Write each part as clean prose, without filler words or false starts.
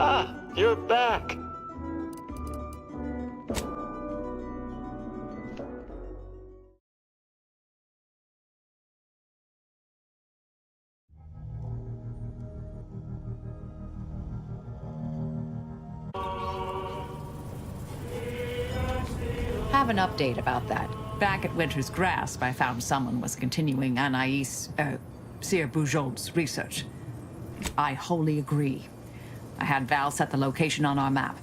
Ah, you're back. Have an update about that. Back at Winter's Grasp, I found someone was continuing Anaïs, Sir Bujold's research. I wholly agree. I had Val set the location on our map.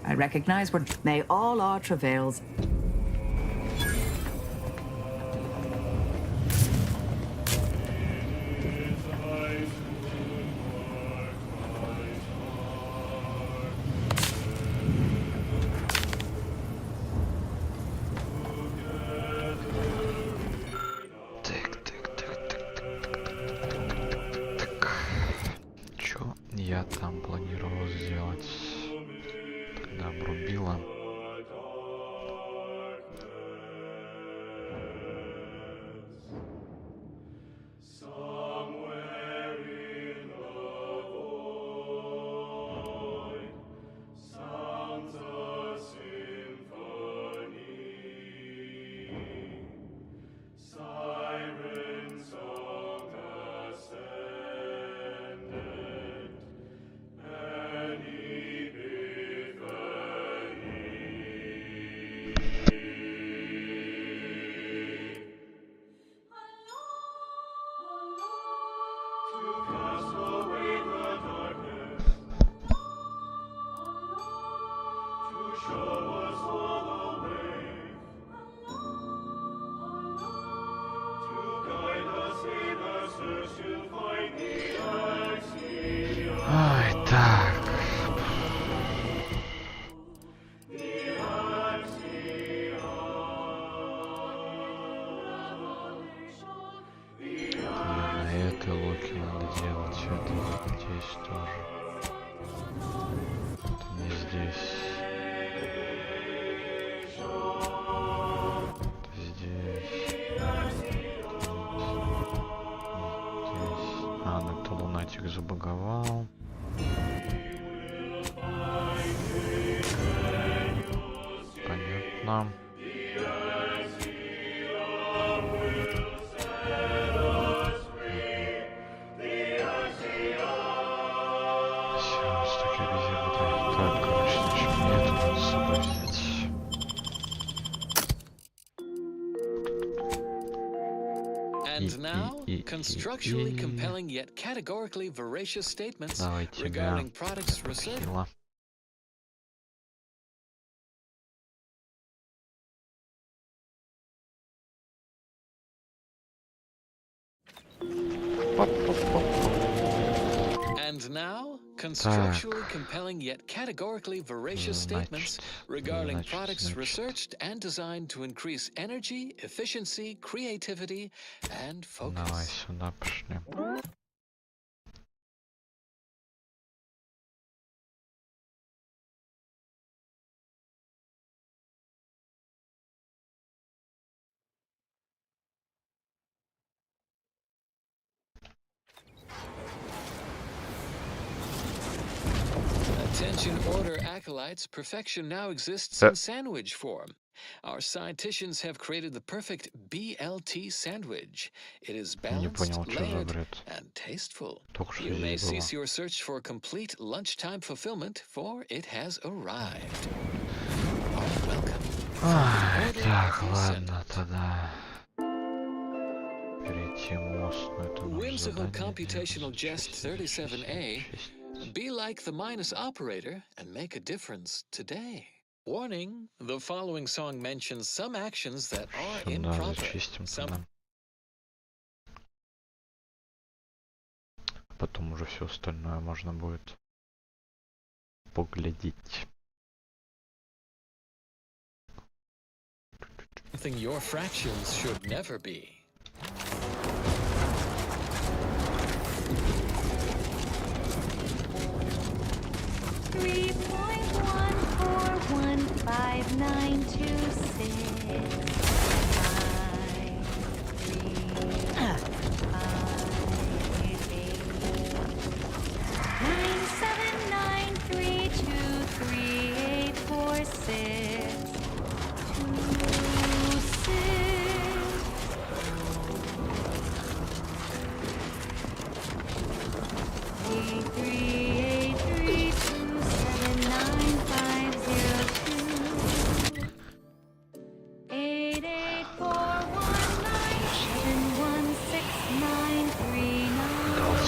I recognize where may all our travails. Я там планировал сделать, когда обрубила. Ай, так. На этой луке надо делать это вот здесь тоже. Это не здесь. Это здесь. Здесь. А, ну это лунатик забаговал. Понятно. Все, столько везде будет. Так, короче, значит, мне это надо с собой взять. And now, constructually compelling yet categorically voracious statements regarding products research. And now, constructually compelling yet categorically voracious statements regarding products researched and designed to increase energy, efficiency, creativity, and focus. Давай сюда пошли. Attention order acolytes, perfection now exists in sandwich form. Our scienticians have created the perfect BLT sandwich. It is balanced, layered, and tasteful. You may cease your search for complete lunchtime fulfillment, for it has arrived. Welcome. Так, ладно, тогда перейти мост, но это Whimsical computational jest 37A. Be like the minus operator and make a difference today. Warning, the following song mentions some actions that are improper. Потом уже все остальное можно будет поглядеть. Something your fractions should never be.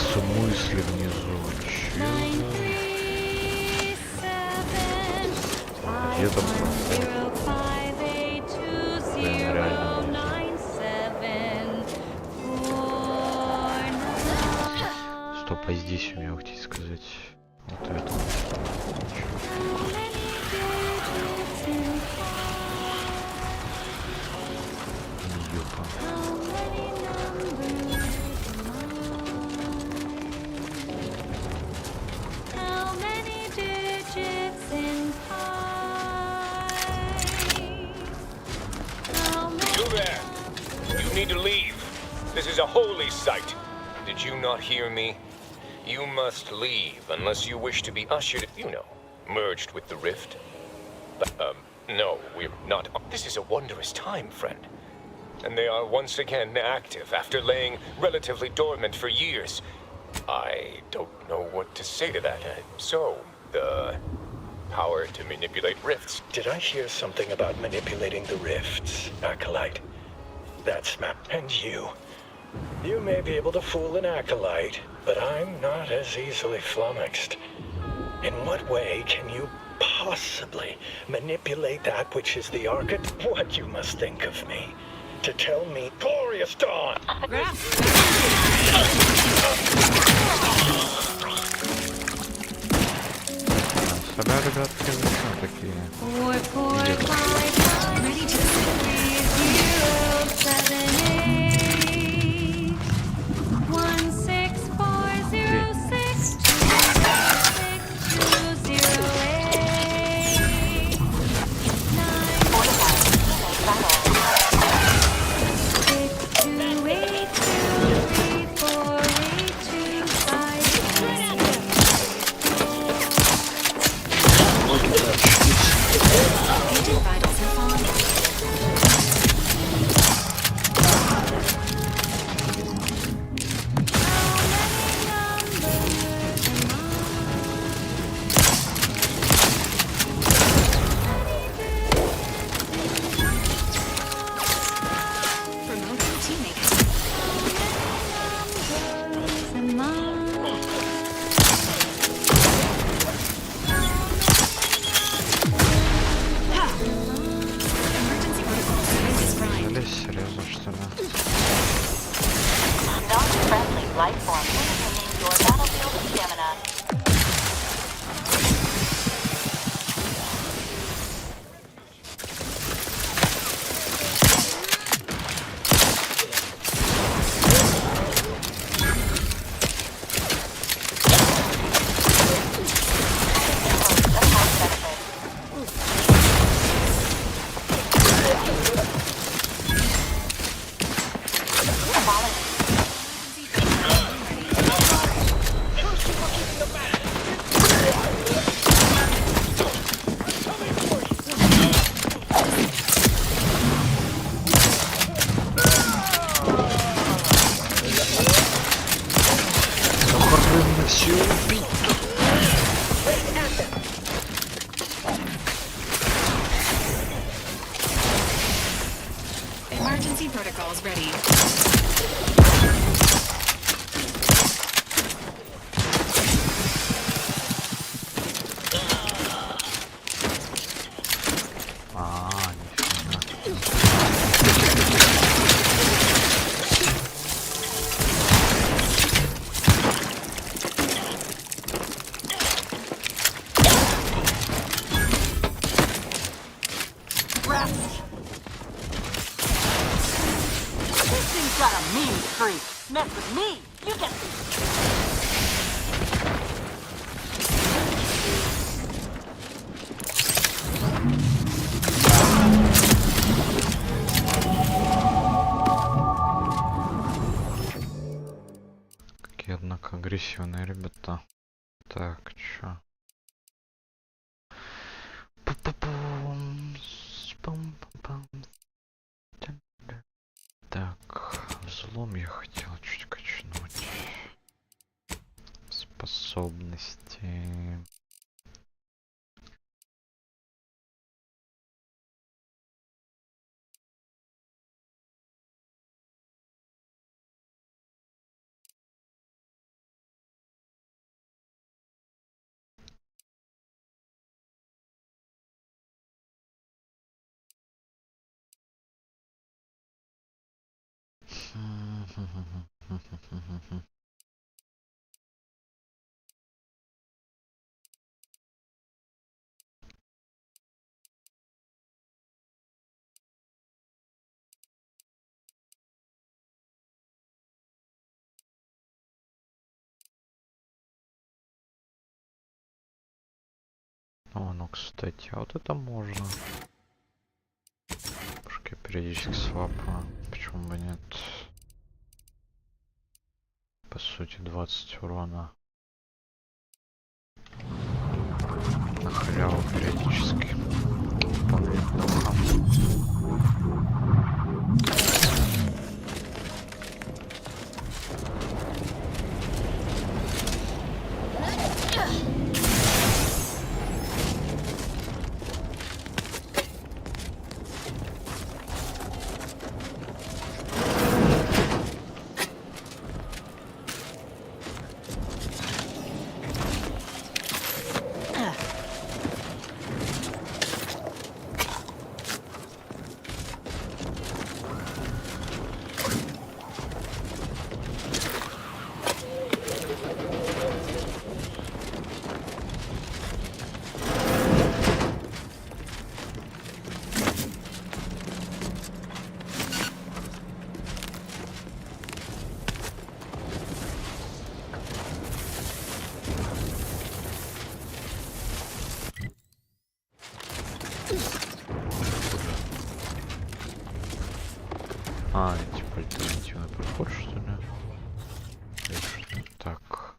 смысле внизу? Чего? Где там проход? Блин, реально внизу. Стоп, а здесь у меня хотите сказать вот это. Ёпа. You there! You need to leave. This is a holy site. Did you not hear me? You must leave unless you wish to be ushered, you know, merged with the rift. But, no, we're not. This is a wondrous time, friend. And they are once again active after laying relatively dormant for years. I don't know what to say to that. So, the power to manipulate rifts. Did I hear something about manipulating the rifts, Acolyte? That's map. And you. You may be able to fool an Acolyte, but I'm not as easily flummoxed. In what way can you possibly manipulate that which is the archit? What you must think of me. To tell me, glorious dawn! Сюда, ребятки, зачем такие? Серьезно, что ли? Non-friendly life form limiting your battlefield stamina. Emergency protocols ready. Got a mean streak. Mess with me, you get Какие, однако, агрессивные ребята. Так, чё? Так, взлом я хотел чуть качнуть. Способности. О, ну кстати, а вот это можно. Пушки периодически свапа. Почему бы нет? По сути 20 урона. На халяву периодически. Вполне неплохо. А, типа альтернативный проход, что ли? Или что-то так.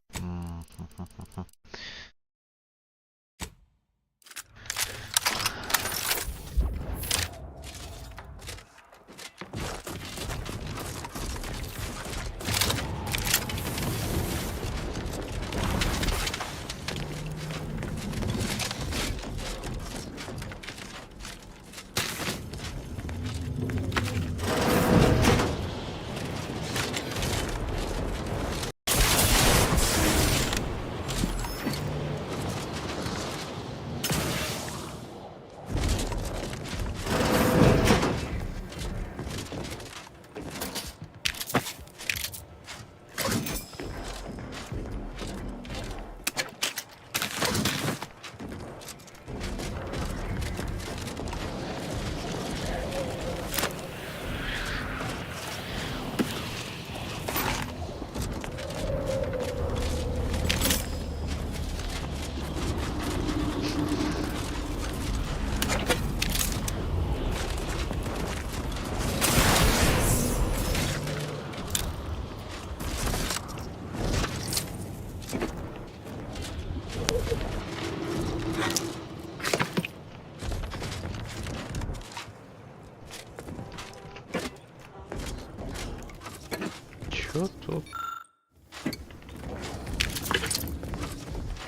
Чё тут?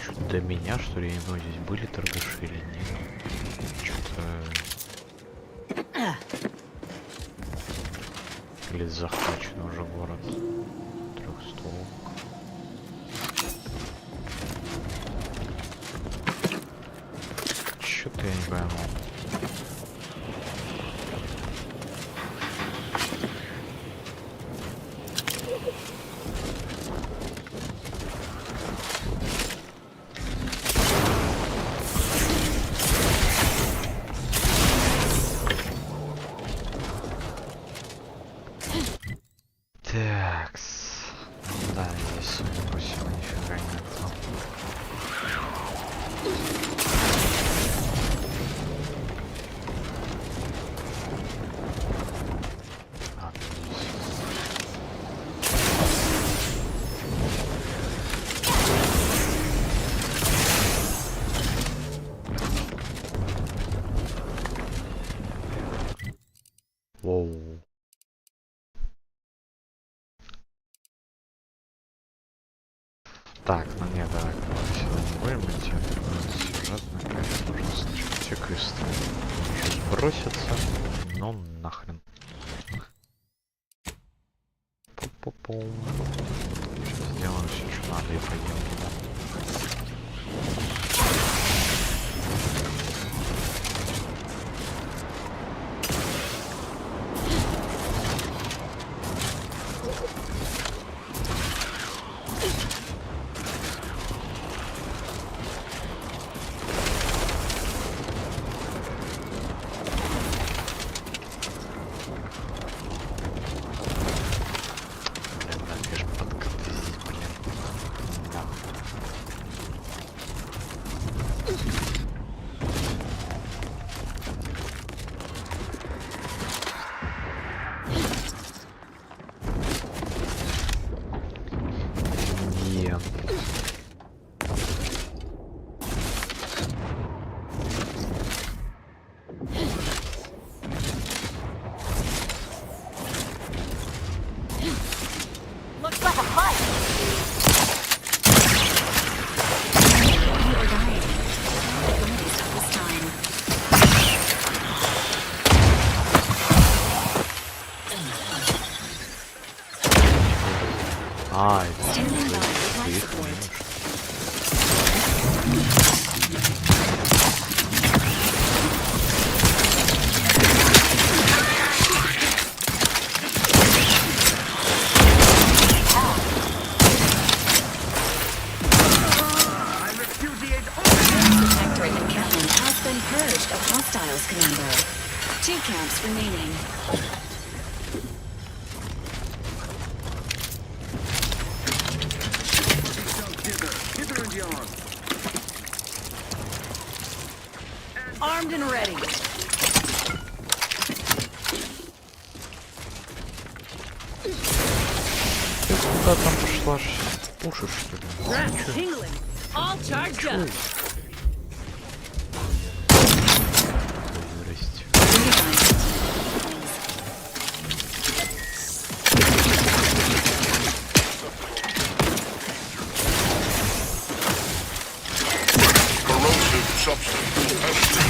Чё-то до меня, что ли, я не знаю, здесь были торгаши или нет? Чё-то... Или захвачен уже город. Трехстолб. Чё-то я не пойму. Такс. Да, здесь просил нифига нету. Воу. Так, ну нет, давай, сюда не будем идти. Сюжетно, конечно, нужно сначала все квесты. Сейчас бросятся. Ну нахрен. Пу-пу-пу. Сейчас сделаем все, что надо, и пойдем туда. Е. Looks like a fight. You are dying. Don't stop this time. А, это Standing by with life support. Protectorate encampment has been purged of hostiles, Commander. 2 camps remaining. Armed and ready. Ты куда там пошла? Пушишь, что ли? Tingling. All charged up. Здрасте. Corrosive substance tested.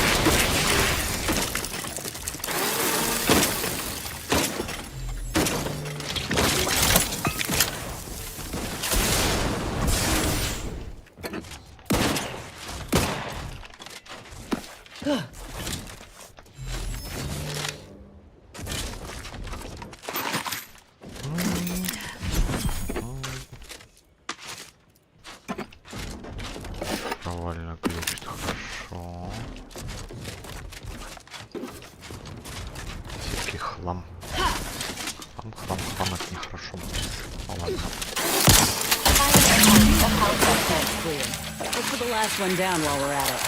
Провально глючит, хорошо. Всякий хлам. Хлам, это нехорошо будет. Ну ладно. Let's put the last one down while we're at it.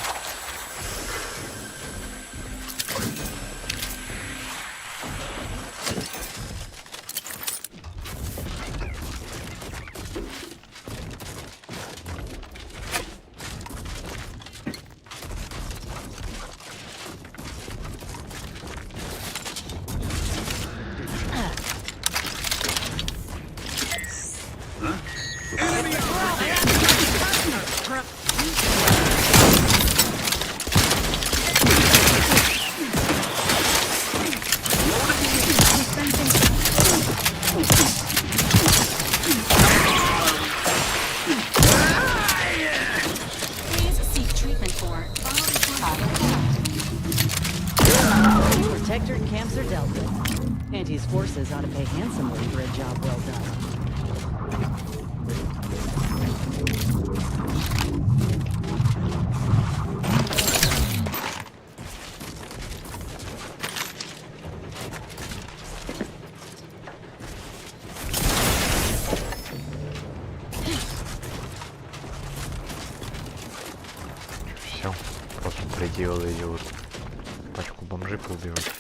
Please seek treatment for Protector camps are dealt with. Auntie's forces ought to pay handsomely for a job well done. Все, просто предел идет. Пачку бомжей поубивать.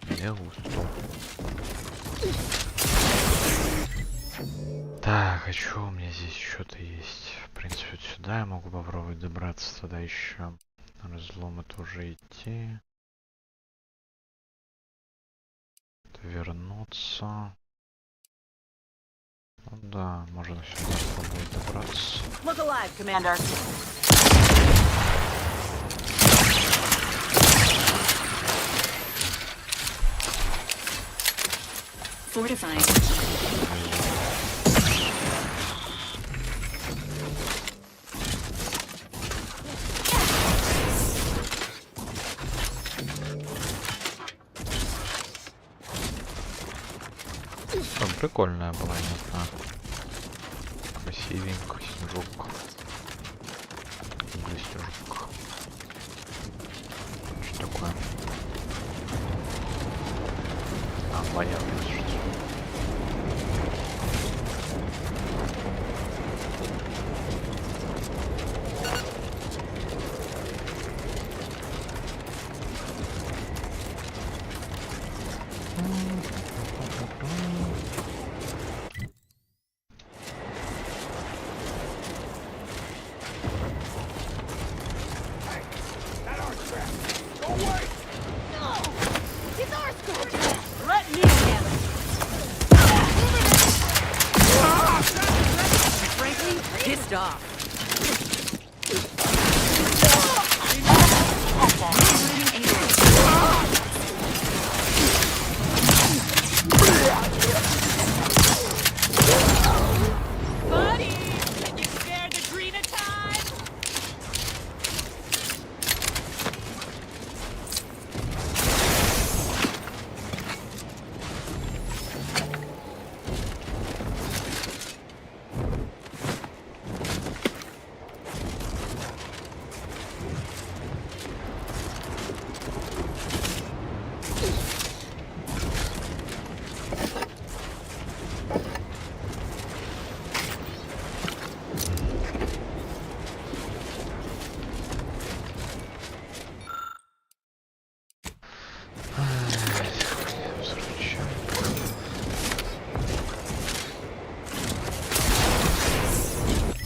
Не густо. Так, а что у меня здесь что-то есть? В принципе, вот сюда я могу попробовать добраться, тогда еще разломы тоже идти. Вернуться. Ну да, можно сюда попробовать добраться. Look alive, Commander. fortified. Там прикольная была, не знаю. Красивенько, снежок. Или снежок. Что такое? А, понятно, что. stop. Buddy, you scared the green of time?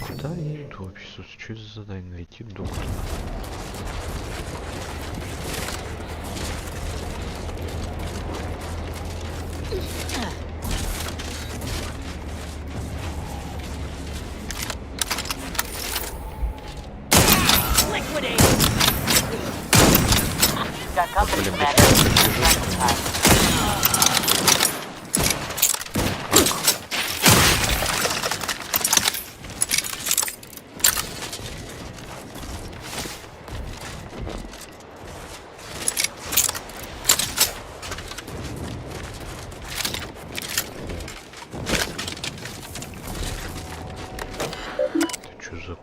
Куда я иду вообще? Что это за задание? Найти доктора. Got company, Commander. Это что за...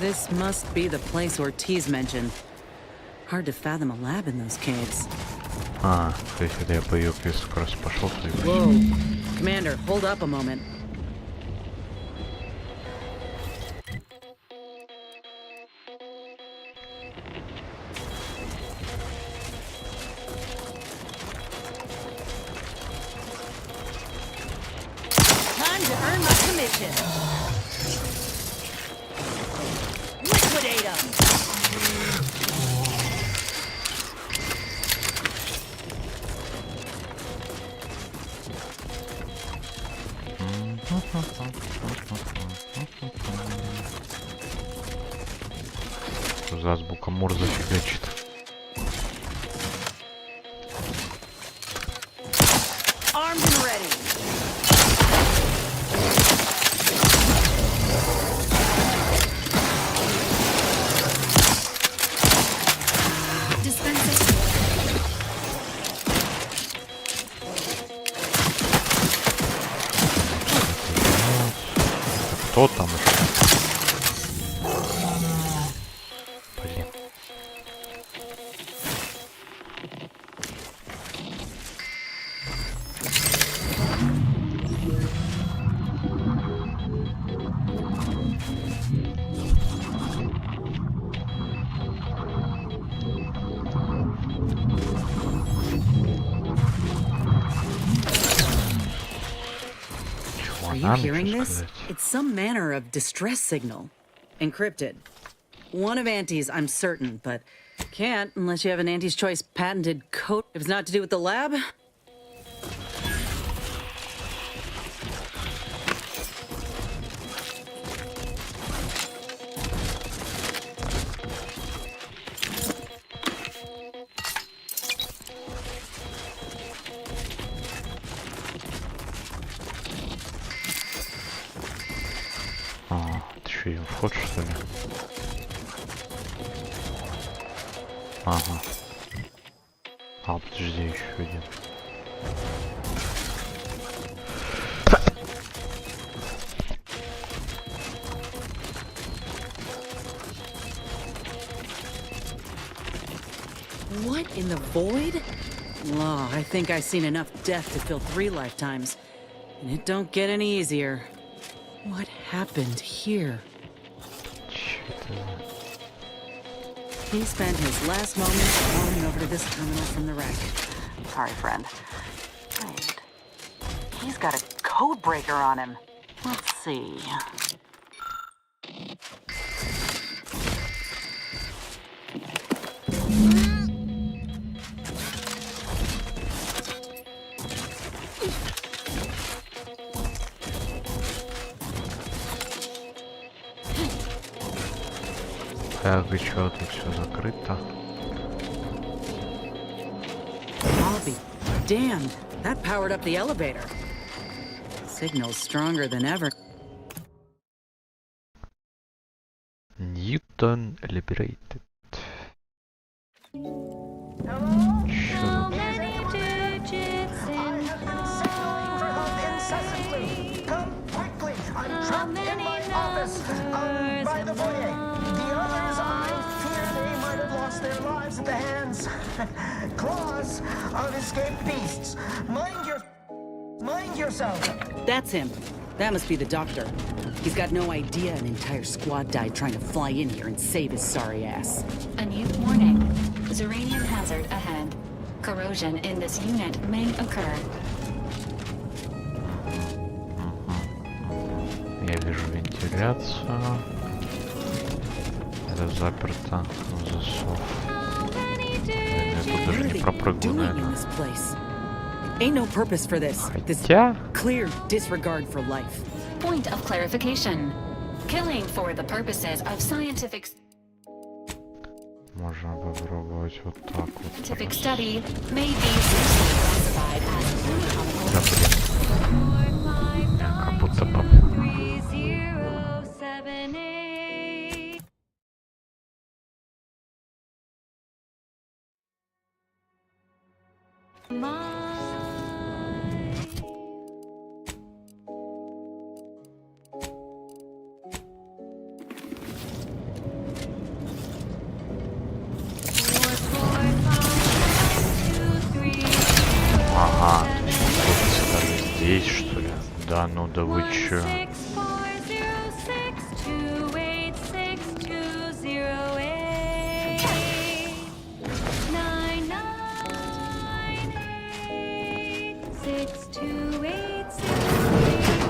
This must be the place Ortiz mentioned. Hard to fathom a lab in those caves. То есть это я по ее квесту как раз пошел, то и Whoa. Commander, hold up a moment. Time to earn my commission. Liquidate 'em. За азбука Морзе фигачит. Armed and ready. Кто там еще? Блин. Are you hearing this? It's some manner of distress signal. Encrypted. One of Auntie's, I'm certain, but can't unless you have an Auntie's Choice patented code. If it's not to do with the lab. Ты что, ее вход, что ли? Ага. Подожди, еще один. What in the void? Oh, I think I've seen enough death to fill 3 lifetimes. And it don't get any easier. What happened here? He spent his last moments walking over to this terminal from the wreck. Sorry, friend. Wait. He's got a code breaker on him. Let's see. Так, и чё, тут все закрыто? I'll be damned. That powered up the elevator. Signal's stronger than ever. Newton liberated. How many digits in incessantly. Come quickly. I'm trapped in my office. By the foyer. The others, I fear they might have lost their lives at the hands. Claws of escaped beasts. Mind yourself. That's him. That must be the doctor. He's got no idea an entire squad died trying to fly in here and save his sorry ass. A new warning. Zeranium hazard ahead. Corrosion in this unit may occur. Я вижу вентиляцию. Это заперто на засов. Блин, я тут даже не пропрыгну, наверное. Ain't no purpose for this. This clear disregard for life. Point of clarification. Killing for the purposes of scientific Можно попробовать вот так вот. scientific study may be loosely classified as Да, блин. Как будто бы. Да, ну да вы чё?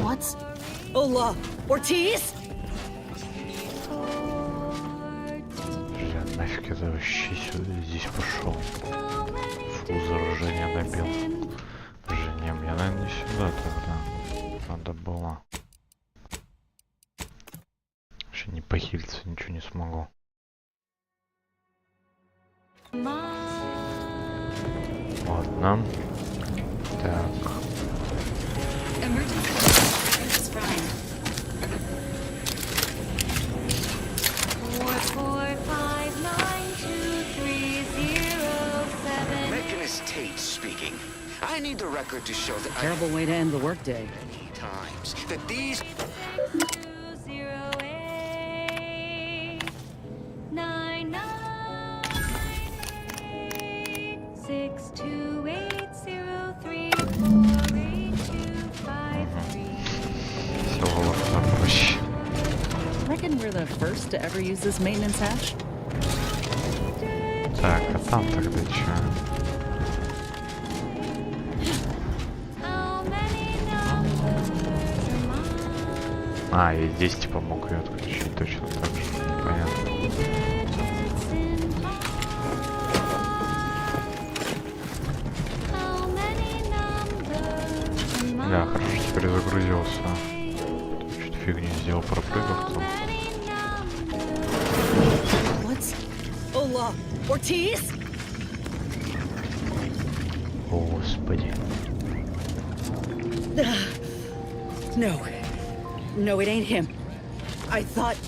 What's... Ola Ortiz? Бля, нафиг это вообще сюда здесь пошел. Фу, заражение набил. Мне, наверное, не сюда тогда. Надо было. Вообще не похилиться, ничего не смогу. Ладно. Так. Speaking. I need the record to show that Terrible way to end the workday. many times that these 99628034825. Reckon we're the first to ever use this maintenance hatch? Так, а там тогда чё? А, я здесь типа мог ее отключить точно так же. Понятно. Бля, хорошо, теперь загрузился. Чуть фигню сделал, пропрыгав там. What's... Ola Ortiz? О, господи. No. No, it ain't him. I thought...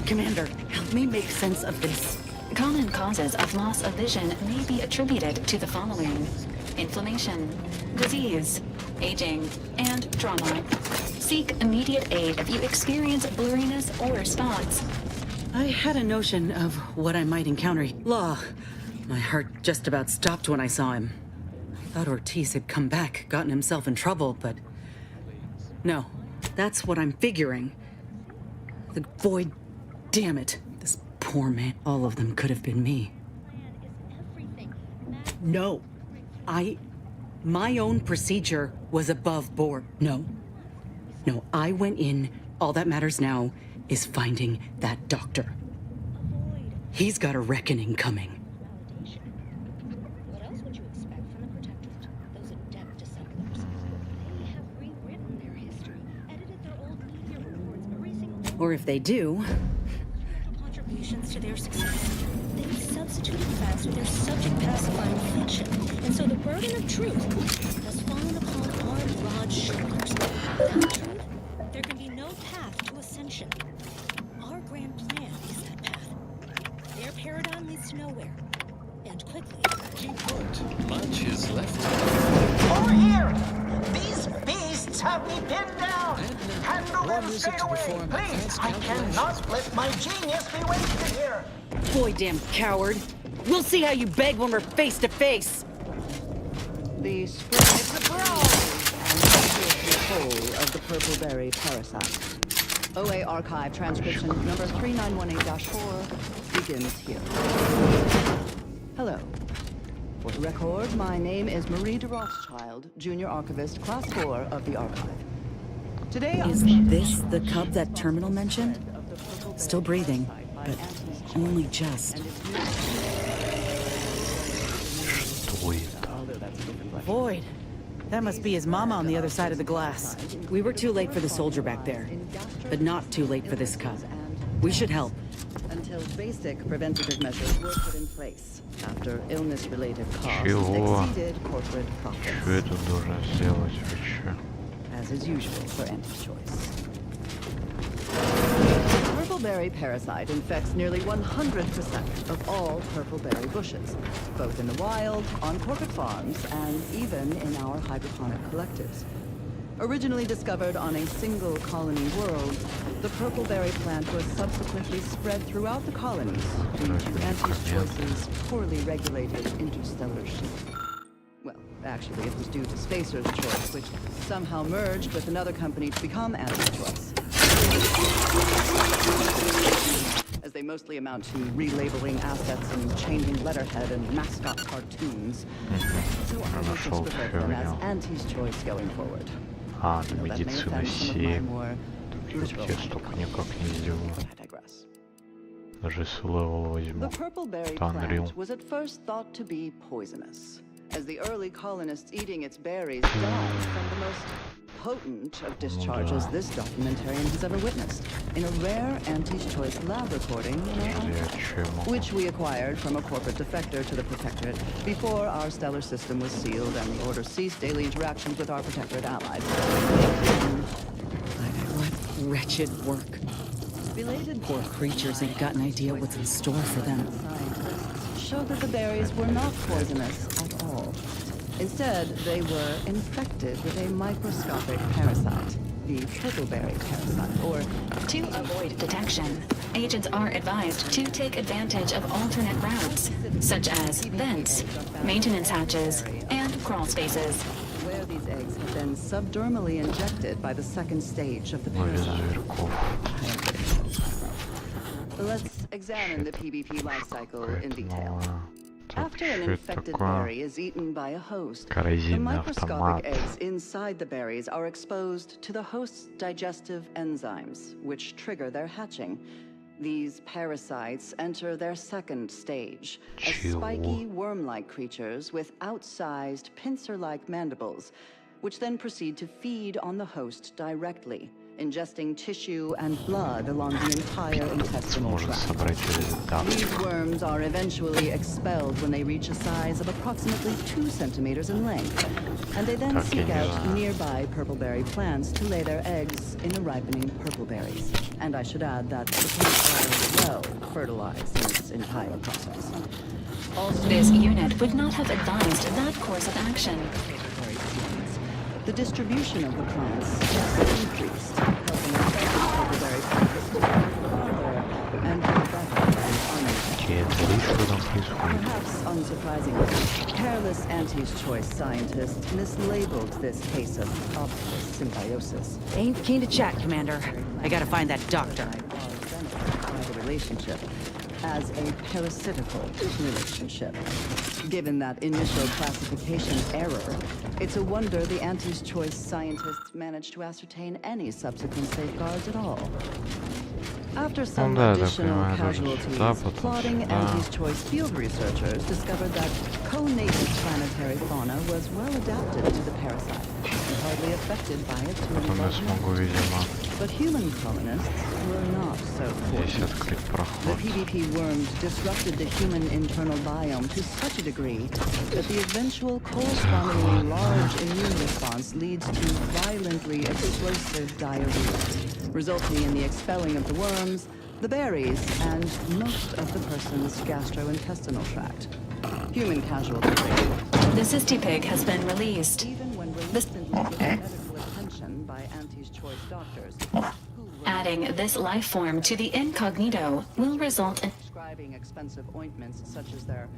Commander, help me make sense of this. Common causes of loss of vision may be attributed to the following: inflammation, disease, aging, and trauma. Seek immediate aid if you experience blurriness or spots. I had a notion of what I might encounter. Law. My heart just about stopped when I saw him. I thought Ortiz had come back, gotten himself in trouble, but... No. That's what I'm figuring. The void... Damn it. This poor man. All of them could have been me. No. My own procedure was above board. No. No, I went in. All that matters now is finding that doctor. He's got a reckoning coming. What else would you expect from the Protectorate? Those adept dissemblers. They have rewritten their history, edited their old media reports, erasing Or if they do... contributions to their success. They've substituted facts with their subject-pacifying fiction, and so the burden of truth has fallen upon our broad shoulders. Without truth, there can be no path to ascension. Our grand plan is that path. Their paradigm leads to nowhere. And quickly. Keep put. Much is left. Over here! These beasts have me pinned down! Handle them straight away, please! I cannot let my genius be wasted here! Boy, damn coward. We'll see how you beg when we're face to face. The spring is a brawl and the whole of the purple berry parasite. OA archive transcription number 3918-4 begins here. Hello. For the record, my name is Marie de Rothschild, Junior Archivist, Class 4 of the Archive. Today, Is this the cub that Terminal mentioned? Still breathing, but only just. Void. That must be his mama on the other side of the glass. We were too late for the soldier back there, but not too late for this cub. We should help. Until basic preventative measures were put in place after illness-related costs Чего? exceeded corporate profits. Что я тут должен сделать вообще? As is usual for anti-choice. Purpleberry parasite infects nearly 100% of all purpleberry bushes, both in the wild, on corporate farms, and even in our hydroponic collectives. Originally discovered on a single colony world, the purpleberry plant was subsequently spread throughout the colonies due to anti-choice's poorly regulated interstellar shift. Well, Actually, it was due to Spacer's choice, which somehow merged with another company to become Anti-Choice. As they mostly amount to relabeling assets and changing letterhead and mascot cartoons. So I will just refer to them as Anti's Choice going forward. А, на медицину 7. Так я столько никак не сделаю. Даже с левел возьму. The purpleberry plant was at first thought to be poisonous, as the early colonists eating its berries died from the most potent of discharges this documentarian has ever witnessed, in a rare Anti's Choice lab recording in our archive, which we acquired from a corporate defector to the Protectorate before our stellar system was sealed and the Order ceased daily interactions with our Protectorate allies. What wretched work. Poor creatures ain't got an idea what's in store for them. Scientists showed that the berries were not poisonous at all. Instead, they were infected with a microscopic parasite, the purpleberry parasite, or... To avoid detection, agents are advised to take advantage of alternate routes, such as vents, maintenance hatches, and crawl spaces. Where these eggs have been subdermally injected by the second stage of the parasite. Let's examine the PBP life cycle in detail. After an infected berry is eaten by a host, the microscopic eggs inside the berries are exposed to the host's digestive enzymes, which trigger their hatching. These parasites enter their second stage, as spiky, worm-like creatures with outsized, pincer-like mandibles, which then proceed to feed on the host directly, ingesting tissue and blood along the entire intestinal tract. These worms are eventually expelled when they reach a size of approximately 2 centimeters in length, and they then seek out nearby purpleberry plants to lay their eggs in the ripening purpleberries. And I should add that the plants are well fertilized in its entire process. Also, this unit would not have advised that course of action. The distribution of the plants has increased, helping purpleberry plants to farther and better than perhaps unsurprisingly, careless Anti's Choice scientists mislabeled this case of optical symbiosis. Ain't keen to chat, Commander. I gotta find that doctor. By the relationship as a parasitical relationship. Given that initial classification error, it's a wonder the Anti's Choice scientists managed to ascertain any subsequent safeguards at all. After some additional casualties, plotting Anti's Choice field researchers discovered that co-native planetary fauna was well adapted to the parasite and hardly affected by it to any level. But human colonists were not so fortunate. The PBP worms disrupted the human internal biome to such a degree that the eventual correspondingly large immune response leads to violently explosive diarrhea, resulting in the expelling of the worms, the berries, and most of the person's gastrointestinal tract. Human casualty rate. The cysty pig has been released. Even when resistant to medical attention by Anti's Choice doctors. Adding this life form to the incognito will result in prescribing expensive ointments such as their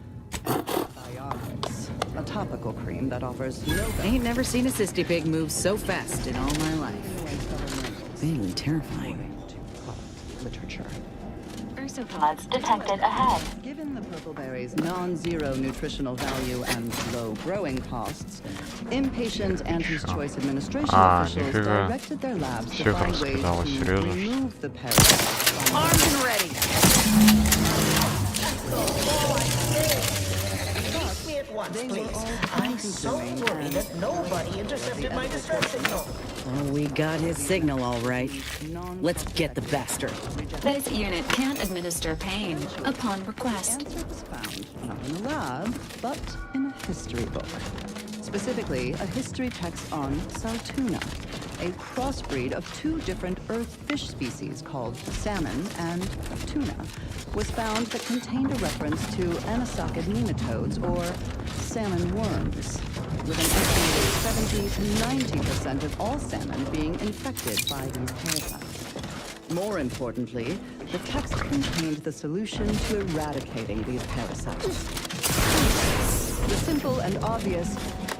antibiotics, a topical cream that offers no benefit. Ain't never seen a cysty pig move so fast in all my life. Vaguely terrifying. Literature. Ursopods detected ahead. Given the purpleberry's non-zero nutritional value and low growing costs, impatient Anti's Choice administration officials directed their labs to find ways to remove the parasite. Armed and ready! I'm so worried that nobody intercepted my distress signal. Oh, we got his signal all right. Let's get the bastard. This unit can administer pain upon request. The answer was found not in a lab, but in a history book. Specifically, a history text on Saltuna, a crossbreed of 2 different earth fish species called salmon and tuna, was found that contained a reference to anisakid nematodes, or salmon worms, with an estimated 70 to 90% of all salmon being infected by these parasites. More importantly, the text contained the solution to eradicating these parasites. The simple and obvious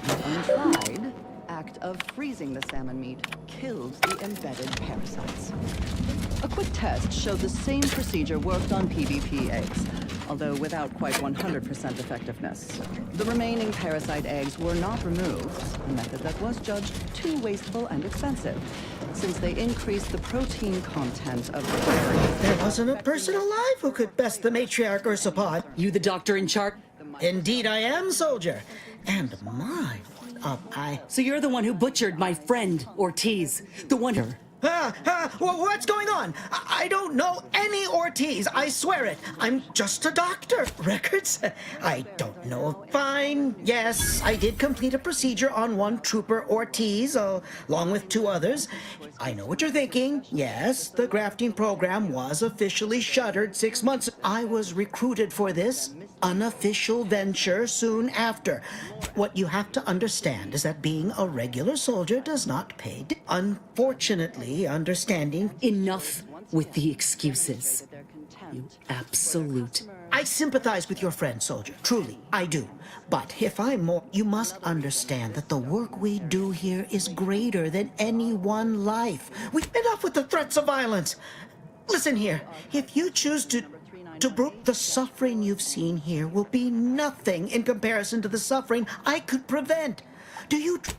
Untried act of freezing the salmon meat killed the embedded parasites. A quick test showed the same procedure worked on PVP eggs, although without quite 100% effectiveness. The remaining parasite eggs were not removed, a method that was judged too wasteful and expensive, since they increased the protein content of the berry. There wasn't a person alive who could best the matriarch Ursapod. You the doctor in charge? Indeed I am, soldier. And my, So you're the one who butchered my friend, Ortiz. The one who... What's going on? I don't know any Ortiz, I swear it. I'm just a doctor. Records? I don't know. Fine. Yes, I did complete a procedure on one trooper Ortiz, along with 2 others. I know what you're thinking. Yes, the grafting program was officially shuttered 6 months. I was recruited for this unofficial venture soon after. What you have to understand is that being a regular soldier does not pay. Unfortunately, understanding... Enough with the excuses. You absolute... I sympathize with your friend, soldier. Truly, I do. But if I'm more... You must understand that the work we do here is greater than any one life. Enough with the threats of violence. Listen here. If you choose to brook the suffering you've seen here will be nothing in comparison to the suffering I could prevent.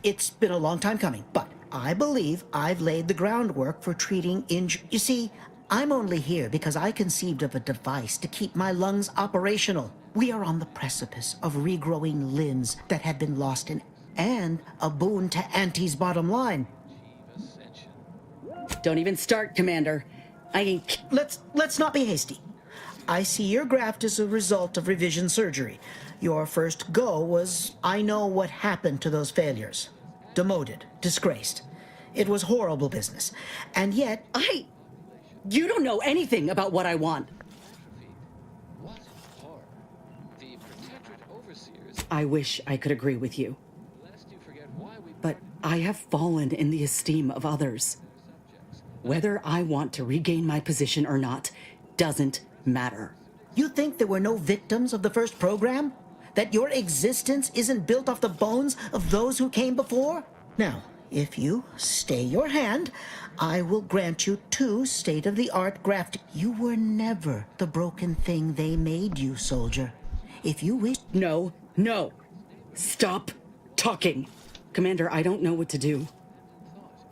It's been a long time coming, but I believe I've laid the groundwork for treating injury. You see, I'm only here because I conceived of a device to keep my lungs operational. We are on the precipice of regrowing limbs that had been lost and a boon to Auntie's bottom line. Don't even start, Commander. I ain't... Let's not be hasty. I see your graft is a result of revision surgery. Your first go was, I know what happened to those failures. Demoted, disgraced. It was horrible business. And yet... You don't know anything about what I want. I wish I could agree with you. But I have fallen in the esteem of others. Whether I want to regain my position or not doesn't matter. You think there were no victims of the first program? That your existence isn't built off the bones of those who came before? Now, if you stay your hand, I will grant you 2 state-of-the-art graft. You were never the broken thing they made you, soldier. If you wish... No. Stop talking. Commander, I don't know what to do.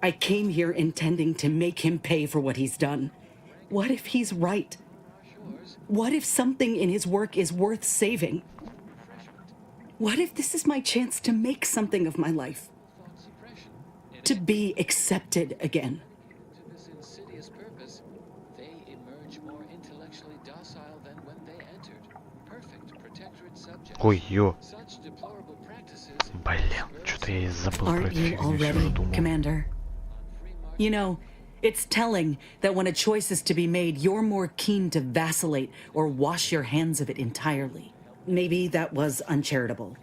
I came here intending to make him pay for what he's done. What if he's right? What if something in his work is worth saving? What if this is my chance to make something of my life? To be accepted again? Ой, ё. Блин, что-то я забыл про Aren't you already, Commander? You know, it's telling that when a choice is to be made, you're more keen to vacillate or wash your hands of it entirely. Maybe that was uncharitable.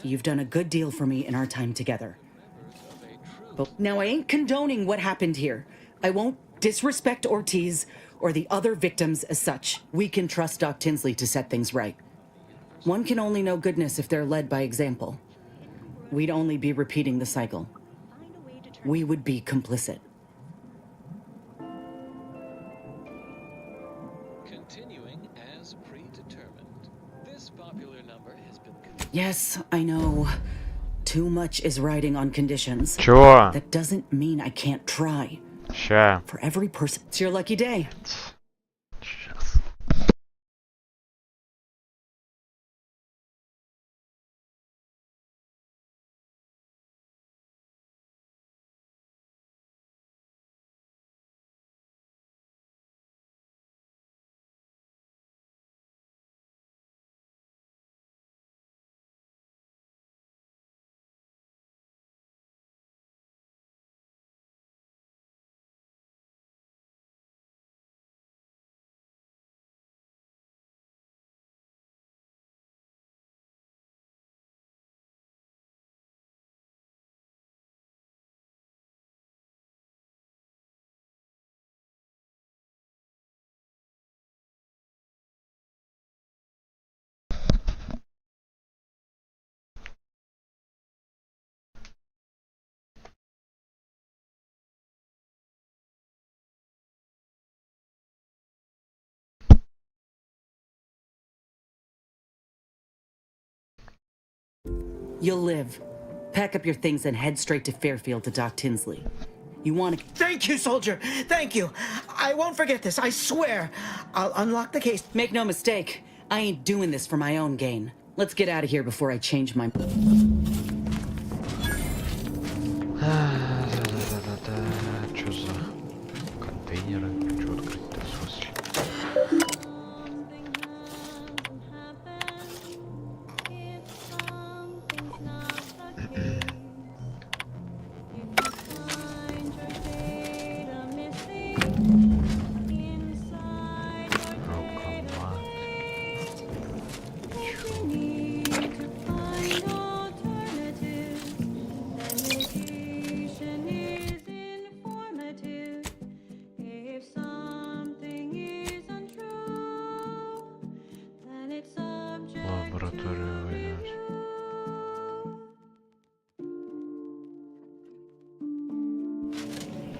You've done a good deal for me in our time together. But now I ain't condoning what happened here. I won't disrespect Ortiz or the other victims as such. We can trust Doc Tinsley to set things right. One can only know goodness if they're led by example. We'd only be repeating the cycle. We would be complicit. Continuing as predetermined. This popular number has been... Yes, I know. Too much is riding on conditions. Чё? That doesn't mean I can't try. Ща. For every person, it's your lucky day. You'll live. Pack up your things and head straight to Fairfield to Doc Tinsley. You want to... Thank you, soldier. Thank you. I won't forget this, I swear. I'll unlock the case. Make no mistake. I ain't doing this for my own gain. Let's get out of here before I change my... Чё за контейнеры? Чё открыть-то, в смысле? Лабораторию выйдет.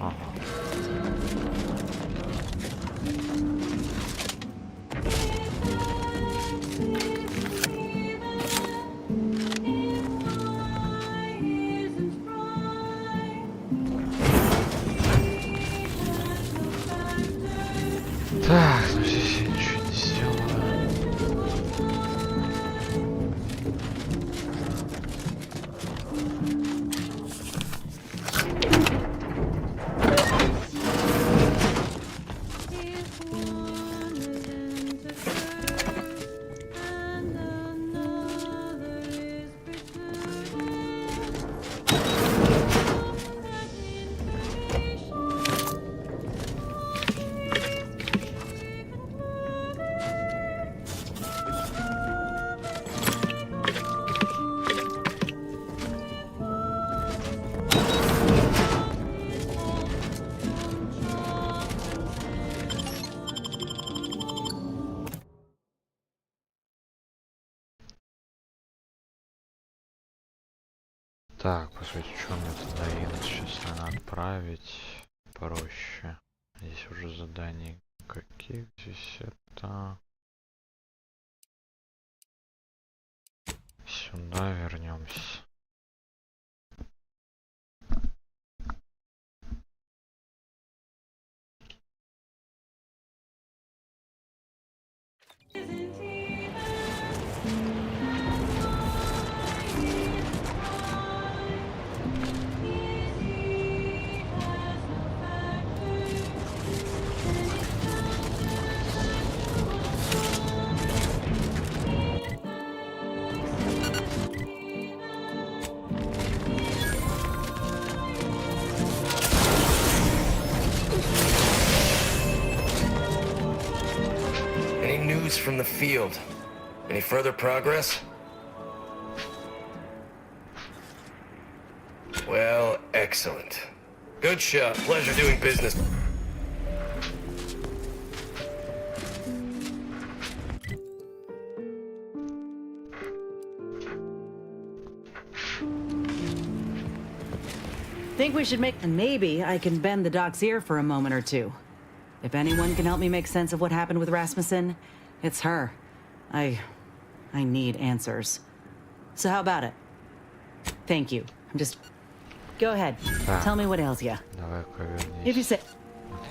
Ага. Так, ну здесь я ничего не сделаю. Так, по сути, что мне тогда сейчас надо отправить проще. Здесь уже заданий каких здесь это. Сюда вернемся. From the field. Any further progress? Well, excellent. Good shot. Pleasure doing business. Think we should make... And maybe I can bend the doc's ear for a moment or two. If anyone can help me make sense of what happened with Rasmussen, it's her. I need answers. So how about it? Thank you. I'm just... Go ahead. Tell me what ails you. If you say...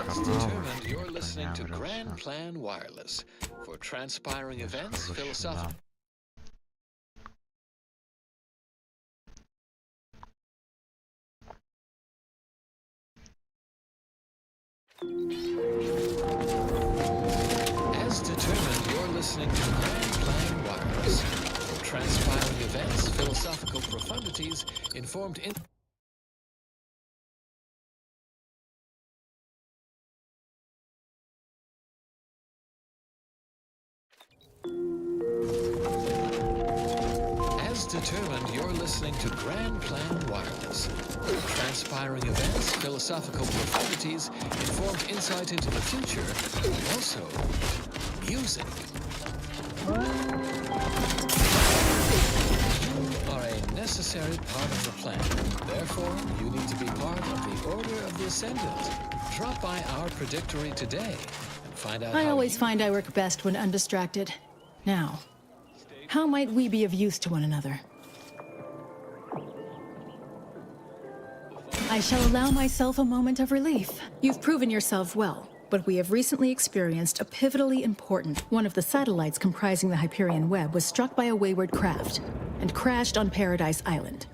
As determined, you're listening to Grand Plan Wireless for transpiring events, philosophical... As determined, you're listening to Grand Plan Wireless for transpiring events, philosophical profundities, informed in... As determined, you're listening to Grand Plan Wireless. Transpiring events, philosophical profundities, informed insight into the future, and also music. You are a necessary part of the plan. Therefore, you need to be part of the Order of the Ascendant. Drop by our predictory today and find out I how always find I work best when undistracted. Now, how might we be of use to one another? I shall allow myself a moment of relief. You've proven yourself well, but we have recently experienced a pivotally important. One of the satellites comprising the Hyperion web was struck by a wayward craft and crashed on Paradise Island.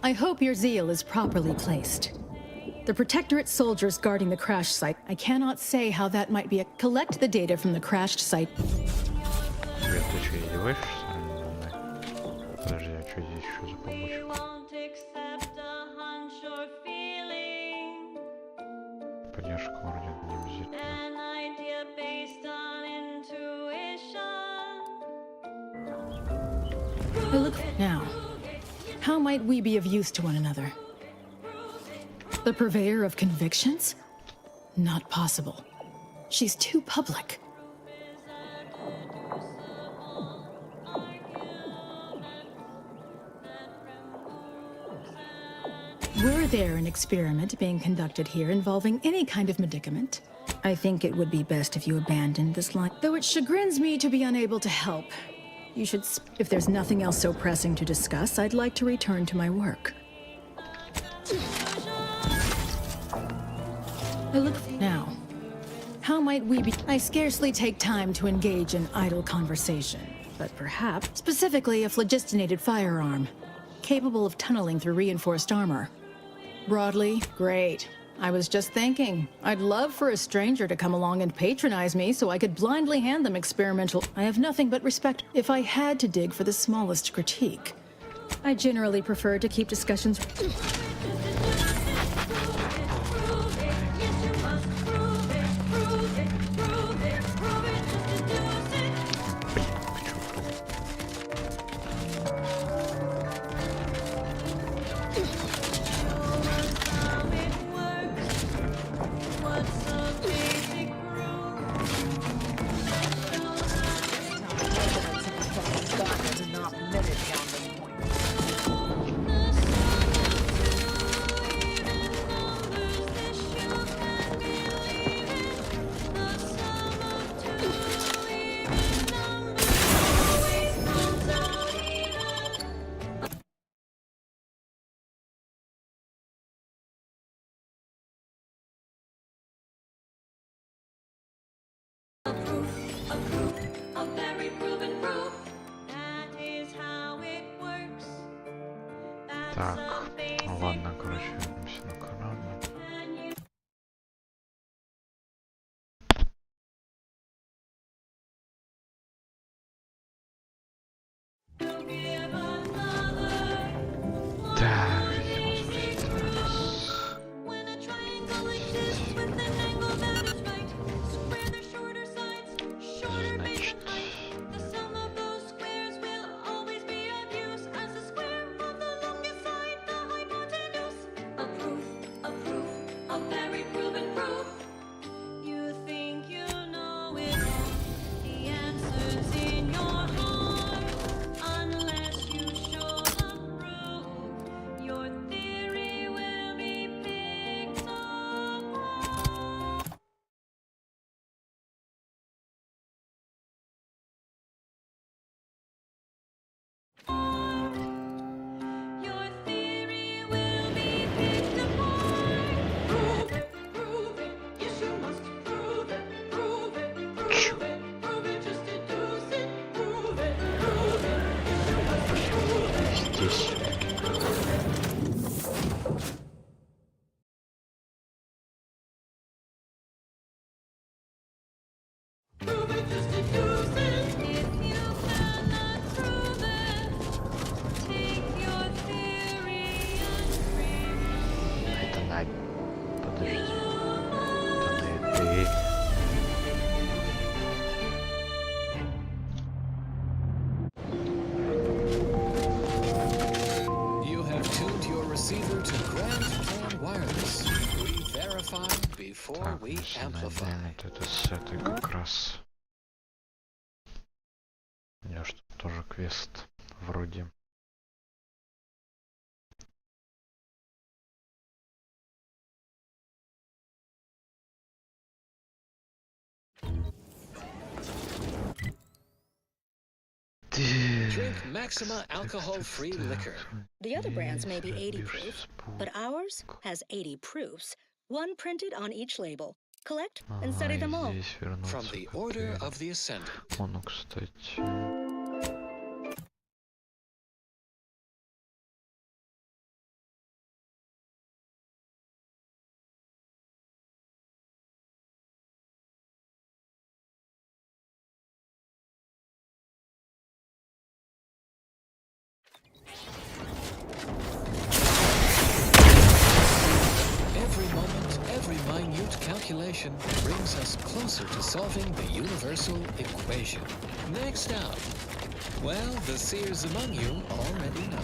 I hope your zeal is properly placed. The Protectorate soldiers guarding the crash site, I cannot say how that might be. Collect the data from the crashed site. Подожди, а что здесь еще за побочка? Поддержка вроде не обязательно. Look now. How might we be of use to one another? The purveyor of convictions? Not possible. She's too public. Were there an experiment being conducted here involving any kind of medicament? I think it would be best if you abandoned this line. Though it chagrins me to be unable to help. You should... If there's nothing else so pressing to discuss, I'd like to return to my work. Look now. How might we be... I scarcely take time to engage in idle conversation, but perhaps... Specifically, a phlogistinated firearm, capable of tunneling through reinforced armor. Broadly, great. I was just thinking, I'd love for a stranger to come along and patronize me so I could blindly hand them experimental... I have nothing but respect if I had to dig for the smallest critique. I generally prefer to keep discussions... Так, ладно, короче, вернемся на корабль. Так, видимо, спросить раз. Значит... Так, вот это с этой как раз. У меня что тоже квест вроде. Так. drink Maxima alcohol-free liquor. The other brands may be 80 proof, but ours has 80 proofs, one printed on each label. Collect and study them all. From the Order of the Ascendant. Ну, кстати. Every minute calculation brings us closer to solving the universal equation. Next up, well, the seers among you already know.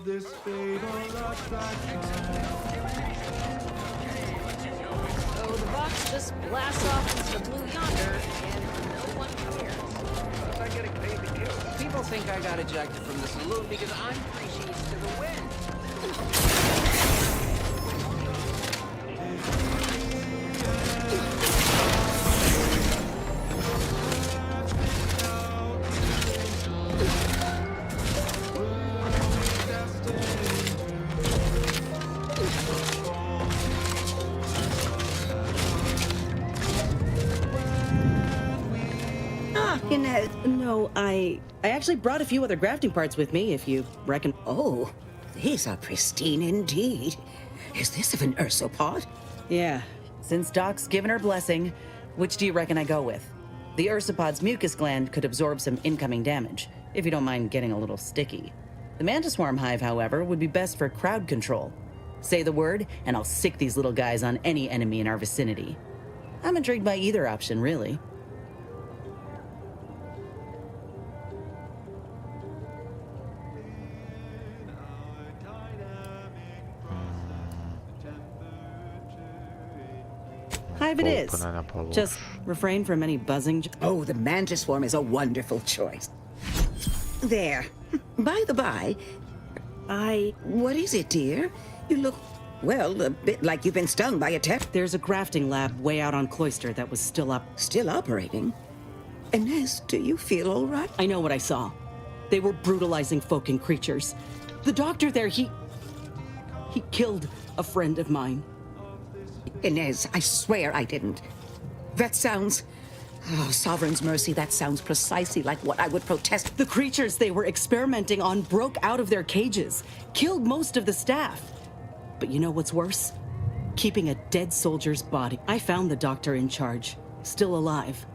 This fatal attraction. So the box just blasts off into the blue yonder, and no one cares. How's I getting paid to kill? People think I got ejected from the saloon because I'm 3 sheets to the wind. No, I actually brought a few other grafting parts with me, if you reckon. Oh, these are pristine indeed. Is this of an ursopod? Yeah. Since Doc's given her blessing, which do you reckon I go with? The ursopod's mucus gland could absorb some incoming damage, if you don't mind getting a little sticky. The mantis swarm hive, however, would be best for crowd control. Say the word, and I'll sick these little guys on any enemy in our vicinity. I'm intrigued by either option, really. Hive it is. Just refrain from any buzzing. Oh, the mantis swarm is a wonderful choice. There. By the by, what is it, dear? You look, well, a bit like you've been stung by a There's a grafting lab way out on Cloister that was still up. Still operating? Inez, do you feel all right? I know what I saw. They were brutalizing folk and creatures. The doctor there, he killed a friend of mine. Inez, I swear I didn't. That sounds... Oh, Sovereign's mercy, that sounds precisely like what I would protest. The creatures they were experimenting on broke out of their cages, killed most of the staff. But you know what's worse? Keeping a dead soldier's body. I found the doctor in charge, still alive.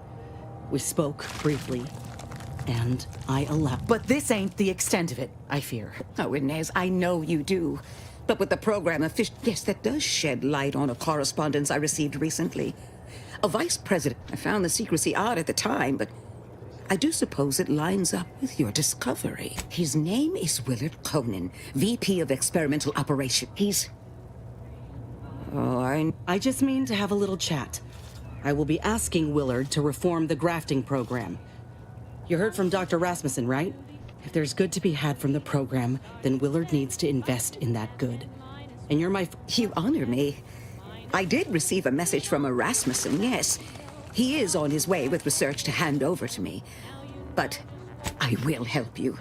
We spoke briefly, and I allowed... But this ain't the extent of it, I fear. Oh, Inez, I know you do. But with the program of fish... Yes, that does shed light on a correspondence I received recently. A vice president. I found the secrecy odd at the time, but I do suppose it lines up with your discovery. His name is Willard Conan, VP of Experimental Operation. He's... Oh, I just mean to have a little chat. I will be asking Willard to reform the grafting program. You heard from Dr. Rasmussen, right? If there's good to be had from the program, then Willard needs to invest in that good. And you're my... You honor me. I did receive a message from a Rasmussen, yes. He is on his way with research to hand over to me. But I will help you.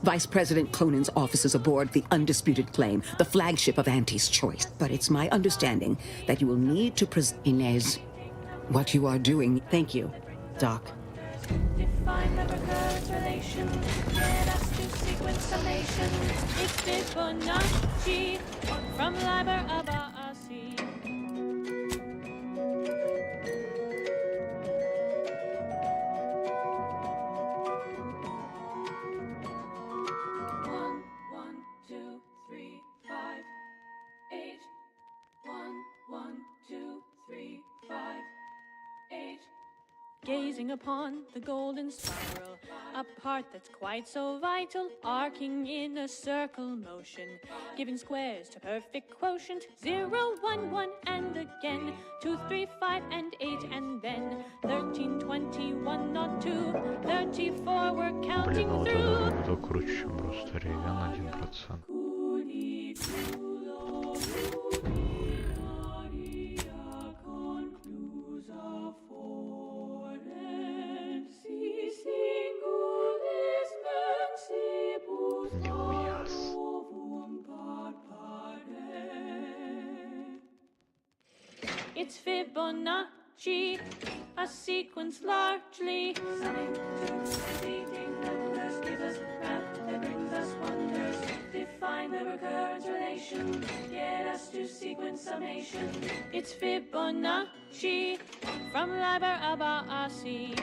Vice President Conan's office is aboard the Undisputed Claim, the flagship of Auntie's Choice. But it's my understanding that you will need to present Inez what you are doing. Thank you, Doc. Define the recurrent relation. Get us to sequence summation. It's Fibonacci from Liber of Asi. Gazing upon the golden spiral, a part that's quite so vital, arcing in a circle motion, giving squares to perfect quotient, 0, 1, 1, and again, 2, 3, 5, and 8, and then 13, 21, not 2, 34, we're counting through. Это круче, чем просто реген 1%. It's Fibonacci, a sequence largely summing to repeating numbers gives us math that brings us wonders. Define the recurrence relation, get us to sequence summation. It's Fibonacci from Liber of Asi.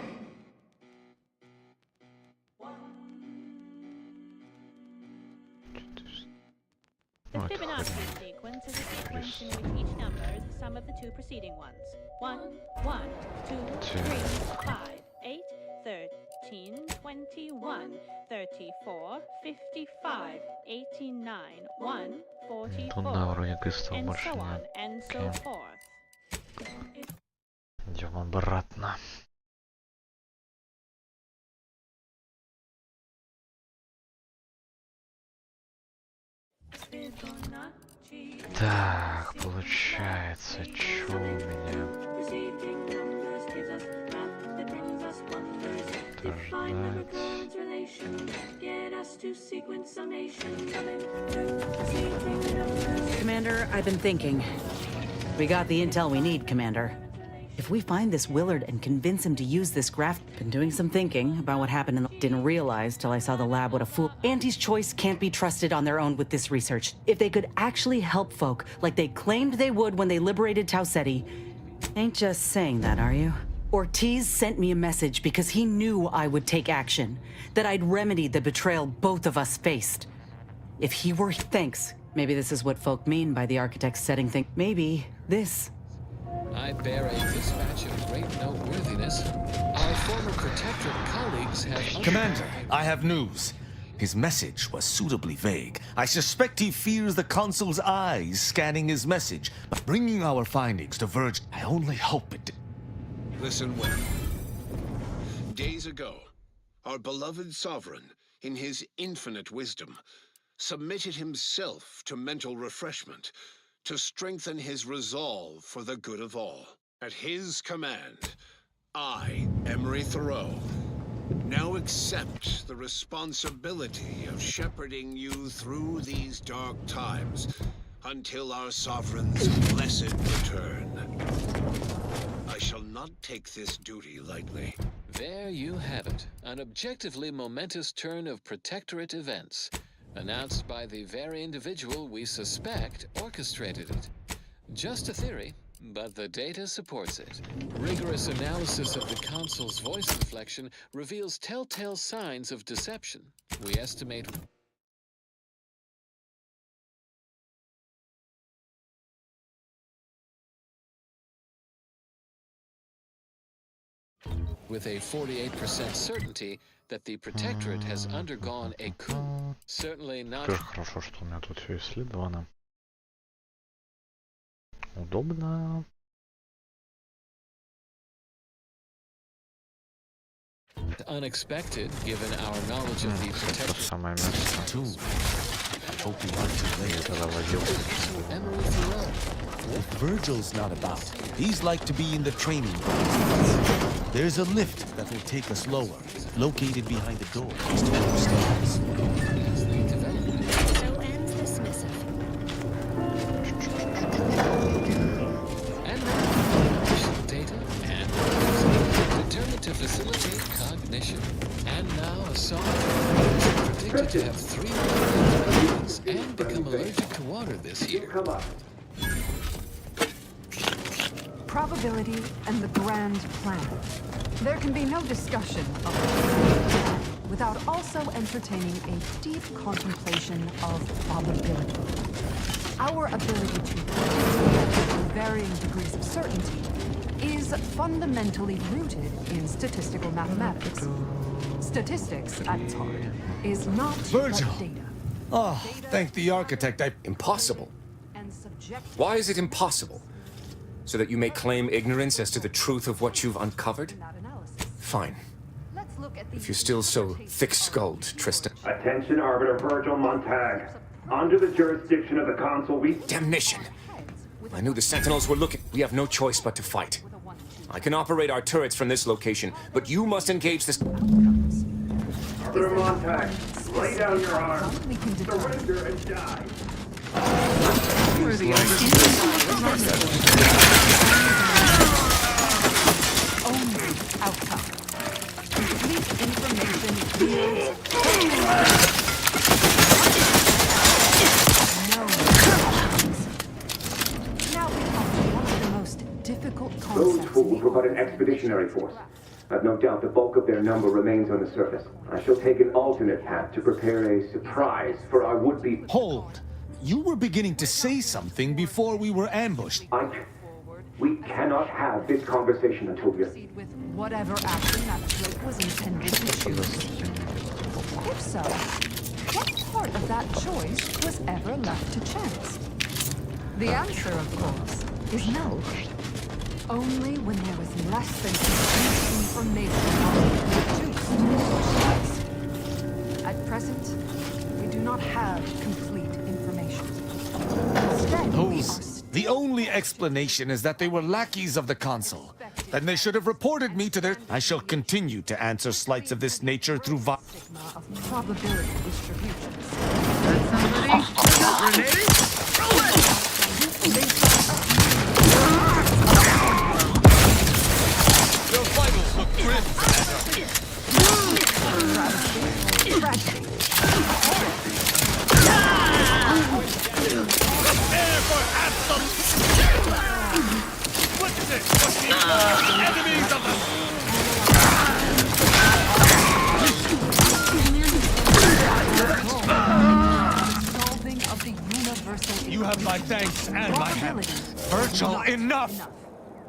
The Fibonacci sequence is a sequence in which each number is the sum of the two preceding ones. 1, 1, 2, 3, 5, 8, 13, 21, 34, 55, 89, 1, 44, and so on and so forth. Идем обратно. Так, получается, что у меня? Commander, I've been thinking. We got the intel we need, Commander. If we find this Willard and convince him to use this graft... Been doing some thinking about what happened and didn't realize till I saw the lab what a fool... Auntie's Choice can't be trusted on their own with this research. If they could actually help folk like they claimed they would when they liberated Tau Ceti... Ain't just saying that, are you? Ortiz sent me a message because he knew I would take action. That I'd remedy the betrayal both of us faced. If he were... Thanks. Maybe this is what folk mean by the architect's setting thing. Maybe this... I bear a dispatch of great noteworthiness. Our former Protectorate colleagues have... Commander, I have news. His message was suitably vague. I suspect he fears the Consul's eyes scanning his message, but bringing our findings to verge... I only hope it... Listen well. Days ago, our beloved sovereign, in his infinite wisdom, submitted himself to mental refreshment, to strengthen his resolve for the good of all. At his command, I, Emery Thoreau, now accept the responsibility of shepherding you through these dark times until our sovereign's blessed return. I shall not take this duty lightly. There you have it, an objectively momentous turn of Protectorate events, announced by the very individual we suspect orchestrated it. Just a theory, but the data supports it. Rigorous analysis of the Consul's voice inflection reveals telltale signs of deception. We estimate... with a 48% certainty that the Protectorate has undergone a coup. Certainly not... Тоже хорошо, что у меня тут все исследовано. Удобно. Unexpected, given our knowledge of the Protectorate. Самое место. If Virgil's not about, he's like to be in the training grounds. There's a lift that will take us lower, located behind the door. So ends this missive. And now, data and determined to facilitate cognition. And now a software predicted to have 3 million and become allergic to water this year. Probability and the grand plan. There can be no discussion of it without also entertaining a deep contemplation of probability. Our ability to predict with varying degrees of certainty is fundamentally rooted in statistical mathematics. Statistics, at its heart, is not Virgil. but data. Oh, thank the architect. Impossible. Why is it impossible? So that you may claim ignorance as to the truth of what you've uncovered? Fine. If you're still so thick-skulled, Tristan. Attention, Arbiter Virgil Montag. Under the jurisdiction of the Council, we... Damnation! I knew the Sentinels were looking. We have no choice but to fight. I can operate our turrets from this location, but you must engage this... Arbiter Montag, lay down your arms. Surrender and die. Only outcome. Complete information yields no. Now we come to one of the most difficult concepts. Those fools were but an expeditionary force. I've no doubt the bulk of their number remains on the surface. I shall take an alternate path to prepare a surprise for our would-be... Hold! You were beginning to say something before we were ambushed. We cannot have this conversation until we're... With whatever action that slate was intended to choose. If so, what part of that choice was ever left to chance? The answer, of course, is no. Only when there was less than complete information on the choice. At present, we do not have complete information. Instead, The only explanation is that they were lackeys of the Consul. Then they should have reported me to their... I shall continue to answer slights of this nature through probability distributions. Your vitals look grim, Commander. Prepare for absolute... Witness the enemies of the... You have my thanks and my help. Virgil, enough!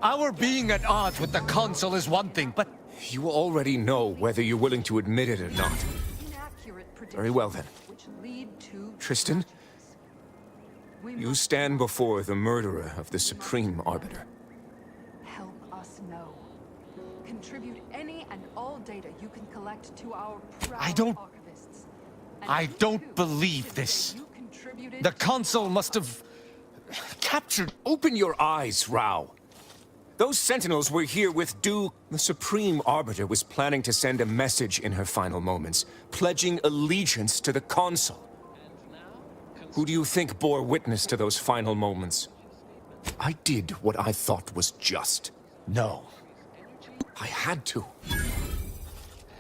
Our being at odds with the Consul is one thing, but... You already know whether you're willing to admit it or not. Very well, then. Tristan, you stand before the murderer of the Supreme Arbiter. Help us know. Contribute any and all data you can collect to our proud archivists. I don't believe this. The Consul must have... captured... Open your eyes, Rao. Those Sentinels were here with due... The Supreme Arbiter was planning to send a message in her final moments, pledging allegiance to the Consul. Who do you think bore witness to those final moments? I did what I thought was just. No. I had to.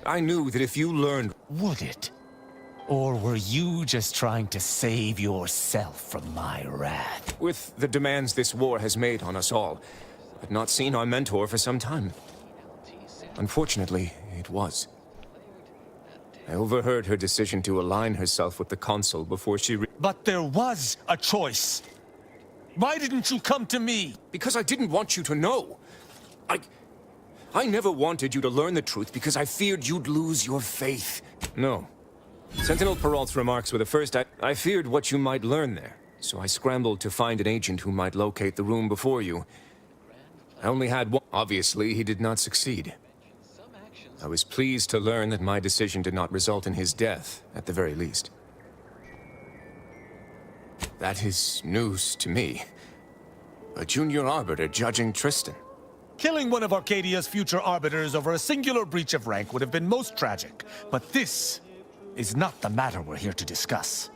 I knew that if you learned... Would it? Or were you just trying to save yourself from my wrath? With the demands this war has made on us all, I'd not seen our mentor for some time. Unfortunately, it was. I overheard her decision to align herself with the Consul before she... But there was a choice. Why didn't you come to me? Because I didn't want you to know. I never wanted you to learn the truth because I feared you'd lose your faith. No. Sentinel Peralt's remarks were the first. I feared what you might learn there, so I scrambled to find an agent who might locate the room before you. I only had one. Obviously, he did not succeed. I was pleased to learn that my decision did not result in his death, at the very least. That is news to me. A junior arbiter judging Tristan. Killing one of Arcadia's future arbiters over a singular breach of rank would have been most tragic, but this is not the matter we're here to discuss.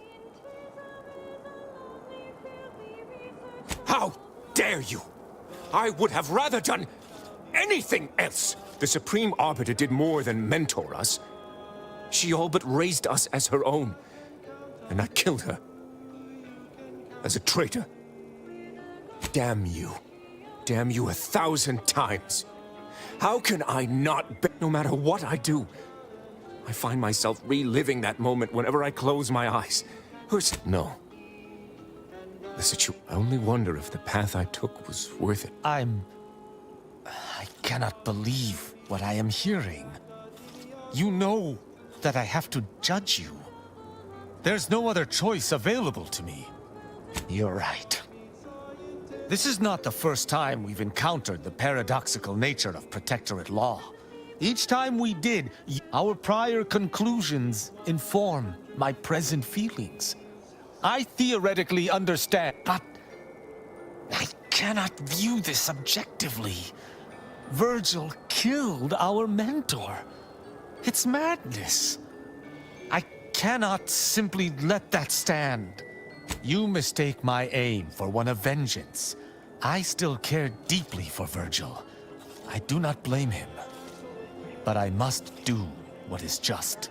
How dare you! I would have rather done anything else! The Supreme Arbiter did more than mentor us. She all but raised us as her own. And I killed her. As a traitor. Damn you. Damn you 1,000 times. How can I not be? No matter what I do, I find myself reliving that moment whenever I close my eyes. No. I only wonder if the path I took was worth it. I cannot believe what I am hearing. You know that I have to judge you. There's no other choice available to me. You're right. This is not the first time we've encountered the paradoxical nature of Protectorate law. Each time we did, our prior conclusions inform my present feelings. I theoretically understand, but I cannot view this objectively. Virgil killed our mentor. It's madness. I cannot simply let that stand. You mistake my aim for one of vengeance. I still care deeply for Virgil. I do not blame him. But I must do what is just.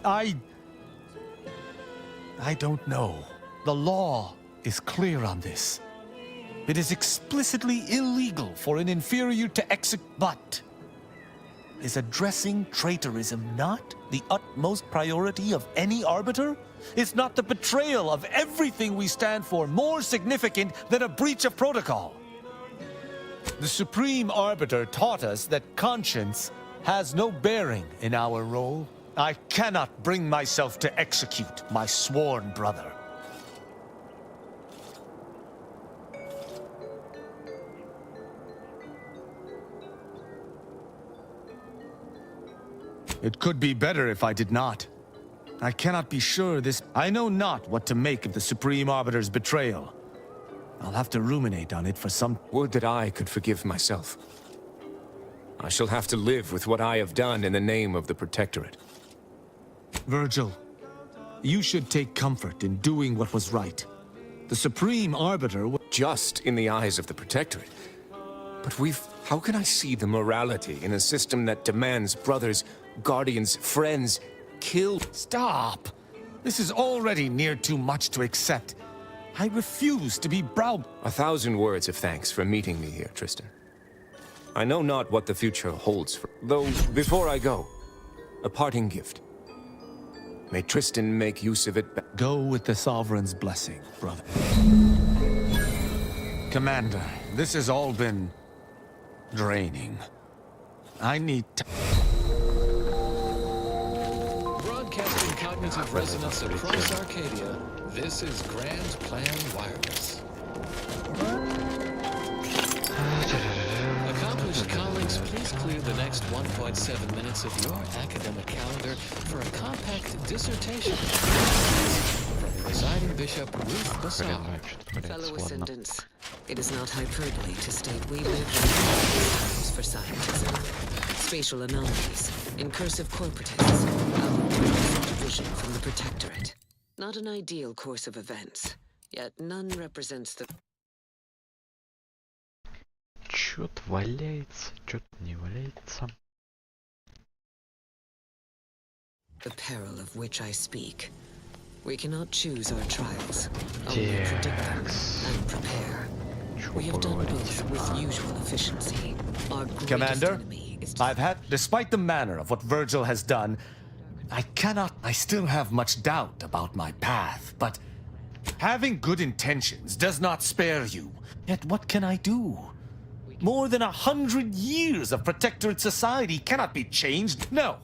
I don't know. The law is clear on this. It is explicitly illegal for an inferior to execute. But is addressing traitorism not the utmost priority of any arbiter? Is not the betrayal of everything we stand for more significant than a breach of protocol? The Supreme Arbiter taught us that conscience has no bearing in our role. I cannot bring myself to execute my sworn brother. It could be better if I did not. I cannot be sure this... I know not what to make of the Supreme Arbiter's betrayal. I'll have to ruminate on it for some... Would that I could forgive myself. I shall have to live with what I have done in the name of the Protectorate. Virgil, you should take comfort in doing what was right. The Supreme Arbiter was... Just in the eyes of the Protectorate. But how can I see the morality in a system that demands brothers, guardians, friends, kill? Stop! This is already near too much to accept. I refuse to be 1,000 words of thanks for meeting me here, Tristan. I know not what the future holds for... Though, before I go, a parting gift. May Tristan make use of it. Go with the Sovereign's blessing, brother. Commander, this has all been draining. I need to... Broadcasting cognitive resonance across Arcadia, this is Grand Plan Wireless. Accomplished colleagues, please clear the next 1.7 minutes of your academic calendar for a compact dissertation from Presiding Bishop Ruth Bassar. Fellow ascendants, it is not hyperbole to state we live in times for scientism. Spatial anomalies, incursive corporatists, our division from the Protectorate. Not an ideal course of events, yet none represents the... Чё-то валяется, чё-то не валяется. The peril of which I speak. We cannot choose our trials, only predict them and prepare. We have done both with usual efficiency. Our Commander, despite the manner of what Virgil has done, I still have much doubt about my path, but Having good intentions does not spare you. Yet what can I do? More than 100 years of Protectorate society cannot be changed. No,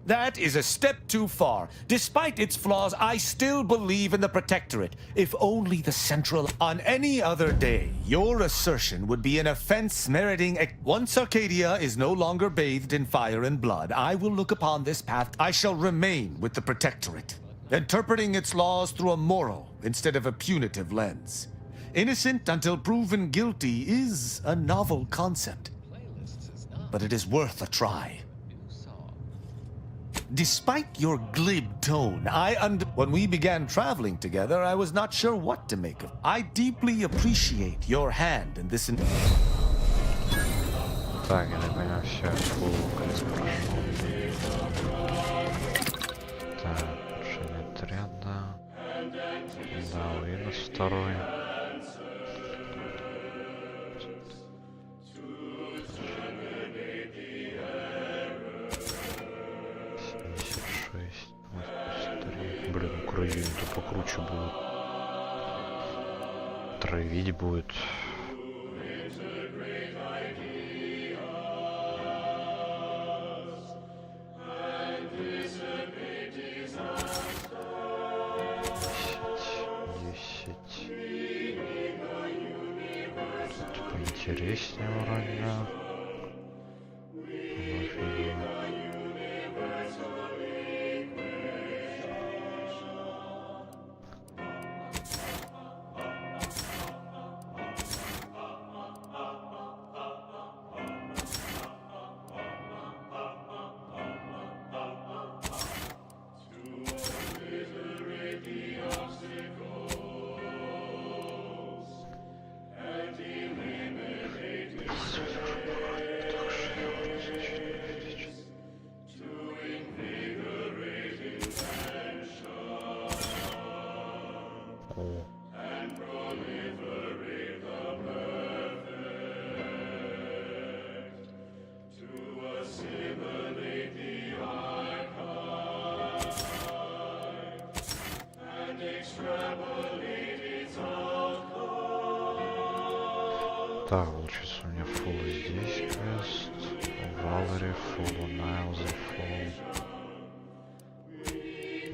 that is a step too far. Despite its flaws, I still believe in the Protectorate. If only the Central... On any other day, your assertion would be an offense meriting... Once Arcadia is no longer bathed in fire and blood, I will look upon this path. I shall remain with the Protectorate, interpreting its laws through a moral instead of a punitive lens. Innocent until proven guilty is a novel concept, but it is worth a try. Despite your glib tone, when we began traveling together, I was not sure what to make of. I deeply appreciate your hand in this. Так, я так понял, все, фулл квест прошел. Так, решение отряда. Да, Уинус второй. Блин, кровью-то покруче будет. Травить будет. Тут поинтереснее вроде. Так, получится у меня фулл здесь квест, у Валери фулл, у Найлза фулл.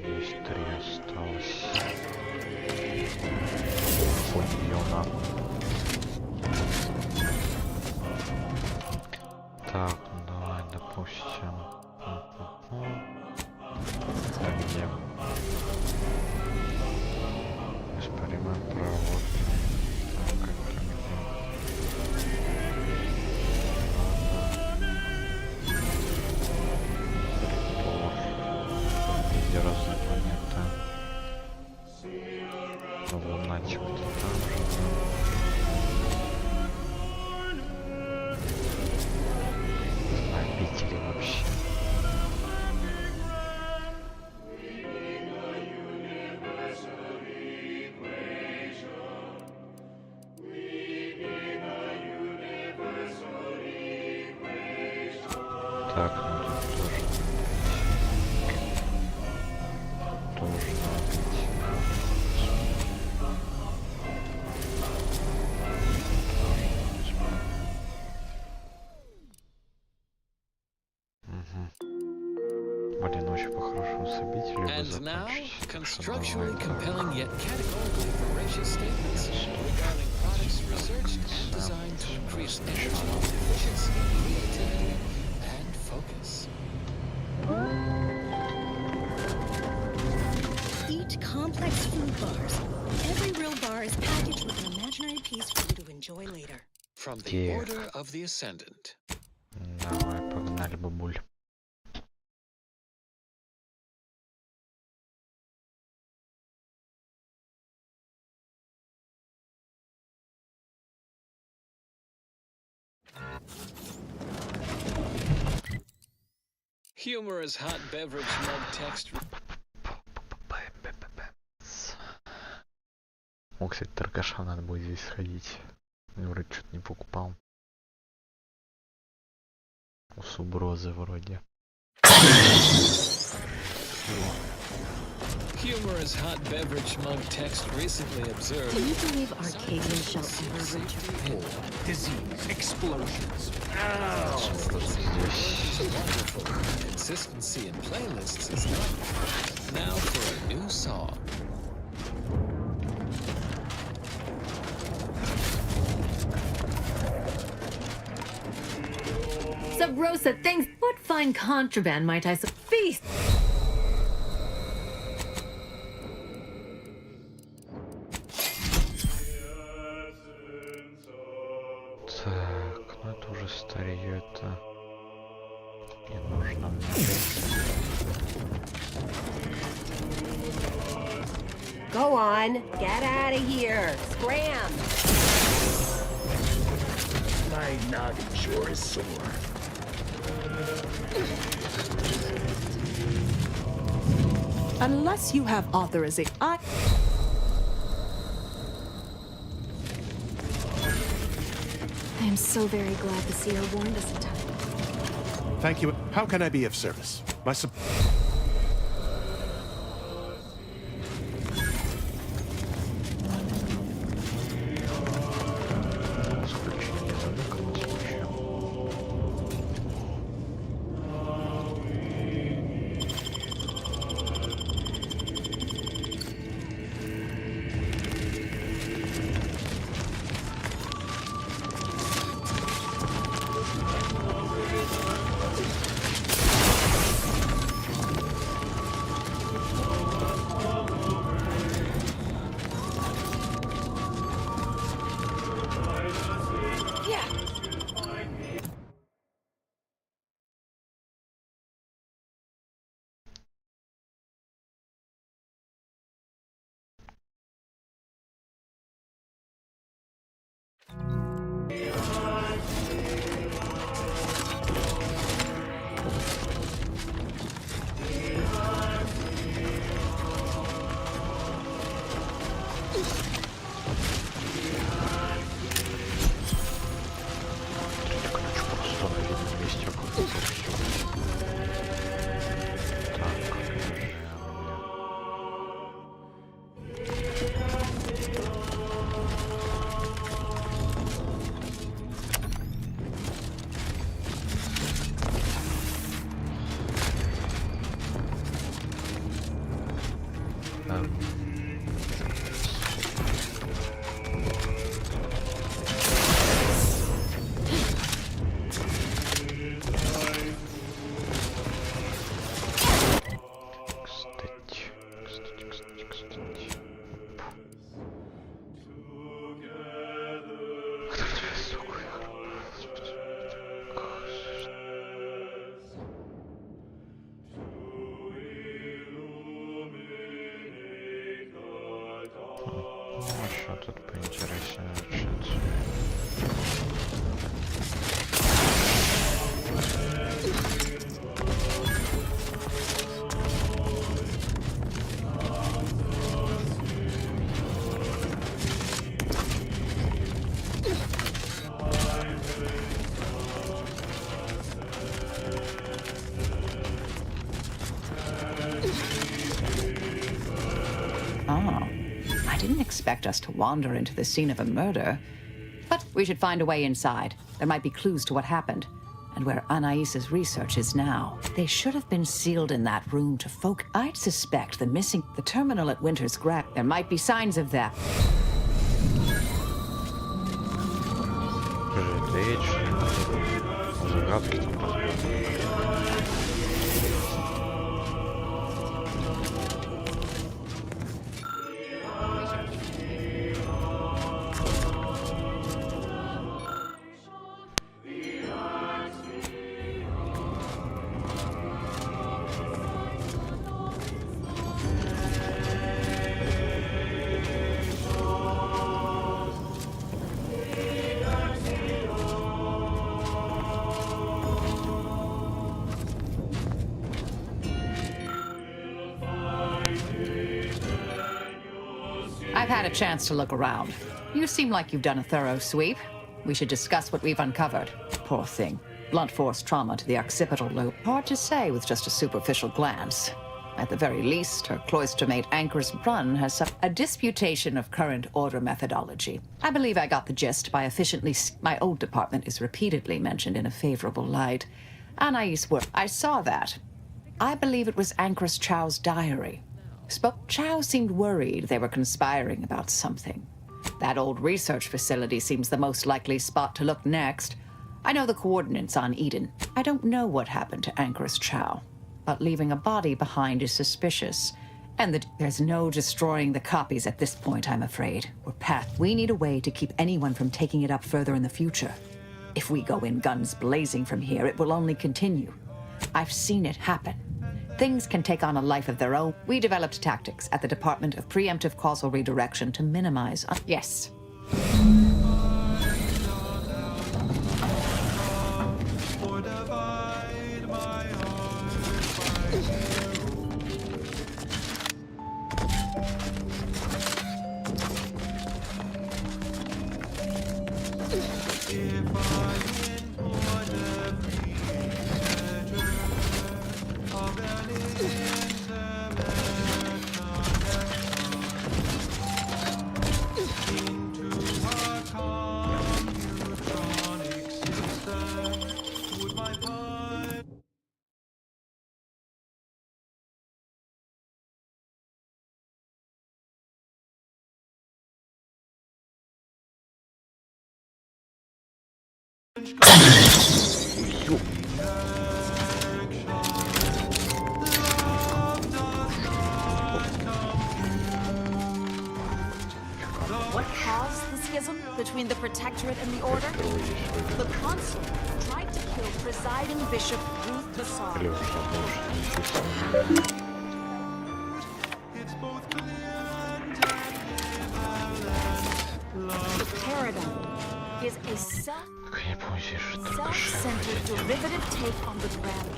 Есть 3 осталось. Фуньона. Так, ну давай, допустим. Где? Эксперимент провод. Где разные планеты? Лунатик где там же. Обители вообще. Так, ну тут тоже. Тоже надо идти. Блин, очень по-хорошему с обителью бы закончить. Constructually compelling yet categorically voracious statements regarding products researched and designed to increase energy efficiency, creativity, and focus. Eat complex food bars. Every real bar is packaged with an imaginary piece for you to enjoy later. From the Order of the Ascendant. Давай, погнали, бабуль. Humorous hot beverage mug text. О, кстати, торгаша надо будет здесь сходить. Я вроде что-то не покупал. У Суброзы вроде. Humorous hot beverage mug text recently observed. Do you believe Arcadia shall ever return? War, disease, explosions. Wonderful. Consistency in playlists is not. Now for a new song. Sub Rosa, thanks. What fine contraband might I feast? Так, ну это уже старье, это не нужно мне. Go on, get out of here. Scram. My noggin sure is sore. Unless you have authorization, I am so very glad the seer warned us in time. Thank you. How can I be of service? My Что тут поинтереснее начнется? Expect us to wander into the scene of a murder. But we should find a way inside. There might be clues to what happened, and where Anais's research is now. They should have been sealed in that room to focus. I'd suspect the terminal at Winter's Grave. There might be signs of that. I've had a chance to look around. You seem like you've done a thorough sweep. We should discuss what we've uncovered. Poor thing. Blunt force trauma to the occipital lobe. Hard to say with just a superficial glance. At the very least, her cloister-mate Anchor's run has a disputation of current order methodology. I believe I got the gist by efficiently... My old department is repeatedly mentioned in a favorable light. Anais work. I saw that. I believe it was Anchor's Chow's diary. Chow seemed worried they were conspiring about something. That old research facility seems the most likely spot to look next. I know the coordinates on Eden. I don't know what happened to Anchor's Chow, but leaving a body behind is suspicious. And there's no destroying the copies at this point, I'm afraid. We need a way to keep anyone from taking it up further in the future. If we go in guns blazing from here, it will only continue. I've seen it happen. Things can take on a life of their own. We developed tactics at the Department of Preemptive Causal Redirection to minimize... Yes. What caused the schism between the Protectorate and the Order? The Consul tried to kill presiding Bishop Ruth Bassar. The paradigm is a self-centered derivative take on the grand.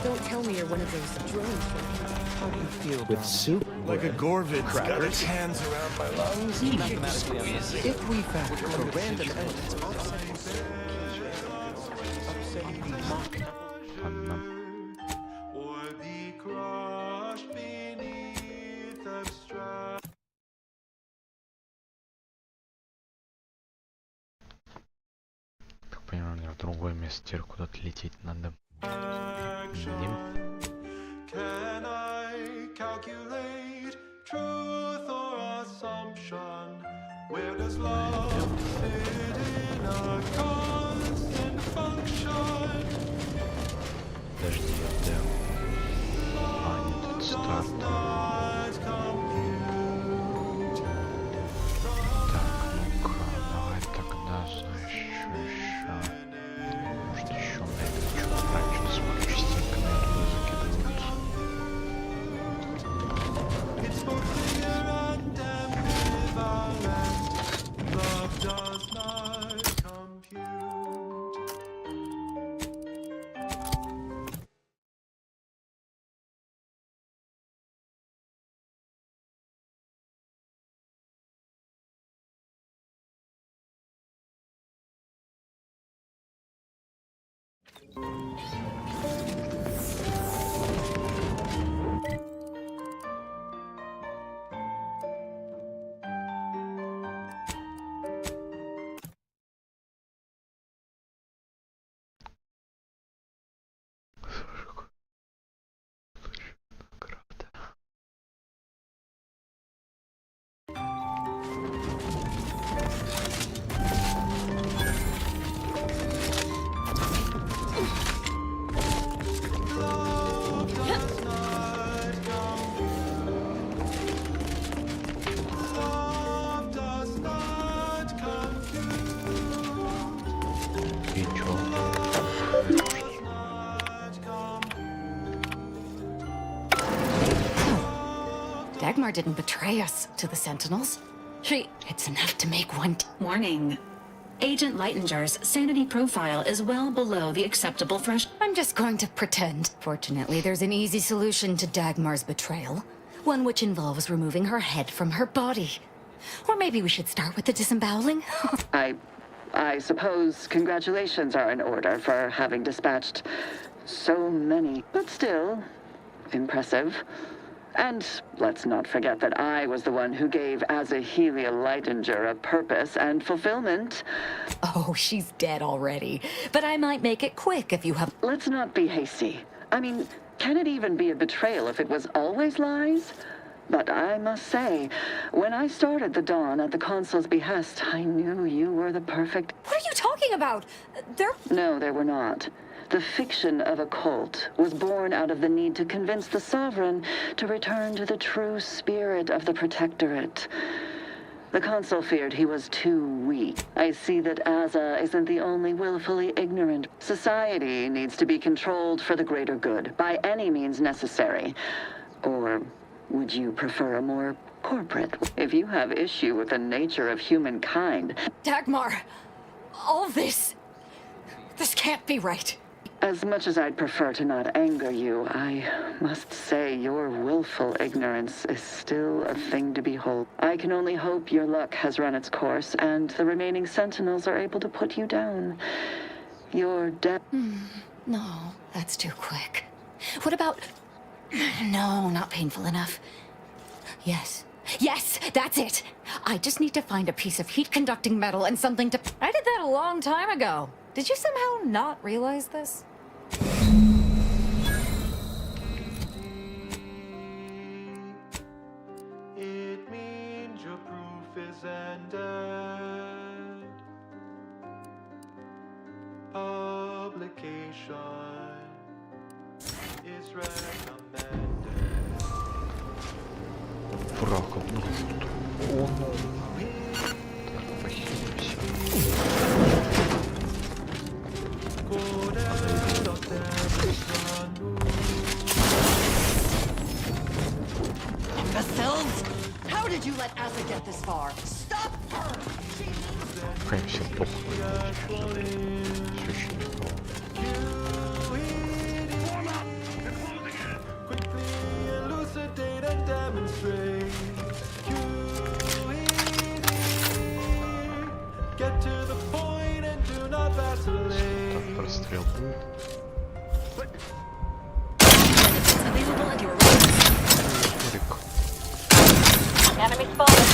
Don't tell me you're one of those drones. How do you feel with soup? Like a Gorvid's got its hands around my lungs. If we factor the random elements Так понимаю, мне в другое место теперь куда-то лететь надо. Can I calculate truth or assumption? Where does love fit in a constant function? Подожди, да. Нет, это старт. Так, ну-ка, давай тогда, знаешь, что еще? Может, еще на это что-то брать, что-то смотрю, частенько на это закидывают. It's both clear and ambivalent. Love does not compute. Dagmar didn't betray us to the Sentinels. It's enough to make one. Warning. Agent Lightinger's sanity profile is well below the acceptable threshold. I'm just going to pretend. Fortunately, there's an easy solution to Dagmar's betrayal. One which involves removing her head from her body. Or maybe we should start with the disemboweling? I suppose congratulations are in order for having dispatched So many, but still impressive. And let's not forget that I was the one who gave Azahelia Leitinger a purpose and fulfillment. Oh, she's dead already. But I might make it quick if you have... Let's not be hasty. I mean, can it even be a betrayal if it was always lies? But I must say, when I started the Dawn at the Consul's behest, I knew you were the perfect... What are you talking about? No, there were not. The fiction of a cult was born out of the need to convince the Sovereign to return to the true spirit of the Protectorate. The Consul feared he was too weak. I see that Aza isn't the only willfully ignorant. Society needs to be controlled for the greater good, by any means necessary. Or would you prefer a more corporate? If you have issue with the nature of humankind... Dagmar, all this can't be right. As much as I'd prefer to not anger you, I must say your willful ignorance is still a thing to behold. I can only hope your luck has run its course, and the remaining Sentinels are able to put you down. Your death... No, that's too quick. What about... No, not painful enough. Yes, that's it. I just need to find a piece of heat-conducting metal and something to... I did that a long time ago. Did you somehow not realize this? It means your proof is ended. Publication is recommended. Врагом нужен. О, ну. Так, похилимся. Imbeciles! How did you let Asa get this far? Stop her! Прям все плохо. Все очень неплохо. Elucidate and demonstrate. Get to the point and do not vacillate. Так, прострел будет. Enemy spotted.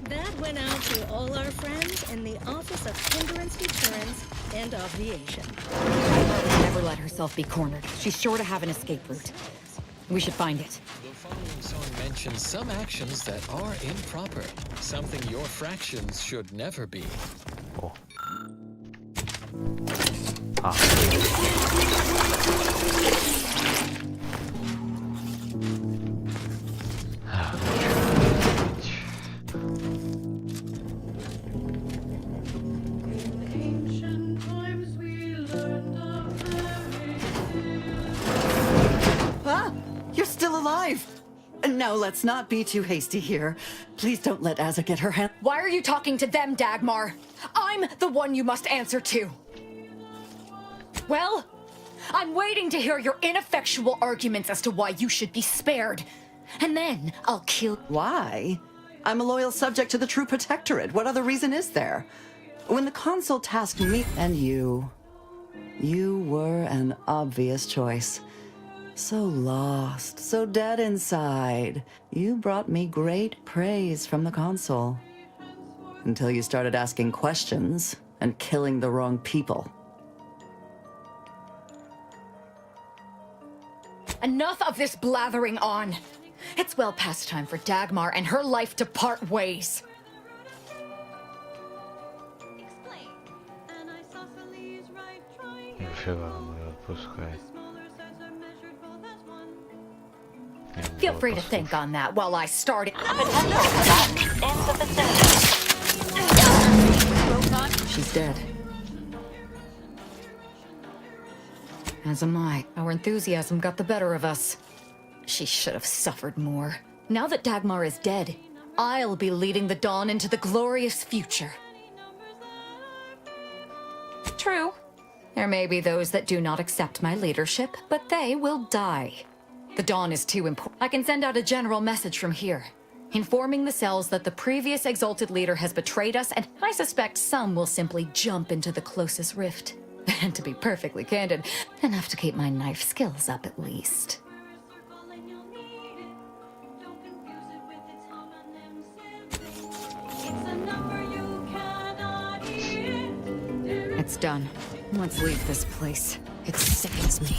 That went out to all our friends in the Office of Hindrance Deterrence and Obviation. Never let herself be cornered. She's sure to have an escape route. We should find it. The following song mentions some actions that are improper, something your fractions should never be. Oh. You're still alive! No, let's not be too hasty here. Please don't let Asa get her hand. Why are you talking to them, Dagmar? I'm the one you must answer to. Well, I'm waiting to hear your ineffectual arguments as to why you should be spared. And then I'll kill... Why? I'm a loyal subject to the true Protectorate. What other reason is there? When the Consul tasked me... And you were an obvious choice. So lost, so dead inside. You brought me great praise from the Consul. Until you started asking questions and killing the wrong people. Enough of this blathering on. It's well past time for Dagmar and her life to part ways. Нифига он ее отпускает. Feel free to think on that while I start it. She's dead. As am I. Our enthusiasm got the better of us. She should have suffered more. Now that Dagmar is dead, I'll be leading the Dawn into the glorious future. True. There may be those that do not accept my leadership, but they will die. The Dawn is too important. I can send out a general message from here. informing the cells that the previous exalted leader has betrayed us, and I suspect some will simply jump into the closest rift. And to be perfectly candid, enough to keep my knife skills up at least. It's done. Let's leave this place. It sickens me.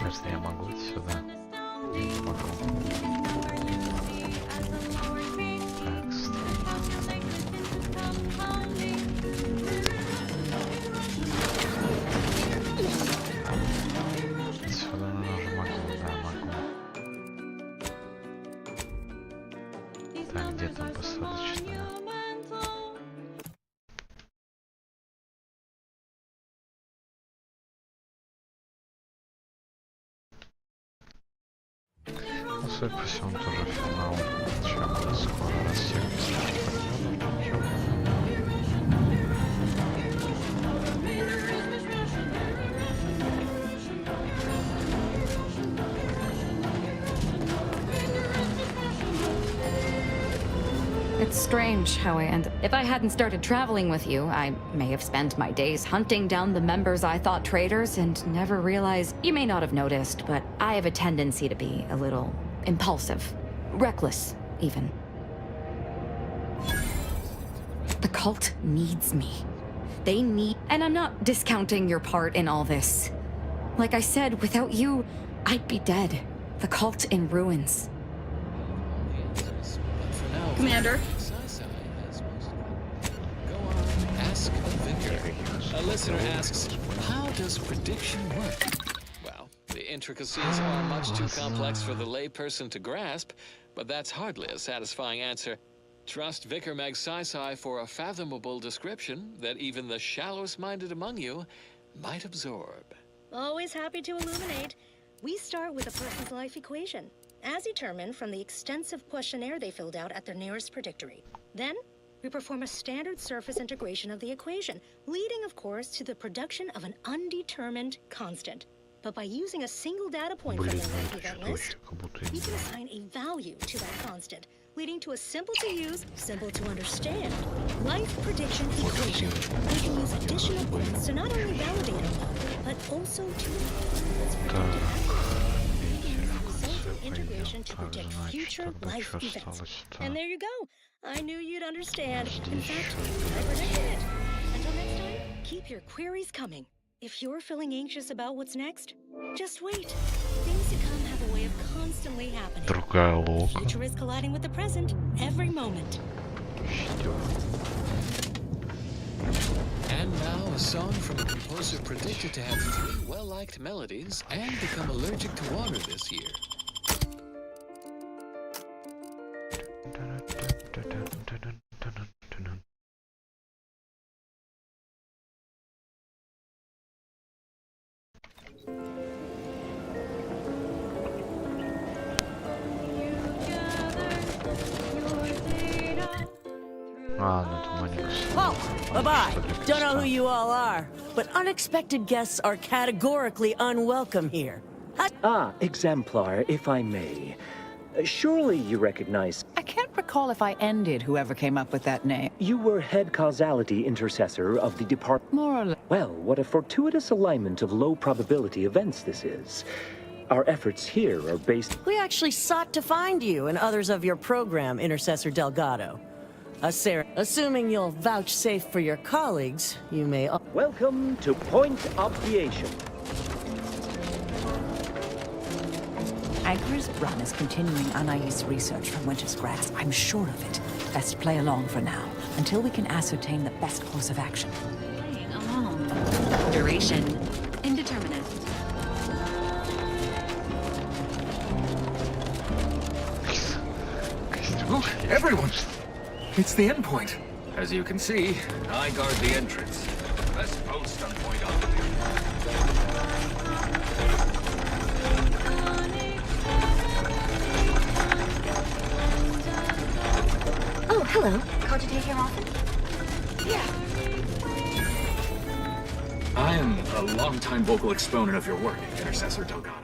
Если я могу сюда. Могу. Сюда тоже могу, да, могу. Так, где там посадочная? Ну, судя по всему, тоже финал. Чем скоро рассеется. It's strange how I end. If I hadn't started traveling with you, I may have spent my days hunting down the members I thought traitors and never realized. You may not have noticed, but I have a tendency to be a little impulsive, reckless, even. The cult needs me. They need, and I'm not discounting your part in all this. Like I said, without you, I'd be dead. The cult in ruins. Commander. A listener asks, how does prediction work? Well, the intricacies are much too complex for the layperson to grasp, but that's hardly a satisfying answer. Trust Vicar Magsai for a fathomable description that even the shallowest-minded among you might absorb. Always happy to illuminate. We start with a person's life equation, as determined from the extensive questionnaire they filled out at their nearest predictory. Then, we perform a standard surface integration of the equation, leading, of course, to the production of an undetermined constant. But by using a single data point from the life event list, we can assign a value to that constant, leading to a simple-to-use, simple-to-understand life prediction equation. We can use additional points to not only validate our model, but also to integration to predict future life events. And there you go. I knew you'd understand. In fact, I predicted it. Until next time, keep your queries coming. If you're feeling anxious about what's next, just wait. Things to come have a way of constantly happening. The future is colliding with the present every moment. And now a song from a composer predicted to have 3 well-liked melodies and become allergic to water this year. Oh, bye-bye. Don't know who you all are, but unexpected guests are categorically unwelcome here. Exemplar, if I may. Surely you recognize... I can't recall if I ended whoever came up with that name. You were head causality intercessor of the department. More or less. Well, what a fortuitous alignment of low probability events this is. Our efforts here are based... We actually sought to find you and others of your program, Intercessor Delgado. Assuming you'll vouchsafe for your colleagues, you may... Welcome to Point Obviation. Anchor's run is continuing Anais' research from Winter's Grass. I'm sure of it. Best play along for now, until we can ascertain the best course of action. Playing along. Duration indeterminate. Everyone's... It's the endpoint. As you can see, I guard the entrance. Best post on Point Obviation. Hello. Cogitate here often? Yeah. I am a longtime vocal exponent of your work, Intercessor Delgado.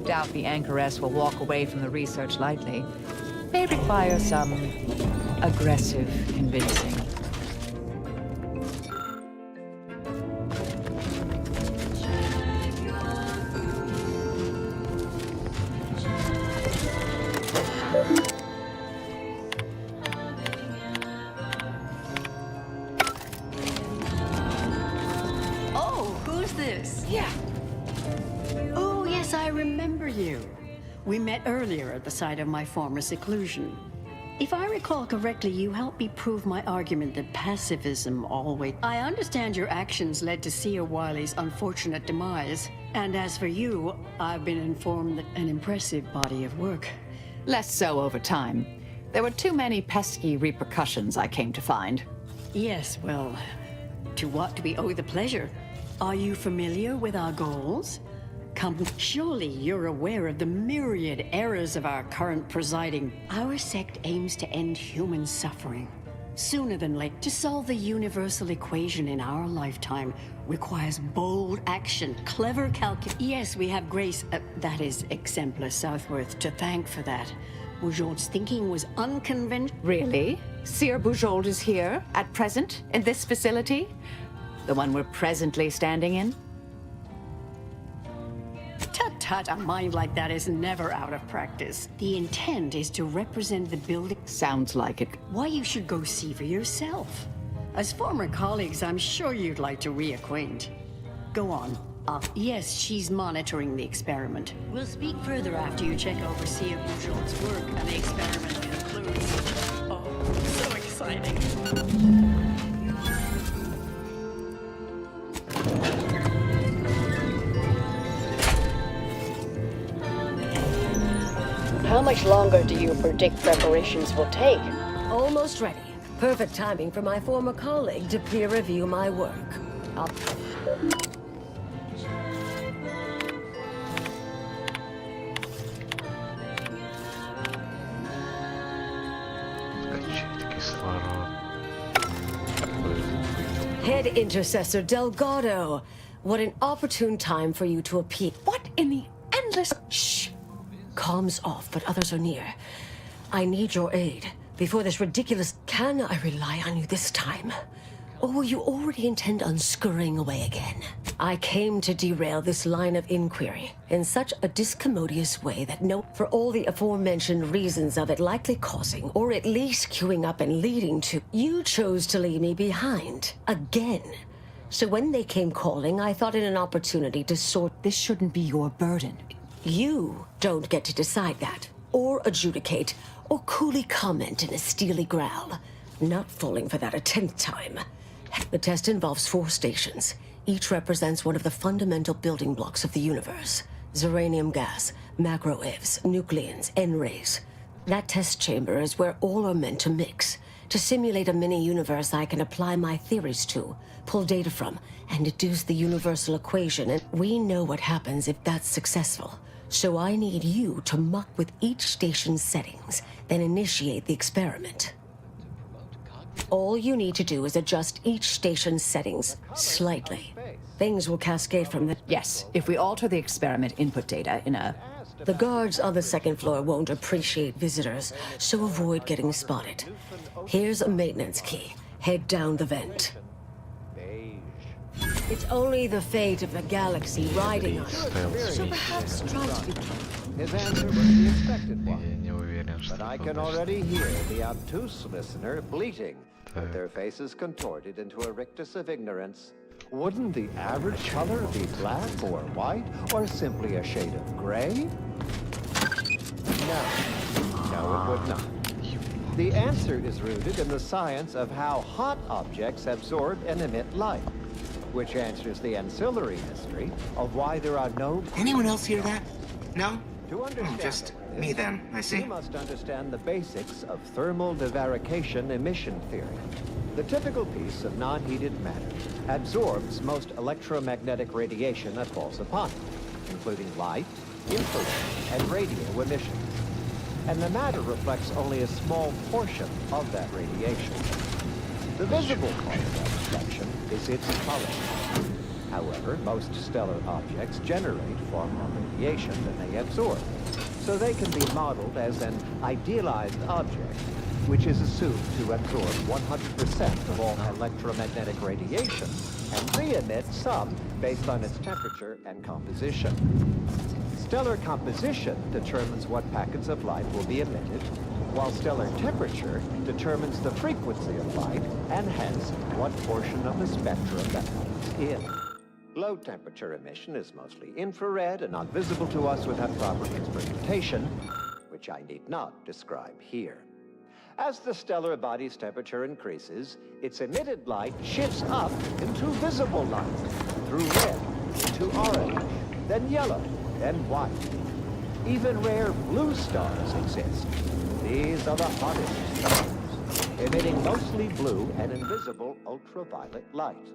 Doubt the Anchoress will walk away from the research lightly. May require some aggressive convincing. Oh, who's this? Yeah. Oh, yes, I remember you. We met earlier at the site of my former seclusion. If I recall correctly, you helped me prove my argument that pacifism always... I understand your actions led to Seer Wiley's unfortunate demise. And as for you, I've been informed that an impressive body of work. Less so over time. There were too many pesky repercussions, I came to find. Yes, well, to what do we owe the pleasure? Are you familiar with our goals? Surely you're aware of the myriad errors of our current presiding. Our sect aims to end human suffering sooner than late. To solve the universal equation in our lifetime requires bold action, clever Yes, we have Grace, that is Exemplar Southworth, to thank for that. Bujold's thinking was unconventional. Really? Seer Bujold is here, at present, in this facility? The one we're presently standing in? Tut-tut, a mind like that is never out of practice. The intent is to represent the building. Sounds like it. Why, you should go see for yourself. As former colleagues, I'm sure you'd like to reacquaint. Go on. Yes, she's monitoring the experiment. We'll speak further after you check over Seer Bujold's work and the experiment concludes. Oh, so exciting. How much longer do you predict preparations will take? Almost ready. Perfect timing for my former colleague to peer review my work. Head Intercessor Delgado. What an opportune time for you to appear. What in the endless... Shh. Comms off, but others are near. I need your aid. Before this ridiculous... Can I rely on you this time? Or will you already intend on scurrying away again? I came to derail this line of inquiry in such a discommodious way that for all the aforementioned reasons of it likely causing, or at least queuing up and leading to, you chose to leave me behind. Again. So when they came calling, I thought it an opportunity to sort... This shouldn't be your burden. You don't get to decide that, or adjudicate, or coolly comment in a steely growl. Not falling for that a 10th time. The test involves 4 stations. Each represents one of the fundamental building blocks of the universe. Zeranium gas, macro-ivs, nucleons, N-rays. That test chamber is where all are meant to mix. To simulate a mini-universe I can apply my theories to, pull data from, and deduce the universal equation, and we know what happens if that's successful. So I need you to muck with each station's settings, then initiate the experiment. All you need to do is adjust each station's settings slightly. Things will cascade from the... Yes, if we alter the experiment input data in a... The guards on the 2nd floor won't appreciate visitors, so avoid getting spotted. Here's a maintenance key. Head down the vent. It's only the fate of the galaxy riding on it, so perhaps try to be careful. His answer was the expected one. But I can already hear the obtuse listener bleating, with their faces contorted into a rictus of ignorance. Wouldn't the average color be black or white, or simply a shade of gray? No, it would not. The answer is rooted in the science of how hot objects absorb and emit light, which answers the ancillary mystery of why there are no... Anyone else hear that? No? To understand just me then, I see. You must understand the basics of thermal divarication emission theory. The typical piece of non-heated matter absorbs most electromagnetic radiation that falls upon it, including light, infrared, and radio emissions. And the matter reflects only a small portion of that radiation. The visible part of that reflection is its color. However, most stellar objects generate far more radiation than they absorb, so they can be modeled as an idealized object, which is assumed to absorb 100% of all electromagnetic radiation and re-emit some based on its temperature and composition. Stellar composition determines what packets of light will be emitted, while stellar temperature determines the frequency of light and hence what portion of the spectrum that light is in. Low temperature emission is mostly infrared and not visible to us without proper instrumentation, which I need not describe here. As the stellar body's temperature increases, its emitted light shifts up into visible light, through red, into orange, then yellow, then white. Even rare blue stars exist. These are the hottest stars, emitting mostly blue and invisible ultraviolet light.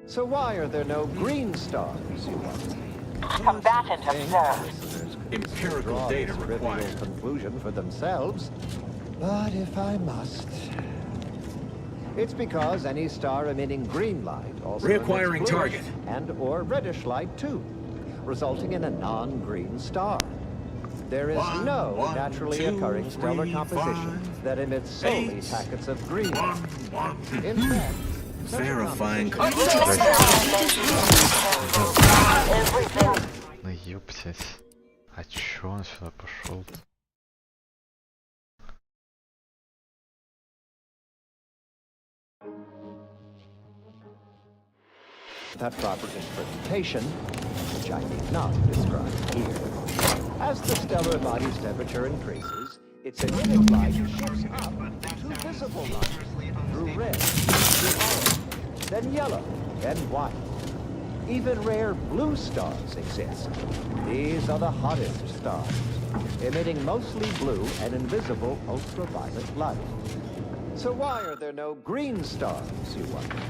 So why are there no green stars, you wonder? Combatant observed. Empirical data required. Conclusion for themselves. But if I must... It's because any star emitting green light also reacquiring emits target and or reddish light too, resulting in a non-green star. There is no naturally occurring stellar composition that emits solely packets of green light. In fact, verifying. Ну ёптись. А чё он сюда пошел? That proper instrumentation, which I need not describe here. As the stellar body's temperature increases, its emitted light shifts up to visible light, through red, through orange, then yellow, then white. Even rare blue stars exist. These are the hottest stars, emitting mostly blue and invisible ultraviolet light. So why are there no green stars, you wonder?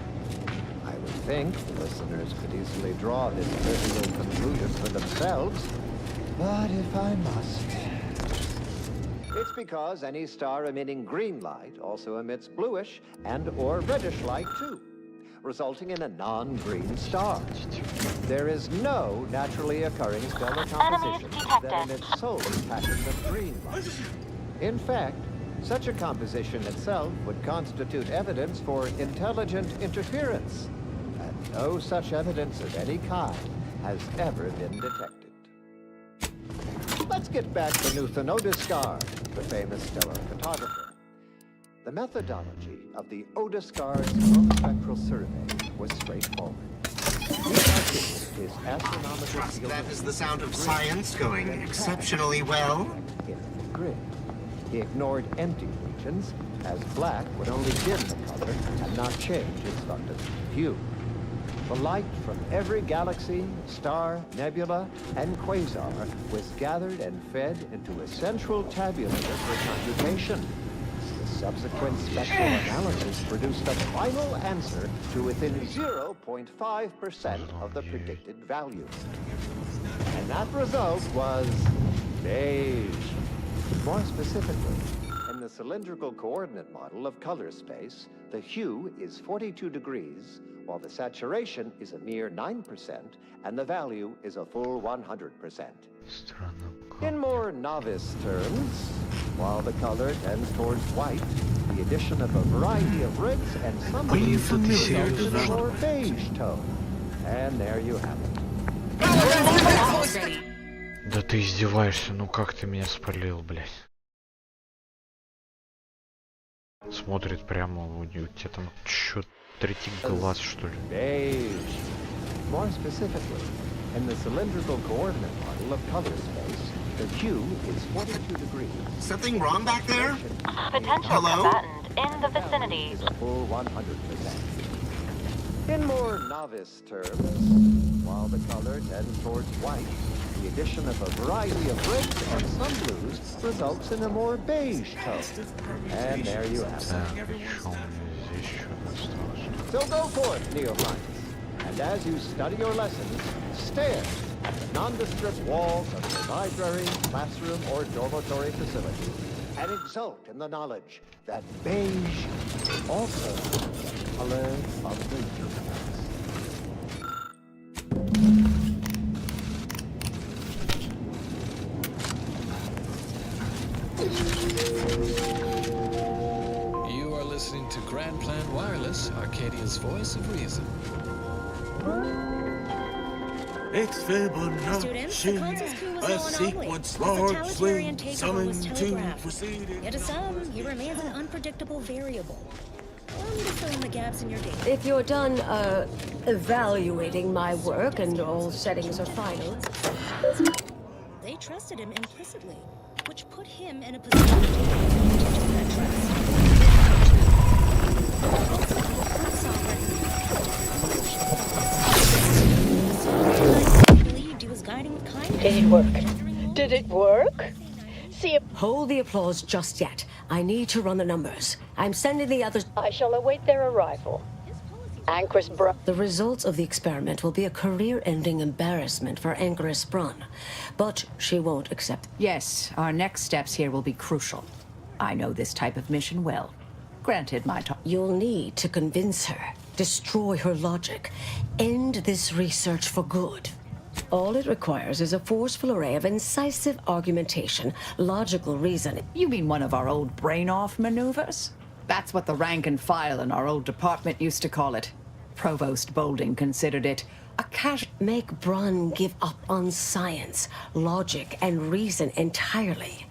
I would think listeners could easily draw this trivial conclusion for themselves, but if I must... It's because any star emitting green light also emits bluish and or reddish light too, resulting in a non-green star. There is no naturally occurring stellar composition that emits solely packets of green light. In fact, such a composition itself would constitute evidence for intelligent interference, and no such evidence of any kind has ever been detected. Let's get back to Newton Odescar, the famous stellar photographer. The methodology of the Odescar spectral survey was straightforward. He articulated his astronomical field. That is the sound of science going exceptionally well. In the grid. He ignored empty regions, as black would only dim the color and not change its fundamental hue. The light from every galaxy, star, nebula, and quasar was gathered and fed into a central tabulator for computation. The subsequent spectral analysis produced a final answer to within 0.5% of the predicted value. And that result was beige. More specifically, in the cylindrical coordinate model of color space, the hue is 42 degrees, while the saturation is a mere 9%, and the value is a full 100%. In more novice terms, while the color tends towards white, the addition of a variety of reds and some blues results in a more beige tone. And there you have it. Да ты издеваешься, ну как ты меня спалил, блядь. Смотрит прямо, у тебя там чё, третий глаз, что ли? Beige. More specifically, in the cylindrical coordinate model of color space, the hue is 42 degrees. Something wrong back there? Potential combatant in the vicinity. Is a full 100%. In more novice terms, while the color tends towards white, the addition of a variety of reds and some blues results in a more beige tone. And there you have it. So go forth, neophytes, and as you study your lessons, stare at the nondescript walls of your library, classroom, or dormitory facility, and exult in the knowledge that beige is also the color of the universe. You are listening to Grand Plan Wireless, Arcadia's voice of reason. Students, the consul's coup was null and void. The totalitarian takeover was telegraphed. Yet to some, he remains an unpredictable variable. Allow me to fill in the gaps in your data. If you're done, evaluating my work and all settings are final. They trusted him implicitly, which put him in a position to take advantage of that trust. Believed he was guiding with kindness. Did it work? Did it work? See, hold the applause just yet. I need to run the numbers. I'm sending the others. I shall await their arrival. Anchoress Brun. The results of the experiment will be a career-ending embarrassment for Anchoress Brun, but she won't accept. Yes, our next steps here will be crucial. I know this type of mission well. Granted, my time. You'll need to convince her, destroy her logic, end this research for good. All it requires is a forceful array of incisive argumentation, logical reasoning. You mean one of our old brain-off maneuvers? That's what the rank and file in our old department used to call it. Provost Bolding considered it a cash. Make Brun give up on science, logic, and reason entirely.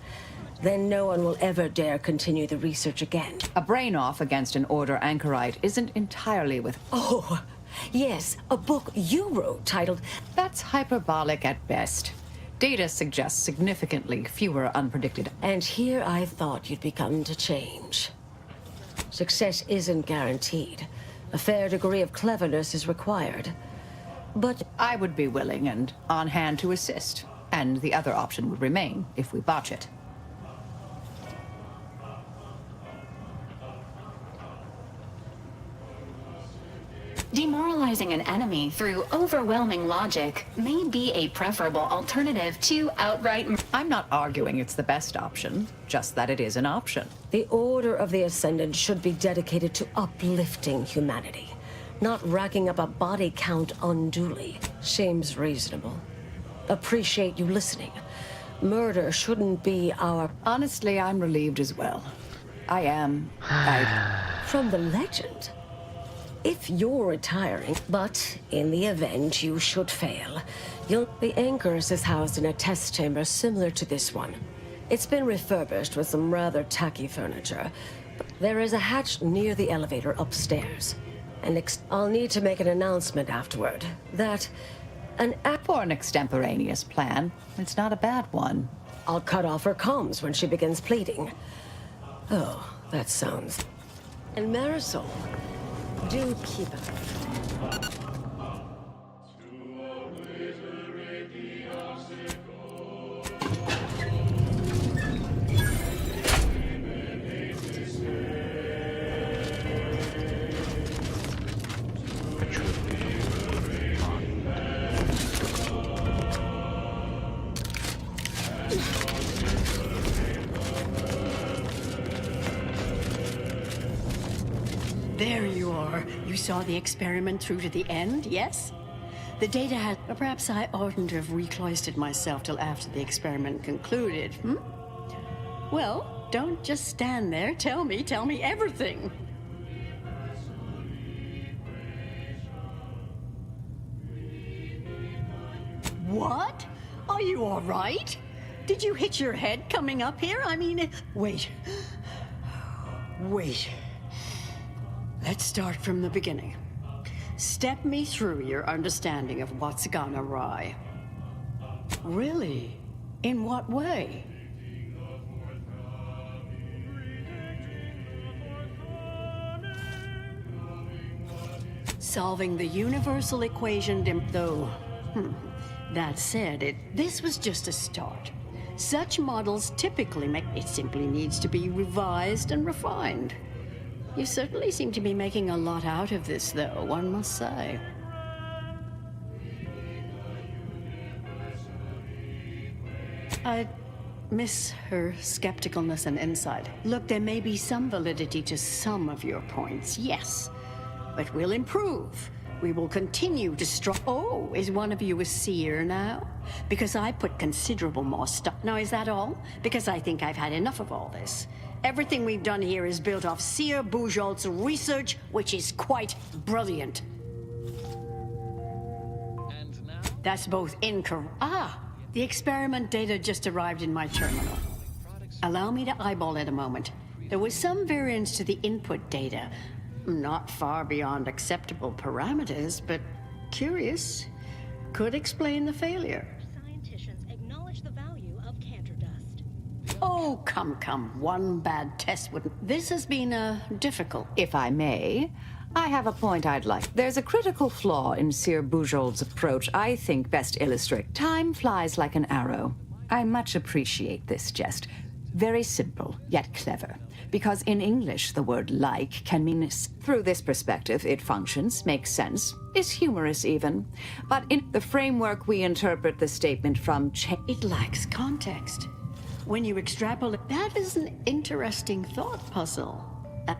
Then no one will ever dare continue the research again. A brain-off against an Order anchorite isn't entirely with... Oh, yes, a book you wrote titled... That's hyperbolic at best. Data suggests significantly fewer unpredicted... And here I thought you'd begun to change. Success isn't guaranteed. A fair degree of cleverness is required. But I would be willing and on hand to assist. And the other option would remain if we botch it. Demoralizing an enemy through overwhelming logic may be a preferable alternative to outright... I'm not arguing it's the best option, just that it is an option. The Order of the Ascendant should be dedicated to uplifting humanity, not racking up a body count unduly. Seems reasonable. Appreciate you listening. Murder shouldn't be our... Honestly, I'm relieved as well. I am... From the legend? If you're retiring, but in the event you should fail, the Anchoress is housed in a test chamber similar to this one. It's been refurbished with some rather tacky furniture. There is a hatch near the elevator upstairs. And I'll need to make an announcement afterward that for an extemporaneous plan, it's not a bad one. I'll cut off her comms when she begins pleading. Oh, that sounds... And Marisol, do keep it. There you are. You saw the experiment through to the end, yes? The data had... Perhaps I oughtn't to have recloistered myself till after the experiment concluded, Well, don't just stand there. Tell me everything. What? Are you all right? Did you hit your head coming up here? I mean, wait. Let's start from the beginning. Step me through your understanding of what's gone awry. Really? In what way? Solving the universal equation, though. That said, this was just a start. Such models typically it simply needs to be revised and refined. You certainly seem to be making a lot out of this, though, one must say. I miss her skepticalness and insight. Look, there may be some validity to some of your points, yes. But we'll improve. We will continue to Oh, is one of you a seer now? Because I put considerable more stuff. Now, is that all? Because I think I've had enough of all this. Everything we've done here is built off Seer Bujold's research, which is quite brilliant. And now? That's both incorrect. The experiment data just arrived in my terminal. Allow me to eyeball it a moment. There was some variance to the input data. Not far beyond acceptable parameters, but curious. Could explain the failure. Scientists acknowledge the value of Cantor dust. Oh, come. One bad test wouldn't... This has been difficult. If I may, I have a point I'd like. There's a critical flaw in Seer Bujold's approach I think best illustrate. Time flies like an arrow. I much appreciate this jest. Very simple, yet clever. Because in English, the word like can mean... Through this perspective, it functions, makes sense, is humorous even. But in the framework we interpret the statement from... It lacks context. When you extrapolate... That is an interesting thought puzzle.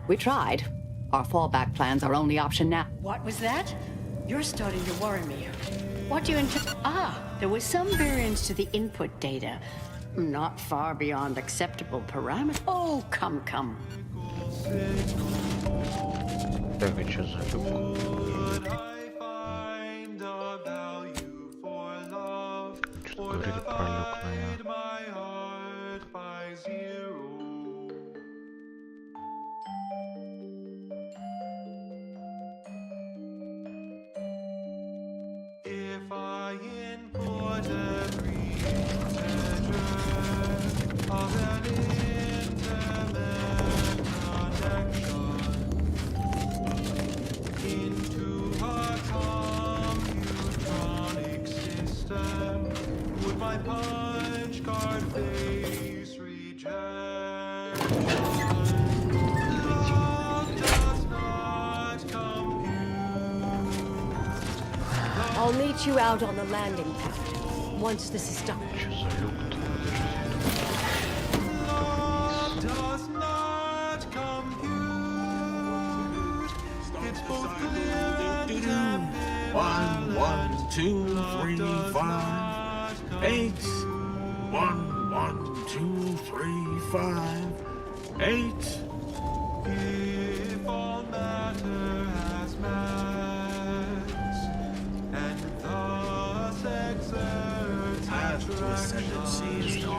We tried. Our fallback plan's our only option now. What was that? You're starting to worry me. What do you there was some variance to the input data. Not far beyond acceptable parameters. Oh, come. Говорит про люк, наверное. If I input every measure of an intimate connection into a computronic system, would my punch card face rejection? Love does not compute. I'll meet you out on the landing pad once this is done. Love does not compute. It's both clear and ambivalent. 1, 2, 3, 5, 8. 1, 1, 2, 3, 5, 8. If all matter has mass, and thus exerts attraction,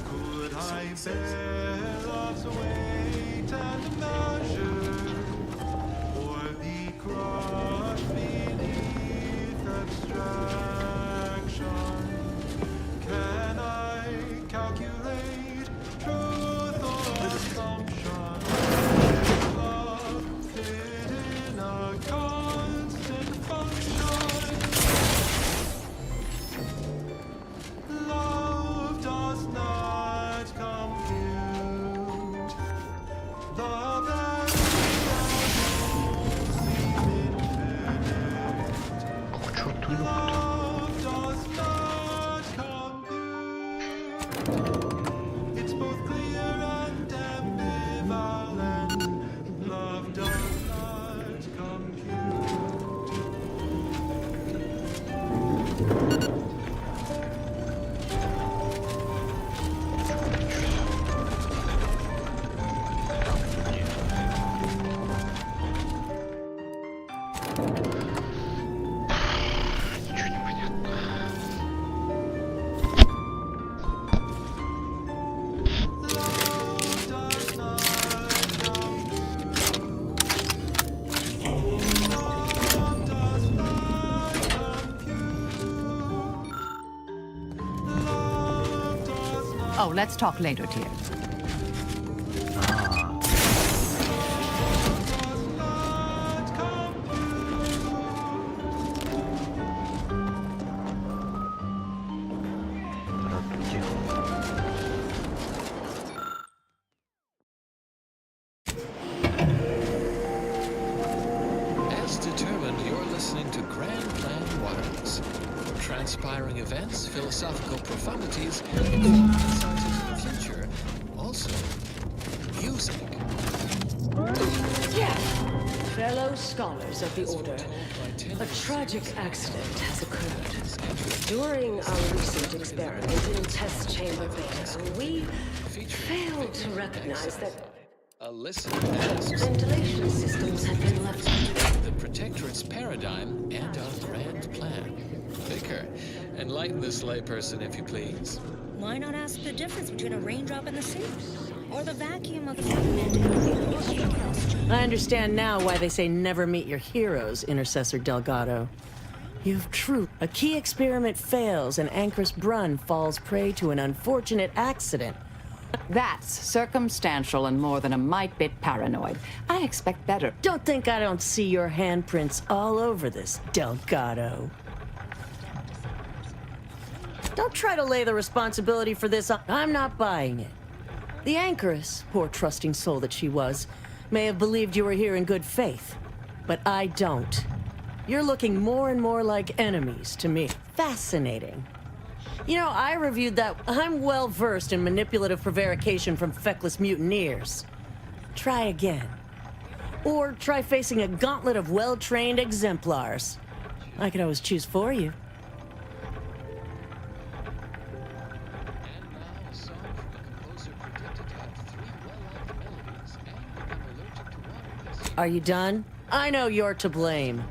could I bear love's weight and measure, or be crushed beneath abstraction? Can I calculate truth or assumption? Love fit in a constant function. Love does not compute. Love and seem infinite. Love does not compute. It's both clear and ambivalent. Love does not compute. Ничего не понятно. Love does not compute. Love does not compute. Love does not. Oh, let's talk later, dear. events, philosophical profundities, including insight into the future. Also, music. Fellow scholars of the Order, a tragic accident has occurred. During our recent experiment in Test Chamber Beta, we failed to recognize that a listener asks, ventilation systems have been left the Protectorate's paradigm and our grand plan. Vicar, enlighten this layperson if you please. Why not ask the difference between a raindrop in the sea? Or the vacuum of the fragmented. I understand now why they say never meet your heroes, Intercessor Delgado. You've true. A key experiment fails and Anchor's Brunn falls prey to an unfortunate accident. That's circumstantial and more than a mite bit paranoid. I expect better. Don't think I don't see your handprints all over this, Delgado. Don't try to lay the responsibility for this on... I'm not buying it. The Anchoress, poor trusting soul that she was, may have believed you were here in good faith, but I don't. You're looking more and more like enemies to me. Fascinating. You know, I reviewed that. I'm well versed in manipulative prevarication from feckless mutineers. Try again. Or try facing a gauntlet of well-trained exemplars. I could always choose for you. Are you done? I know you're to blame.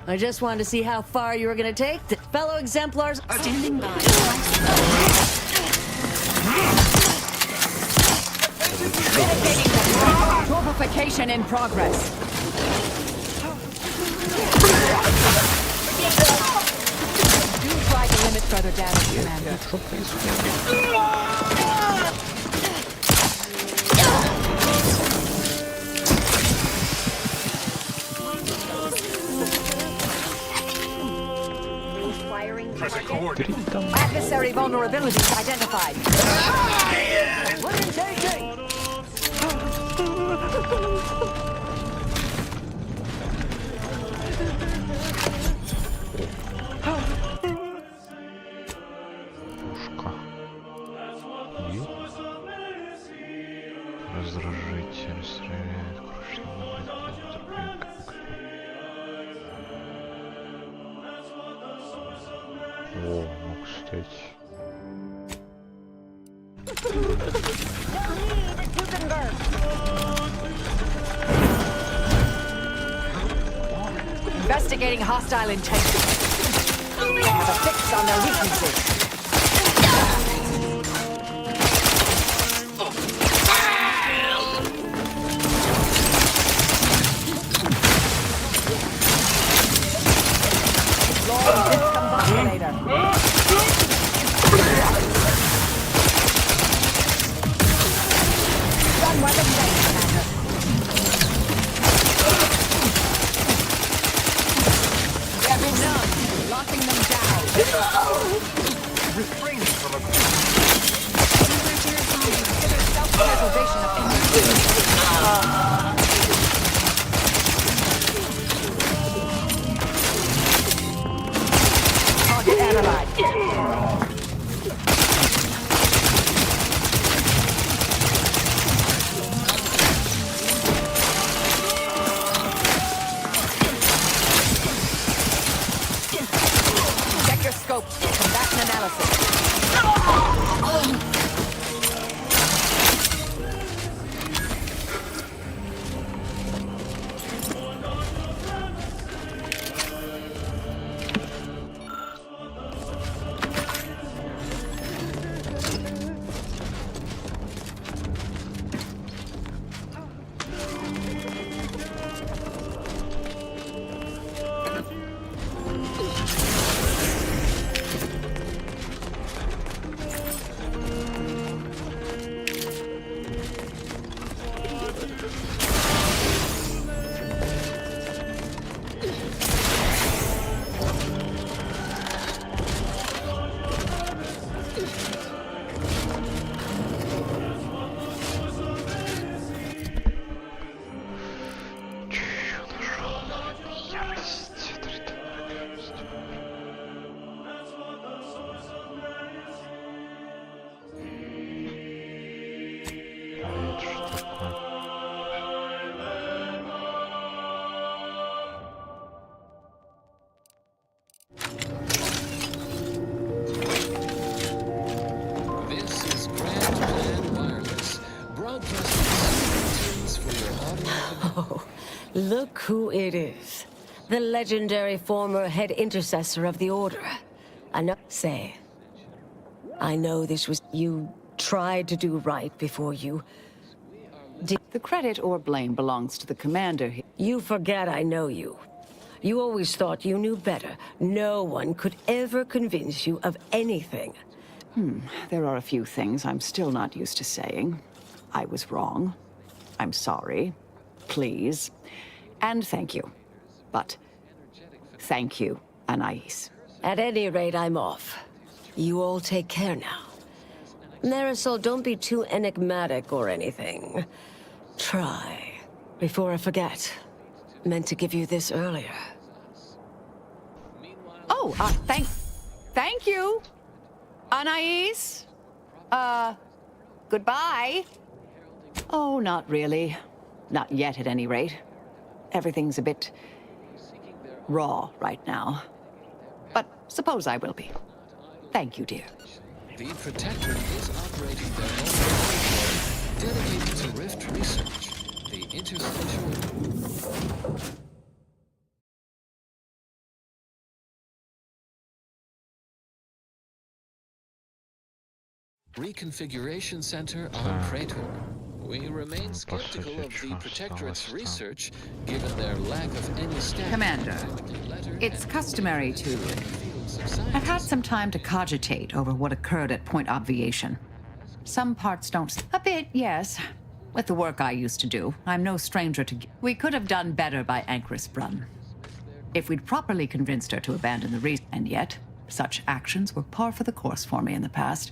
I just wanted to see how far you were gonna take the fellow exemplars. Standing by. Mitigating the torpification in progress. Do try to limit further damage, Commander. Adversary vulnerabilities identified. What are you taking? Пушка. И раздражитель стреляет, крушение О, ну, кстати. Investigating hostile intentions. Have a fix on their weaknesses. Look who it is. The legendary former head intercessor of the Order. I know this was... You tried to do right before you... The credit or blame belongs to the commander. You forget I know you. You always thought you knew better. No one could ever convince you of anything. There are a few things I'm still not used to saying. I was wrong. I'm sorry. Please. And thank you. But thank you, Anais. At any rate, I'm off. You all take care now. Marisol, don't be too enigmatic or anything. Try. Before I forget. Meant to give you this earlier. Oh, thank you, Anais. Goodbye. Oh, not really. Not yet, at any rate. Everything's a bit raw right now. But suppose I will be. Thank you, dear. The Protectorate is operating their own laboratory dedicated to rift research. The interstitial... Reconfiguration Center on Praetor. We remain skeptical of the Protectorate's research, given their lack of any staff. Commander, it's customary to... I've had some time to cogitate over what occurred at Point Obviation. Some parts don't... A bit, yes. With the work I used to do, I'm no stranger to... We could have done better by Anchoress Brunn. If we'd properly convinced her to abandon the reason. And yet, such actions were par for the course for me in the past.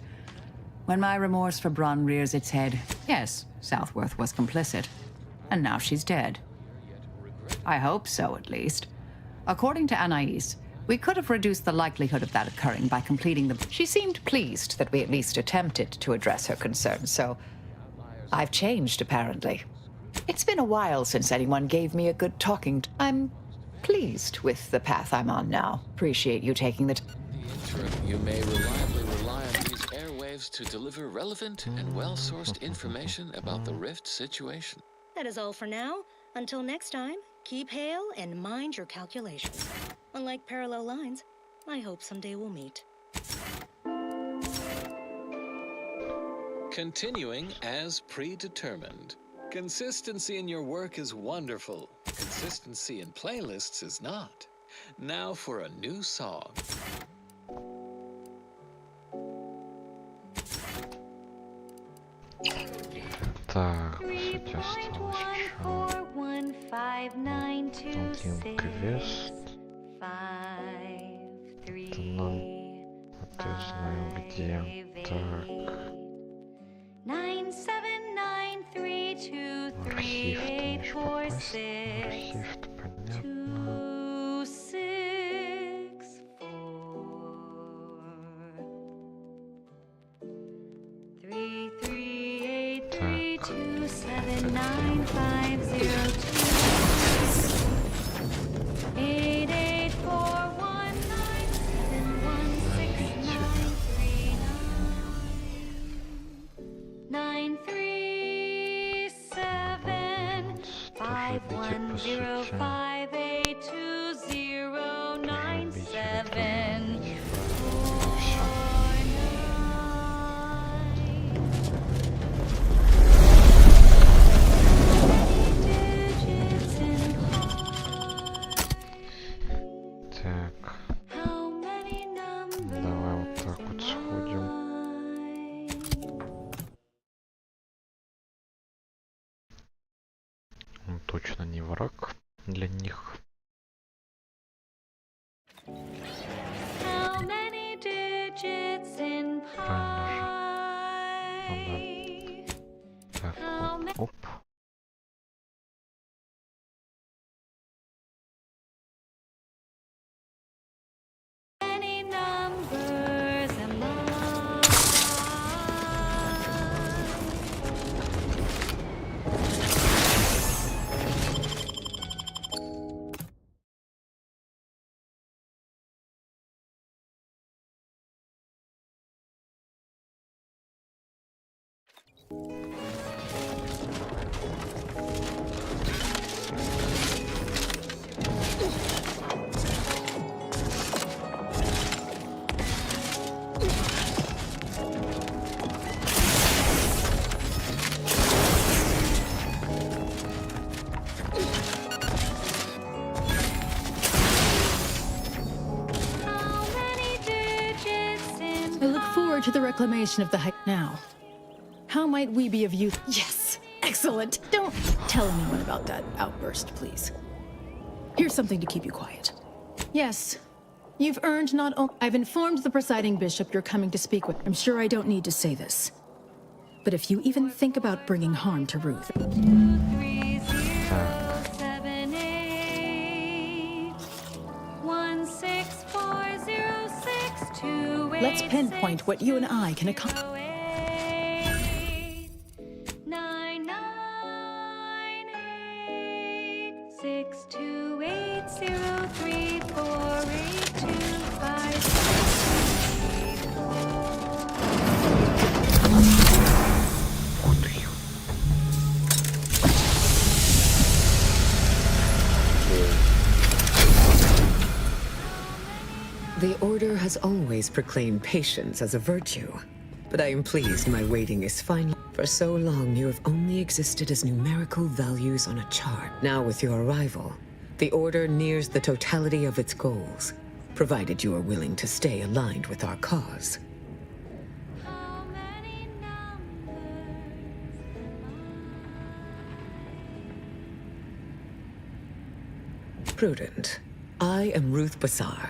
When my remorse for Brunn rears its head, yes, Southworth was complicit. And now she's dead. I hope so, at least. According to Anais, we could have reduced the likelihood of that occurring by completing the... She seemed pleased that we at least attempted to address her concerns, so... I've changed, apparently. It's been a while since anyone gave me a good talking... I'm pleased with the path I'm on now. Appreciate you taking the... You may reliably rely on these airwaves to deliver relevant and well-sourced information about the rift situation. That is all for now. Until next time, keep hail and mind your calculations. Unlike parallel lines, I hope someday we'll meet. Continuing as predetermined. Consistency in your work is wonderful. Consistency in playlists is not. Now for a new song. Так, по сути, осталось еще один квест. Это нам... Вот я знаю где. Так. Архив-то мне еще попасть. Архив-то понятно. Точно не враг для них. Правильно же. Так, вот, оп. I look forward to the reclamation of the hike now. How might we be of use? Yes! Excellent! Don't tell anyone about that outburst, please. Here's something to keep you quiet. Yes. You've earned not only... I've informed the presiding bishop you're coming to speak with. I'm sure I don't need to say this. But if you even think about bringing harm to Ruth... Let's pinpoint what you and I can accomplish. The Order has always proclaimed patience as a virtue, but I am pleased my waiting is finally... For so long, you have only existed as numerical values on a chart. Now, with your arrival, the Order nears the totality of its goals, provided you are willing to stay aligned with our cause. Prudent. I am Ruth Bassar,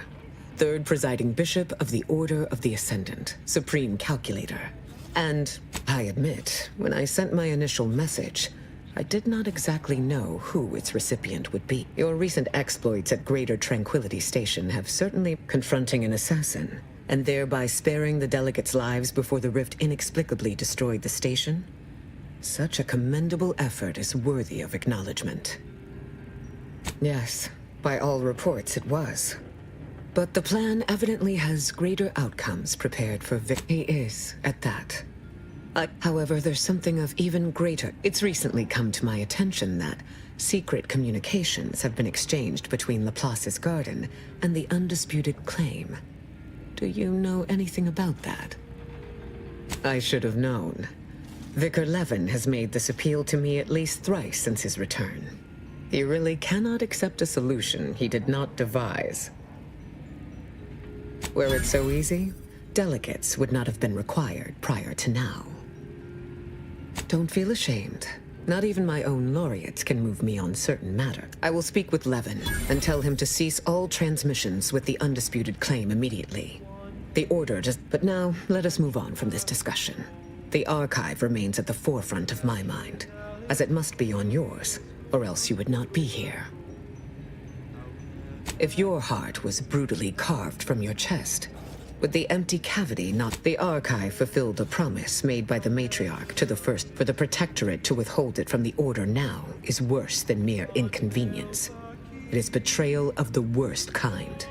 third presiding bishop of the Order of the Ascendant, supreme calculator. And I admit, when I sent my initial message, I did not exactly know who its recipient would be. Your recent exploits at Greater Tranquility Station have certainly confronting an assassin, and thereby sparing the delegates' lives before the rift inexplicably destroyed the station. Such a commendable effort is worthy of acknowledgement. Yes, by all reports it was. But the plan evidently has greater outcomes prepared for He is, at that. However, there's something of even greater. It's recently come to my attention that secret communications have been exchanged between Laplace's garden and the undisputed claim. Do you know anything about that? I should have known. Vicar Levin has made this appeal to me at least thrice since his return. He really cannot accept a solution he did not devise. Were it so easy, delegates would not have been required prior to now. Don't feel ashamed. Not even my own laureates can move me on certain matter. I will speak with Levin and tell him to cease all transmissions with the undisputed claim immediately. The Order just... But now, let us move on from this discussion. The archive remains at the forefront of my mind, as it must be on yours, or else you would not be here. If your heart was brutally carved from your chest, with the empty cavity not... The archive fulfilled a promise made by the matriarch to the first. For the protectorate to withhold it from the Order now is worse than mere inconvenience. It is betrayal of the worst kind.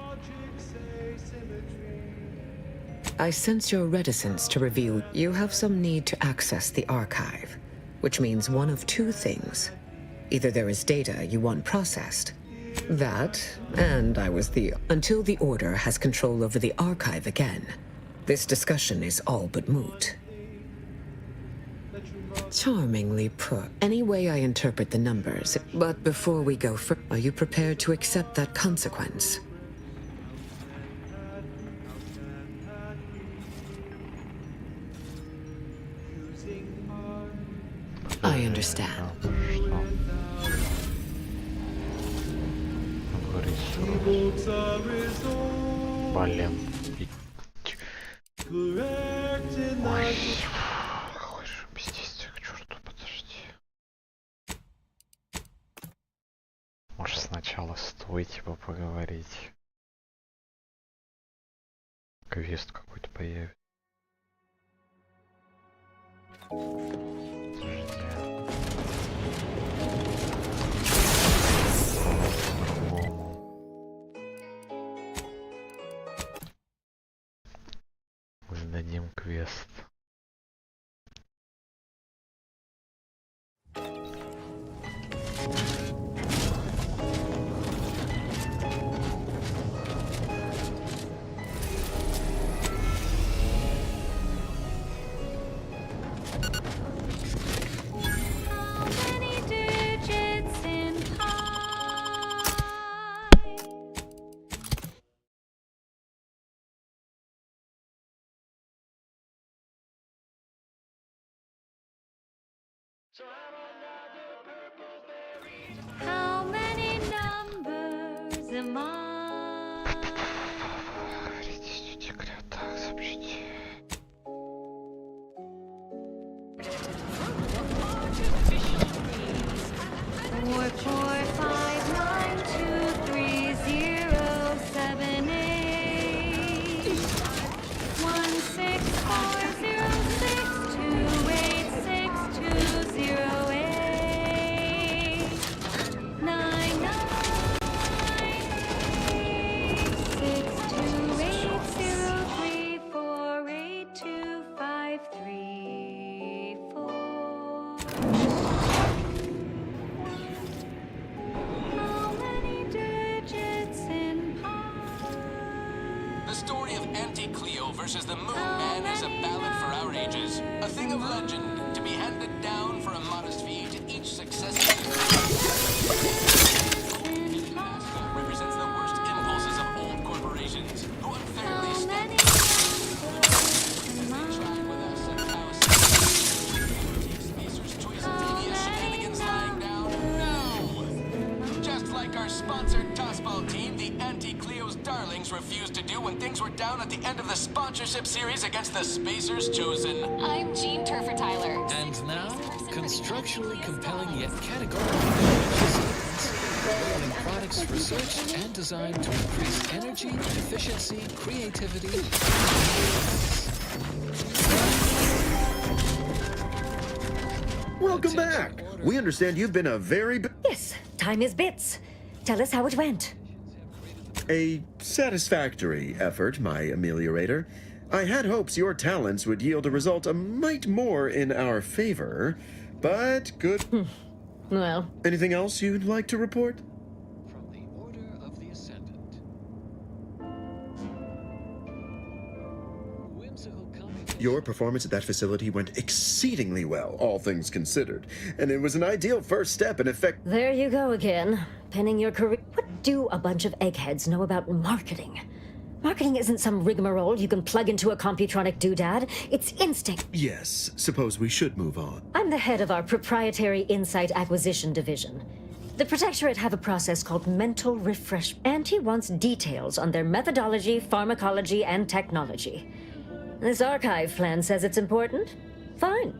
I sense your reticence to reveal you have some need to access the archive, which means one of two things. Either there is data you want processed, that, and I was the... Until the Order has control over the archive again, this discussion is all but moot. Charmingly put. Any way I interpret the numbers, but before we go further, are you prepared to accept that consequence? I understand. Блин. Ой, какой же бездействие, к черту, подожди. Может сначала стой, типа, поговорить. Квест какой-то появится. Дадим квест. How many numbers am I? Так, сообщите. 4, 4, 5, 9, 2, 3, 0, 7, 8. 1, 6, 4, 0, 6, 2, 8, 6, 2, 0, 8. 9, 9, 6, 2, 8, 0, 3, 4, 8, 2, 5, 3, 4. The story of Anti-Cleo versus the Moon Man is a ballad for our ages. A thing of legend to be handed down for a modest fee to each successive represents the worst impulses of old corporations who unfairly stand tried with us and our Spacers' choice of devious shenanigans lying down. No! Just like our sponsored tossball team, the Anti-Cleo's darlings refused to do when things were down at the end of the sponsorship series against the Spacers Chosen. I'm Jean Turfer Tyler. And now, constructionally compelling yet categorically developing products researched and designed to increase energy, efficiency, creativity. Welcome back. We understand you've been a very Yes, time is bits. Tell us how it went. A satisfactory effort, my ameliorator. I had hopes your talents would yield a result a mite more in our favor, but good. Well. Anything else you'd like to report? From the Order of the Ascendant. Whimsical comic. Your performance at that facility went exceedingly well, all things considered, and it was an ideal first step in effect. There you go again, pinning your career. What do a bunch of eggheads know about marketing? Marketing isn't some rigmarole you can plug into a computronic doodad. It's instinct. Yes, suppose we should move on. I'm the head of our proprietary insight acquisition division. The Protectorate have a process called mental refresh, and he wants details on their methodology, pharmacology, and technology. This archive plan says it's important. Fine.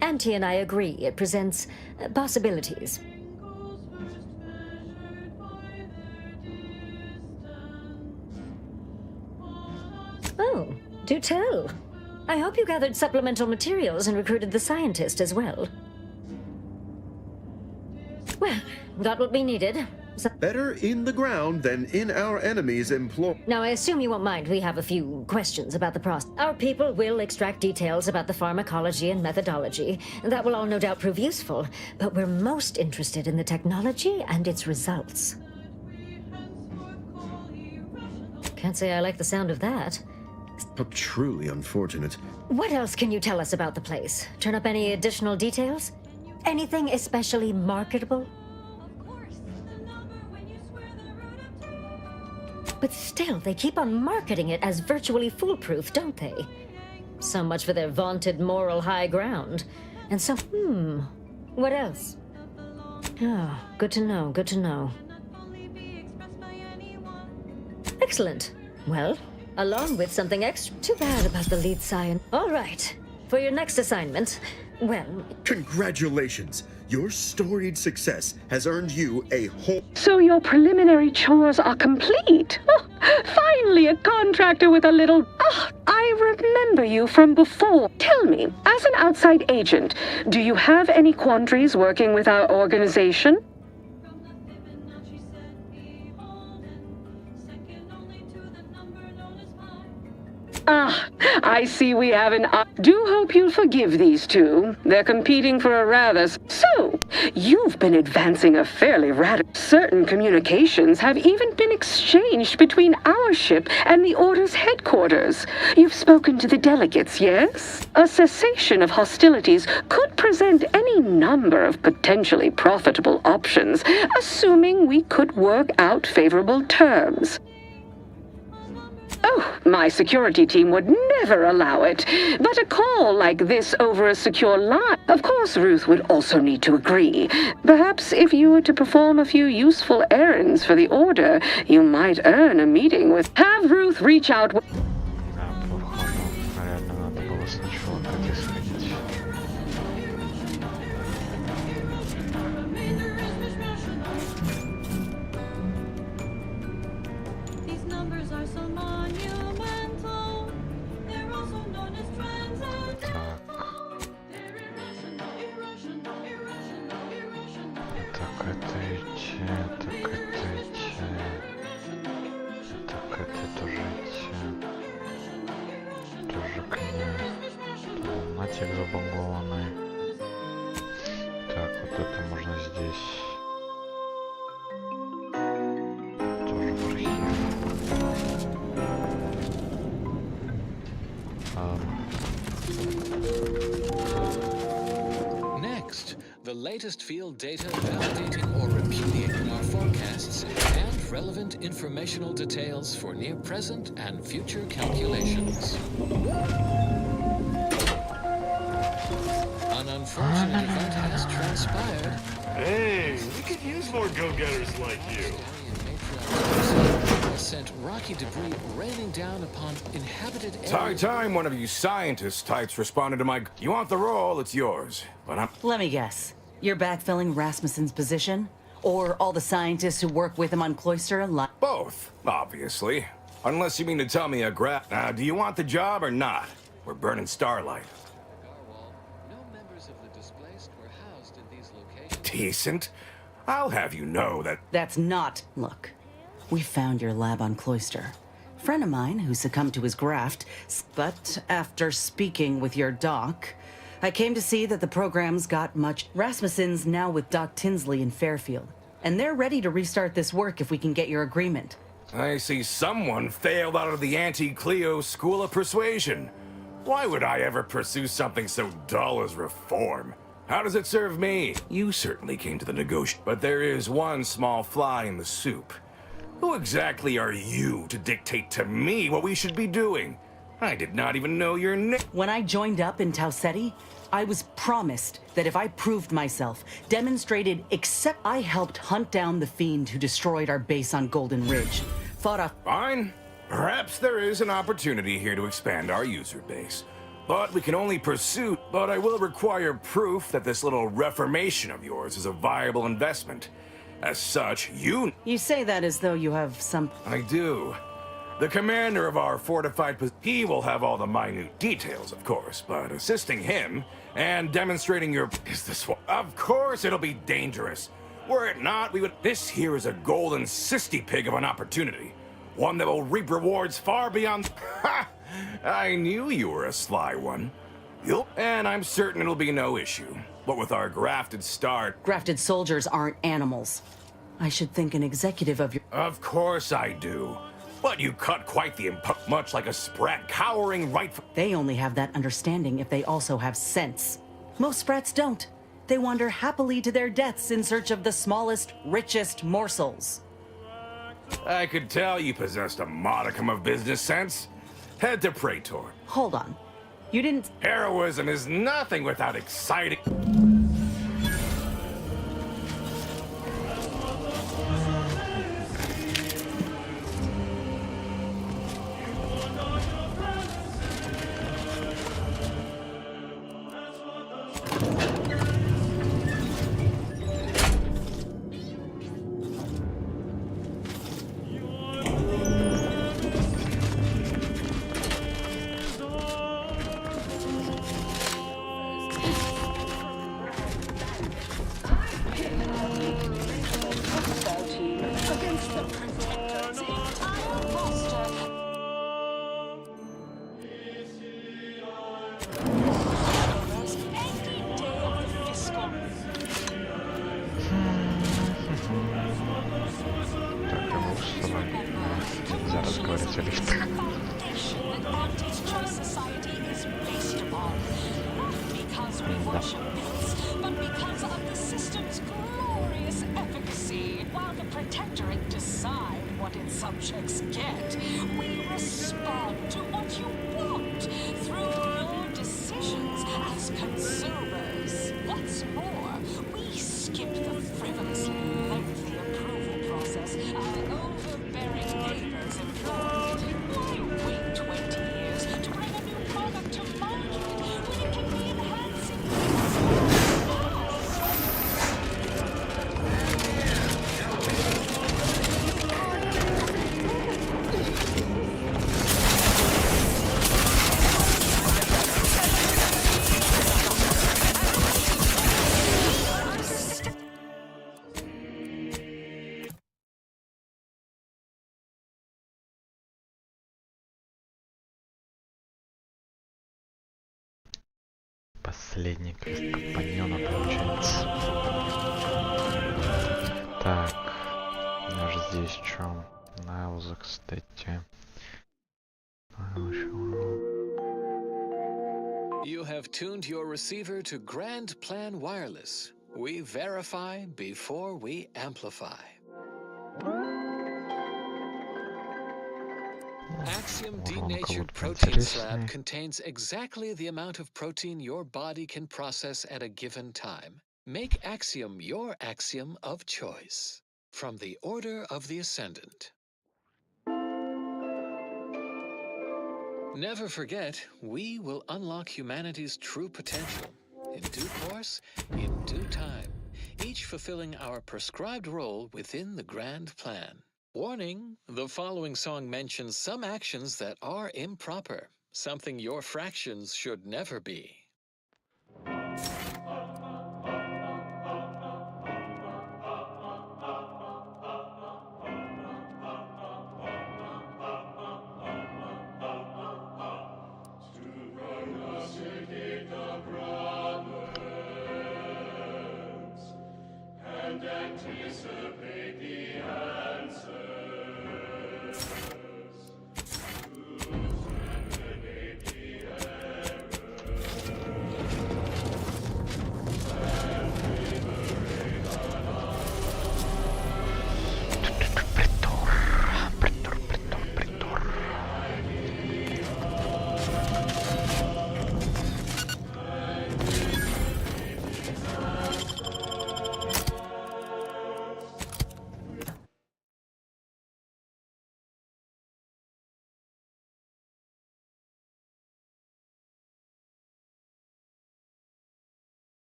Auntie and I agree it presents possibilities. Oh, do tell. I hope you gathered supplemental materials and recruited the scientist as well. Well, got what we needed. Better in the ground than in our enemy's employ. Now, I assume you won't mind. We have a few questions about the process. Our people will extract details about the pharmacology and methodology. That will all no doubt prove useful, but we're most interested in the technology and its results. Can't say I like the sound of that. How truly unfortunate. What else can you tell us about the place? Turn up any additional details? Anything especially marketable? But still, they keep on marketing it as virtually foolproof, don't they? So much for their vaunted moral high ground. And so, what else? Oh, good to know, good to know. Excellent. Well, along with something extra. Too bad about the lead science. All right. For your next assignment, well... Congratulations. Your storied success has earned you a whole... So your preliminary chores are complete. Oh, finally a contractor with a little... I remember you from before. Tell me, as an outside agent, do you have any quandaries working with our organization? I see we have an... Do hope you'll forgive these two. They're competing for a rather... So, you've been advancing a fairly radical... Certain communications have even been exchanged between our ship and the Order's headquarters. You've spoken to the delegates, yes? A cessation of hostilities could present any number of potentially profitable options, assuming we could work out favorable terms. Oh, my security team would never allow it. But a call like this over a secure line... Of course, Ruth would also need to agree. Perhaps if you were to perform a few useful errands for the Order, you might earn a meeting with... Have Ruth reach out... Забагованный. Так, вот это можно здесь. Тоже в архив. Next, the latest field data validating or repudiating our forecasts and relevant informational details for near present and future calculations. An unfortunate event has transpired. Hey, we could use more go-getters like you. Sent rocky debris raining down upon inhabited areas. It's high time one of you scientist types responded to my... You want the role, it's yours. But I'm... Let me guess. You're backfilling Rasmussen's position? Or all the scientists who work with him on Cloister and Both, obviously. Unless you mean to tell me do you want the job or not? We're burning Starlight. Decent. I'll have you know that... That's not... Look, we found your lab on Cloister. Friend of mine who succumbed to his graft, but after speaking with your doc, I came to see that the program's got much... Rasmussen's now with Doc Tinsley in Fairfield, and they're ready to restart this work if we can get your agreement. I see someone failed out of the anti-Cleo School of Persuasion. Why would I ever pursue something so dull as reform? How does it serve me? You certainly came to the negotiation, but there is one small fly in the soup. Who exactly are you to dictate to me what we should be doing? I did not even know your name. When I joined up in Tau Ceti, I was promised that if I proved myself, demonstrated except I helped hunt down the fiend who destroyed our base on Golden Ridge. Fought off... Fine. Perhaps there is an opportunity here to expand our user base. But we can only pursue... But I will require proof that this little reformation of yours is a viable investment. As such, you... You say that as though you have some... I do. The commander of our fortified... He will have all the minute details, of course, but assisting him and demonstrating your... Is this one? Of course it'll be dangerous. Were it not, we would... This here is a golden cysty pig of an opportunity. One that will reap rewards far beyond... Ha! I knew you were a sly one. And I'm certain it'll be no issue. But with our grafted start... Grafted soldiers aren't animals. I should think an executive of your... Of course I do. But you cut quite the much like a sprat cowering right... They only have that understanding if they also have sense. Most sprats don't. They wander happily to their deaths in search of the smallest, richest morsels. I could tell you possessed a modicum of business sense. Head to Praetor. Hold on. You didn't... Heroism is nothing without exciting... But because of the system's glorious efficacy, while the Protectorate decide what its subjects get, we respect sobers. What's more, we skip the frivolously lengthy approval process our overbearing neighbors employ. Why wait 20 years to bring a new product to market when it can be enhancing Последний квест компаньона получается. Так, у нас же здесь что? Найлза, кстати. You have tuned your receiver to Grand Plan Wireless. We verify before we amplify. Axiom denatured protein slab contains exactly the amount of protein your body can process at a given time. Make Axiom your axiom of choice. From the Order of the Ascendant. Never forget, we will unlock humanity's true potential. In due course, in due time, each fulfilling our prescribed role within the grand plan. Warning, the following song mentions some actions that are improper, something your fractions should never be. And anticipate the answers.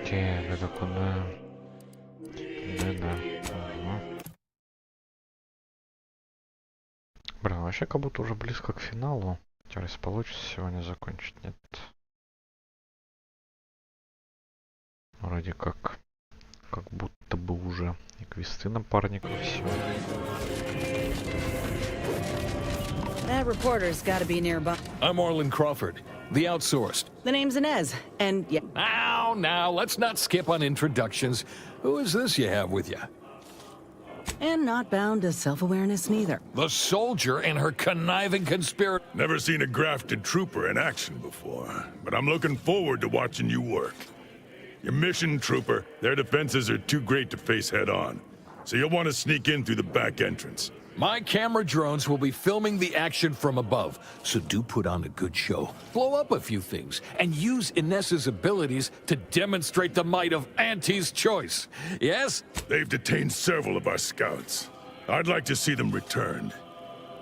Так, это куда? Да. Угу. Блин, вообще как будто уже близко к финалу. Теперь получится сегодня закончить, нет? Вроде как будто бы уже и квесты напарников все. That reporter's got to be nearby. I'm Orland Crawford, the outsourced. The name's Inez, and yeah. Now, let's not skip on introductions. Who is this you have with you? And not bound to self-awareness neither. The soldier and her conniving conspirator. Never seen a grafted trooper in action before, but I'm looking forward to watching you work. Your mission, trooper, their defenses are too great to face head-on, so you'll want to sneak in through the back entrance. My camera drones will be filming the action from above, so do put on a good show. Blow up a few things, and use Inez's abilities to demonstrate the might of Auntie's choice. Yes? They've detained several of our scouts. I'd like to see them returned.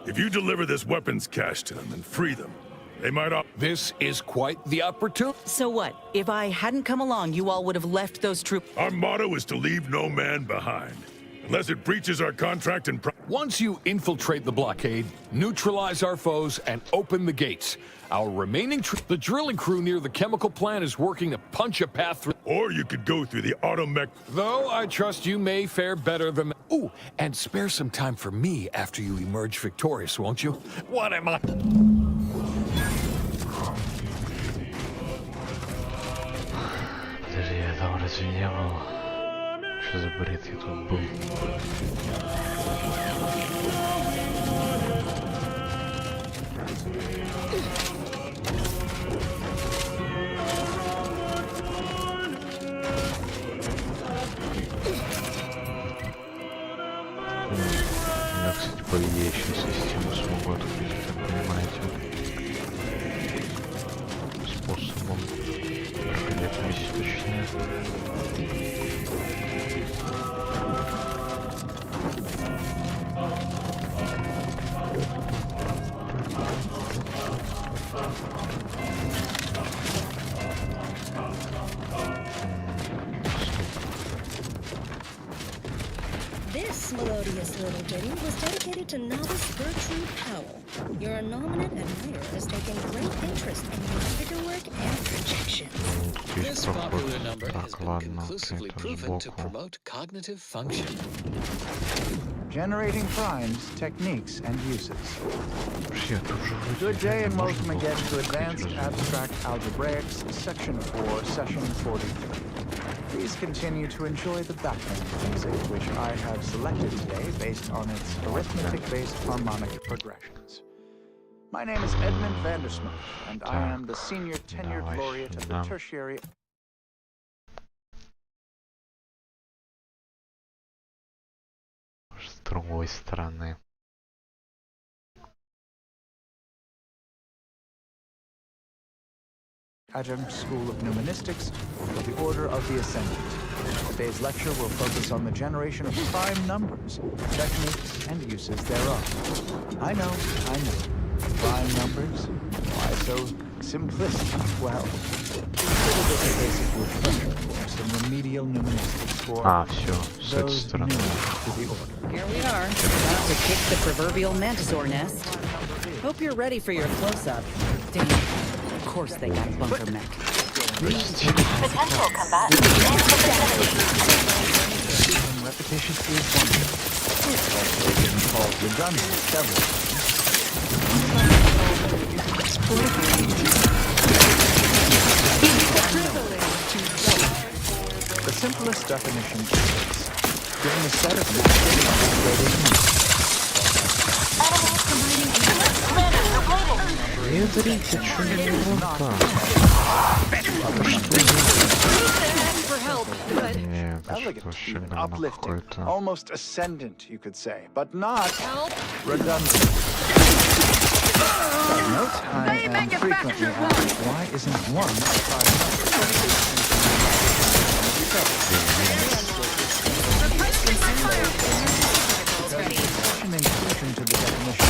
If you deliver this weapons cache to them and free them, they might This is quite the opportunity. So what? If I hadn't come along, you all would have left those troops. Our motto is to leave no man behind. Unless it breaches our contract and... Once you infiltrate the blockade, neutralize our foes, and open the gates, our remaining the drilling crew near the chemical plant is working to punch a path through... Or you could go through the automech... Though I trust you may fare better than... Ooh, and spare some time for me after you emerge victorious, won't you? What am I... Подожди, я там разве не был? Что за бред я тут был? кстати, по идее, еще систему смогу открыть, так понимаете, способом проходить миссию точнее. This melodious little ditty was dedicated to novice Gertrude Powell. Your nominate admirer has taken great interest in your figure work and projections. This popular number has been conclusively proven to promote cognitive function. Generating primes, techniques, and uses. Good day and welcome again to Advanced Abstract Algebraics, Section 4, Session 43. Please continue to enjoy the background music, which I have selected today based on its arithmetic-based harmonic progressions. My name is Edmund Vandersmoot, and I am the Senior Tenured Laureate of the Tertiary... С другой стороны. Adjunct School of Numismatics of the Order of the Ascendant. Today's lecture will focus on the generation of prime numbers, techniques, and uses thereof. I know. Prime numbers? Why so simplistic? Well, consider this a basic refresher course in remedial numismatics for those new to the order. Here we are, about to kick the proverbial mantisaur nest. Hope you're ready for your close-up. Damn, of course they got bunker mech. Potential combatant. Repetition is wonderful. It's also been called redundant several The simplest definition is this. Given a set of natural numbers uplifting, almost ascendant, you could say, but not redundant. Note, I am frequently asked, why isn't one a prime number? An inclusion to the definition.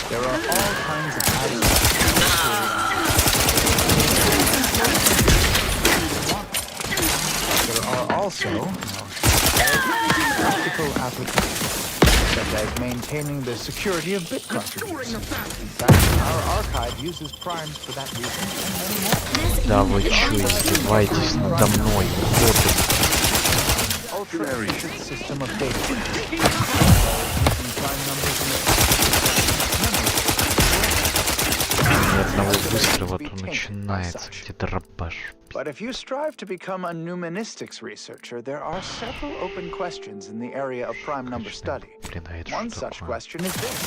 There are all kinds of There are also practical applications, such as maintaining the security of bit cartridges. In fact, our archive uses primes for that reason and many more. Да вы чё, издеваетесь надо мной, Ultra-efficient system of data. Ни одного выстрела тут начинается, где дробаш. But if you strive to become a nuministics researcher, there are several open questions in the area of prime number study. One such question is this.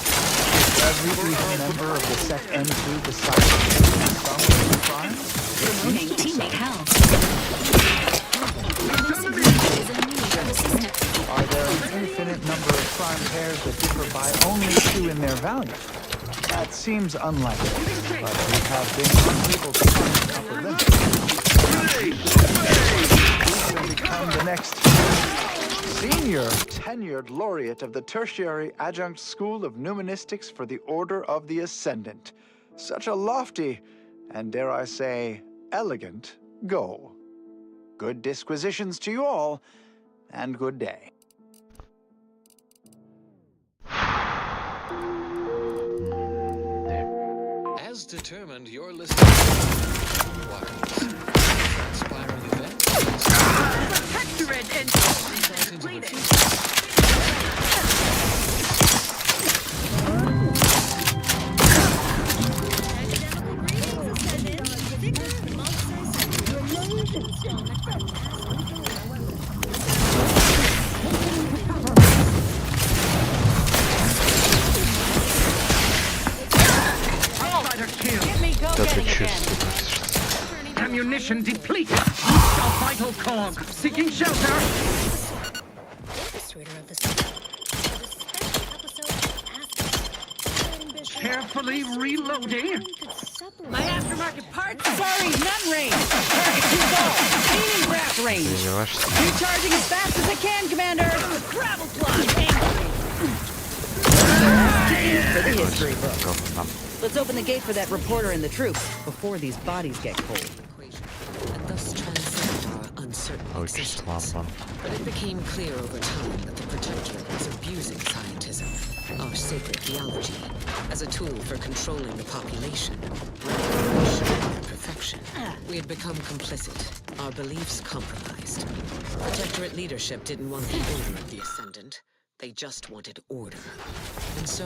Does each member of the set N2 decide to some of the primes? Teammate help. Are there an infinite number of prime pairs that differ by only 2 in their value? That seems unlikely, but we have been unable to find an upper limit. Who will become the next Senior Tenured Laureate of the Tertiary Adjunct School of Numismatics for the Order of the Ascendant? Such a lofty, and dare I say, elegant goal. Good disquisitions to you all, and good day. As determined, your list of requirements. Transpiring events. Protectorate and Outsider kill. Get me go Да ты getting again. чувствуешь? Ammunition depleted. A vital cog. Seeking shelter. Orchestrator of the special episode of Carefully reloading. My aftermarket parts. Sorry, not range. Target too low. Aiming blast range. Recharging as fast as I can, Commander. Gravel plot. For the history book. Let's open the gate for that reporter and the troops before these bodies get cold. And thus transcend our uncertain existence. But it became clear over time that the Protectorate was abusing scientism, our sacred theology, as a tool for controlling the population, perfection. We had become complicit, our beliefs compromised. Protectorate leadership didn't want the order of the Ascendant. They just wanted order. And so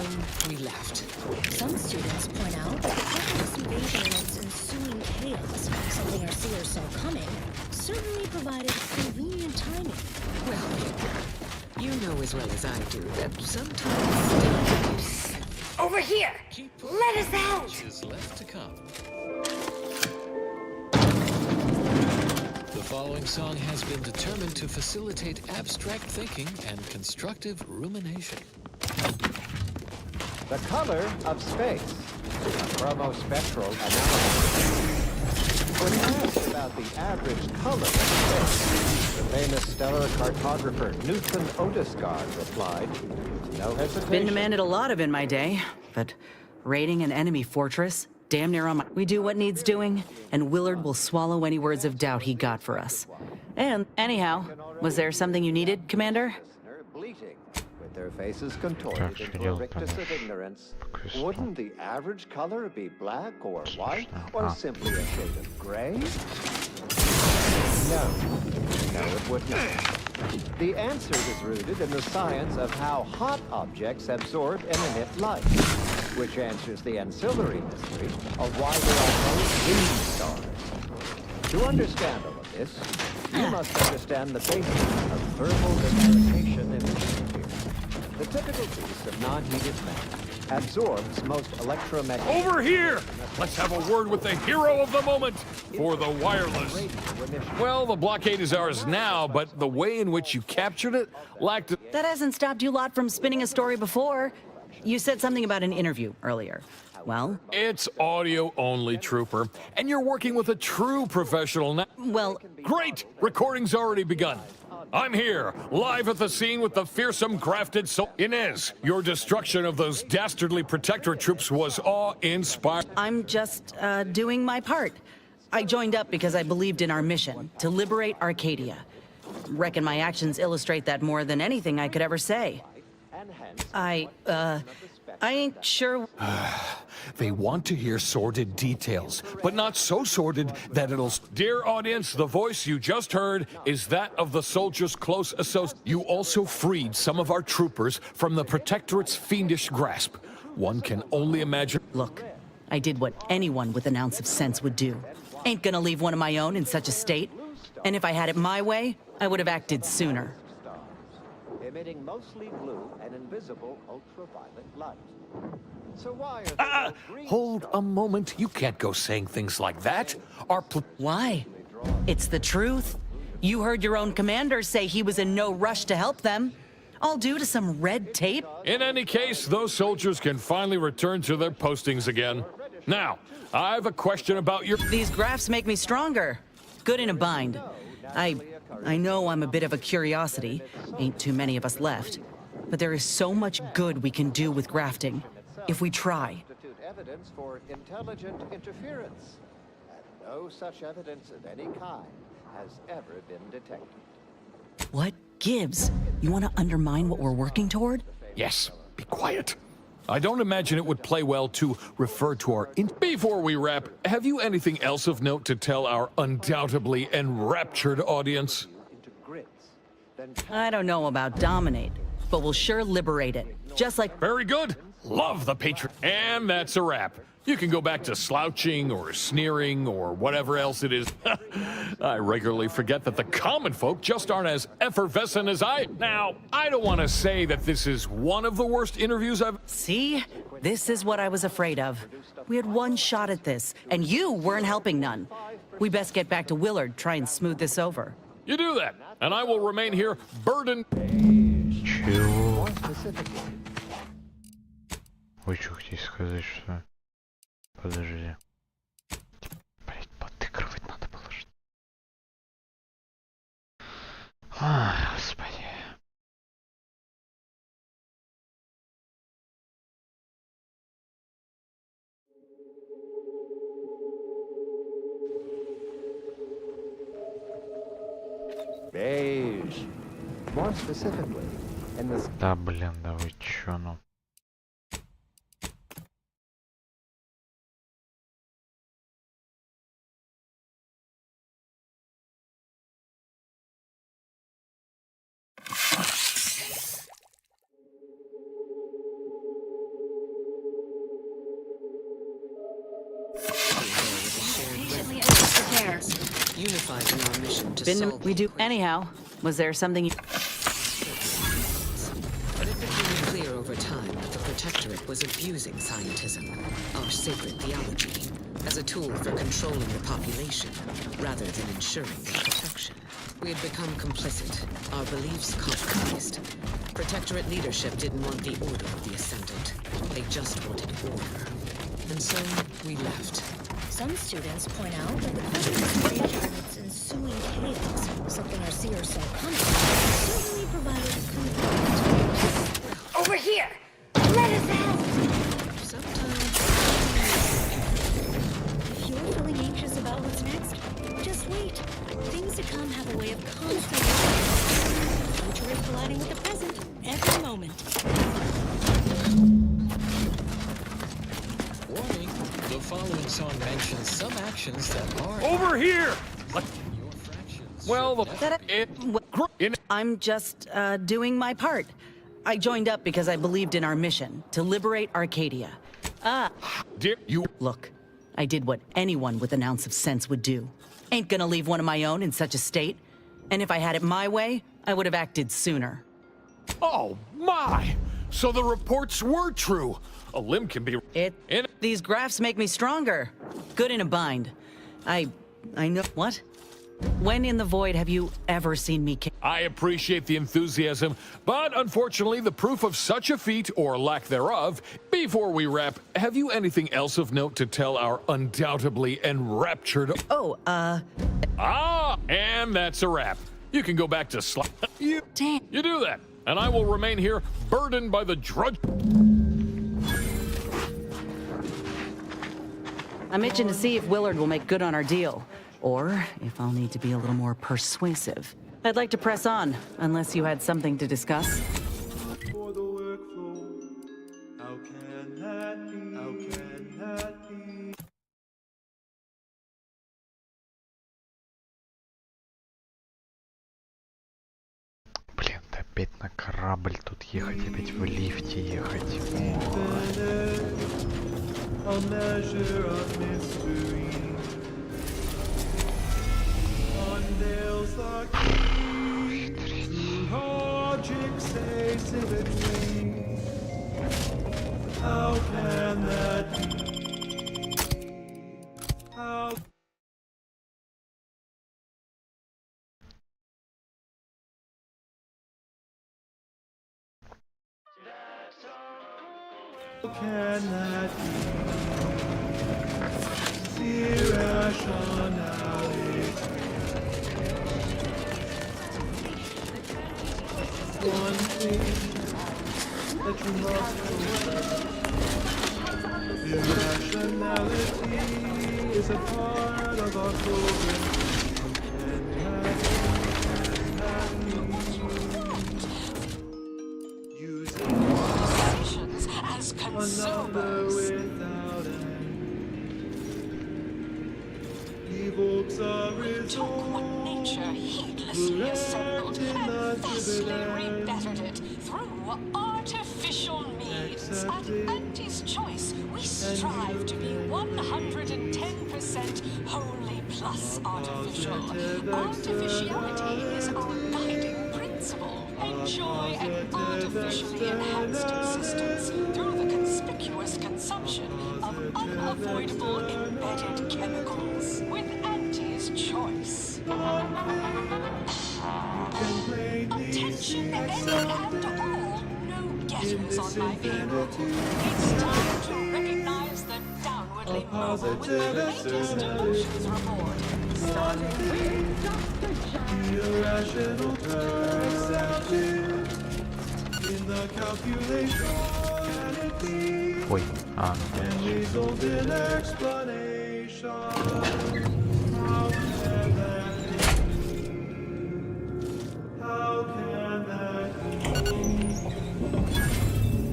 we left. Some students point out that the President's invasion and its ensuing chaos, something our seers saw coming, certainly provided convenient timing. Well, you know as well as I do that sometimes... Over here! Let us out! Is left to come. The following song has been determined to facilitate abstract thinking and constructive rumination. The color of space. Chromospectral analysis. When asked about the average color of space, the famous stellar cartographer Newton Otisgard replied, no hesitation. Been demanded a lot of in my day, but raiding an enemy fortress, damn near on my... We do what needs doing, and Willard will swallow any words of doubt he got for us. And anyhow, was there something you needed, Commander? Bleating, with their faces contorted into a rictus of ignorance. Wouldn't the average color be black or white, or simply a shade of gray? No, it would not. The answer is rooted in the science of how hot objects absorb and emit light, which answers the ancillary mystery of why there are no green stars. To understand all of this, you must understand the basics of thermal dislocation emission theory. The typical piece of non-heated matter absorbs most electromagnetic... Over here! Let's have a word with the hero of the moment for the wireless. Well, the blockade is ours now, but the way in which you captured it lacked... That hasn't stopped you lot from spinning a story before. You said something about an interview earlier. Well? It's audio only, Trooper. And you're working with a true professional now. Well... Great! Recording's already begun. I'm here, live at the scene with the fearsome grafted soul. Inez, your destruction of those dastardly Protectorate troops was awe-inspiring. I'm just, doing my part. I joined up because I believed in our mission, to liberate Arcadia. Reckon my actions illustrate that more than anything I could ever say. I ain't sure... They want to hear sordid details, but not so sordid that it'll... Dear audience, the voice you just heard is that of the soldier's close associate. You also freed some of our troopers from the Protectorate's fiendish grasp. One can only imagine... Look, I did what anyone with an ounce of sense would do. Ain't gonna leave one of my own in such a state. And if I had it my way, I would have acted sooner. Emitting mostly blue and invisible ultraviolet light. So why are they hold a moment. You can't go saying things like that. Why? It's the truth. You heard your own commander say he was in no rush to help them. All due to some red tape? In any case, those soldiers can finally return to their postings again. Now, I have a question about your... These graphs make me stronger. Good in a bind. I know I'm a bit of a curiosity. Ain't too many of us left. But there is so much good we can do with grafting. If we try. Evidence for intelligent interference. And no such evidence of any kind has ever been detected. What gives? You want to undermine what we're working toward? Yes, be quiet. I don't imagine it would play well to refer to our... Before we wrap, have you anything else of note to tell our undoubtedly enraptured audience? I don't know about dominate, but we'll sure liberate it. Just like... Very good. Love the Patriot. And that's a wrap. You can go back to slouching or sneering or whatever else it is. I regularly forget that the common folk just aren't as effervescent as I... Now, I don't want to say that this is one of the worst interviews I've... See? This is what I was afraid of. We had one shot at this, and you weren't helping none. We best get back to Willard, try and smooth this over. You do that, and I will remain here burdened... Чего? Вы что хотите сказать, что... Подожди. Блять, подыгрывать надо было, что... Ай, господи. Beige. More specifically, in this... Да, блин, да вы чё, ну... Unified in our mission to solve... We do anyhow. Was there something you... But it became clear over time that the Protectorate was abusing scientism, our sacred theology, as a tool for controlling the population, rather than ensuring their protection. We had become complicit, our beliefs compromised. Protectorate leadership didn't want the order of the Ascendant. They just wanted order. And so, we left. Some students point out that the President's rage and its ensuing chaos, something our seers saw coming, certainly provided a proof. Over here! Let us help! If you're feeling anxious about what's next, just wait. Things to come have a way of constantly... The future is colliding with the present every moment. Warning, the following song mentions some actions that are... Over here! Well, I'm just, doing my part. I joined up because I believed in our mission, to liberate Arcadia. Look, I did what anyone with an ounce of sense would do. Ain't gonna leave one of my own in such a state. And if I had it my way, I would have acted sooner. Oh, my! So the reports were true. A limb can be... These graphs make me stronger. Good in a bind. I know... What? When in the void have you ever seen me kick? I appreciate the enthusiasm, but unfortunately the proof of such a feat, or lack thereof... Before we wrap, have you anything else of note to tell our undoubtedly enraptured... and that's a wrap. You can go back to You do that, and I will remain here, burdened by the drudge... I'm itching to see if Willard will make good on our deal. Or if I'll need to be a little more persuasive. I'd like to press on, unless you had something to discuss. For the workflow, how can that be? How can that be? Блин, да опять на корабль тут ехать, опять в лифте ехать. A measure of mystery unveils the key to logic's asymmetry. How can that be? How can that be? Irrationality. One thing that you must know. Irrationality is a part of our program. Using Decisions as consumers. without end evokes a result. What nature heedlessly assembled and thusly rebettered it through artificial means. At Auntie's choice, we We strive to be 110% wholly plus artificial. Artificiality is our guiding principle. Enjoy an artificially enhanced existence through the conspicuous consumption of unavoidable embedded chemicals with Auntie's choice. Attention any and all no-getters on my payroll. It's time to recognize the downwardly mobile with the latest emotions report. Starting with Dr. John. Irrational accepted in the calculation. Can it be? Ой, And result in explanation. How can that be? How can that be?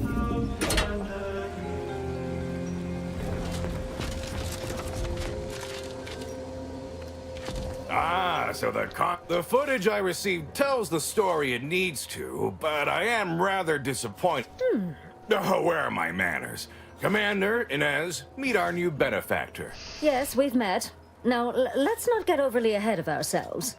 How can that be? Ah, so the footage I received tells the story it needs to, but I am rather disappointed. Oh, where are my manners? Commander, Inez, meet our new benefactor. Yes, we've met. Now, let's not get overly ahead of ourselves.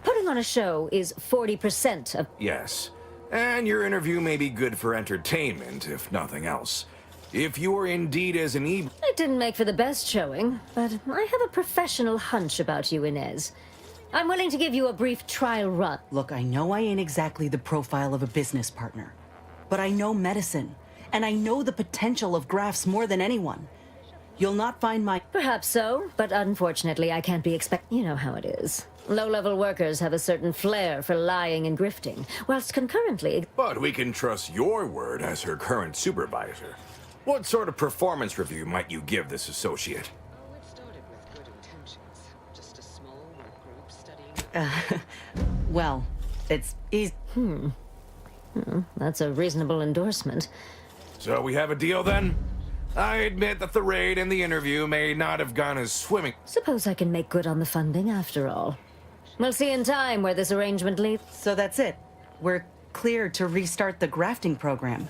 Putting on a show is 40% of... Yes, and your interview may be good for entertainment, if nothing else. If you are indeed as an It didn't make for the best showing, but I have a professional hunch about you, Inez. I'm willing to give you a brief trial run. Look, I know I ain't exactly the profile of a business partner, but I know medicine, and I know the potential of grafts more than anyone. You'll not find my... Perhaps so, but unfortunately I can't be You know how it is. Low-level workers have a certain flair for lying and grifting, whilst concurrently... But we can trust your word as her current supervisor. What sort of performance review might you give this associate? Well, it's easy. That's a reasonable endorsement. So we have a deal then? I admit that the raid and the interview may not have gone as swimming. Suppose I can make good on the funding after all. We'll see in time where this arrangement leads. So that's it. We're clear to restart the grafting program.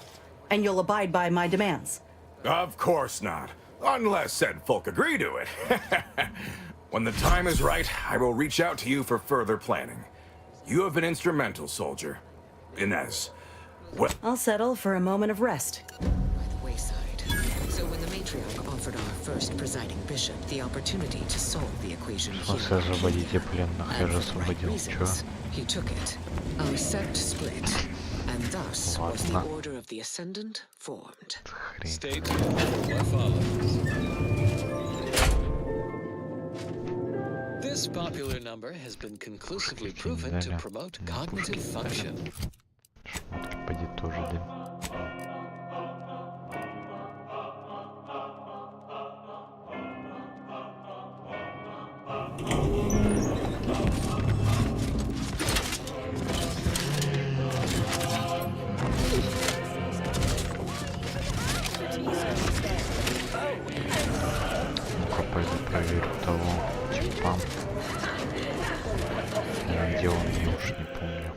And you'll abide by my demands. Of course not. Unless said folk agree to it. When the time is right, I will reach out to you for further planning. You have been instrumental, soldier. Inez. Well, I'll settle for a moment of rest. Wayside. So when the matriarch offered our first presiding bishop the opportunity to solve the equation here, освободите пленных, я же освободил, чё? he took it. Our sect split, and thus was the Order of the Ascendant formed. Stay tuned for what follows. This popular number has been conclusively proven to promote cognitive function. Смотри, поди тоже, да. Ну-ка, пойду проверю того типа. Где он, я уж не помню.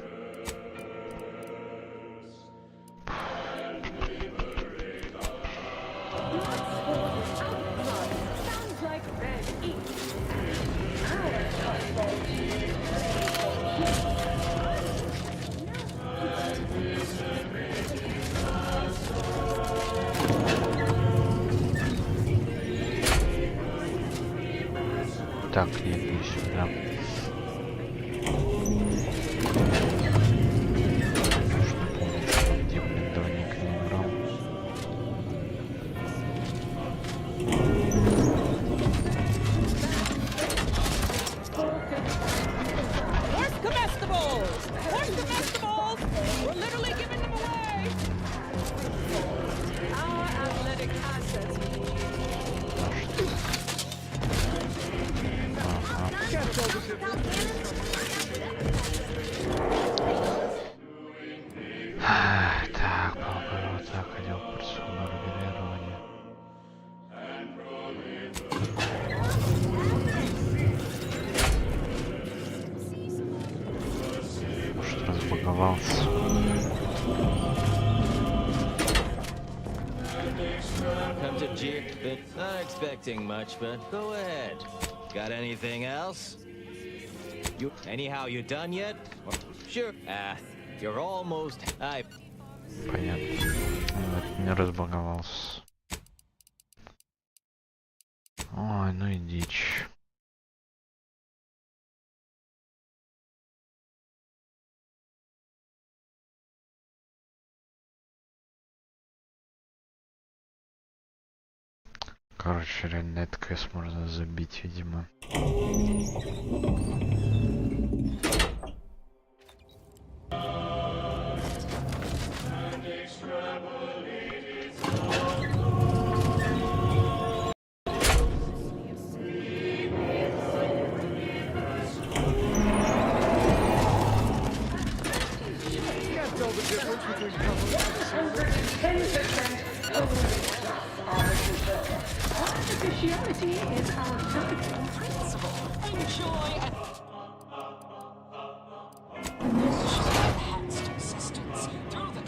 Так, я иду сюда. Где, блин, двойник не убрал. Where's comestibles? Where's comestibles? We're literally giving them away. Our athletic assets. Так, вот так, отдел операционного регулирования. Может, разбаговался. Come to Been not expecting much, but go ahead. Got anything else? Anyhow, you done yet? Sure. You're almost... Понятно. Не разбаговался. Ой, ну и дичь. Короче, реально этот квест можно забить, видимо. Artificiality is our guiding principle. Enjoy this enhanced existence through the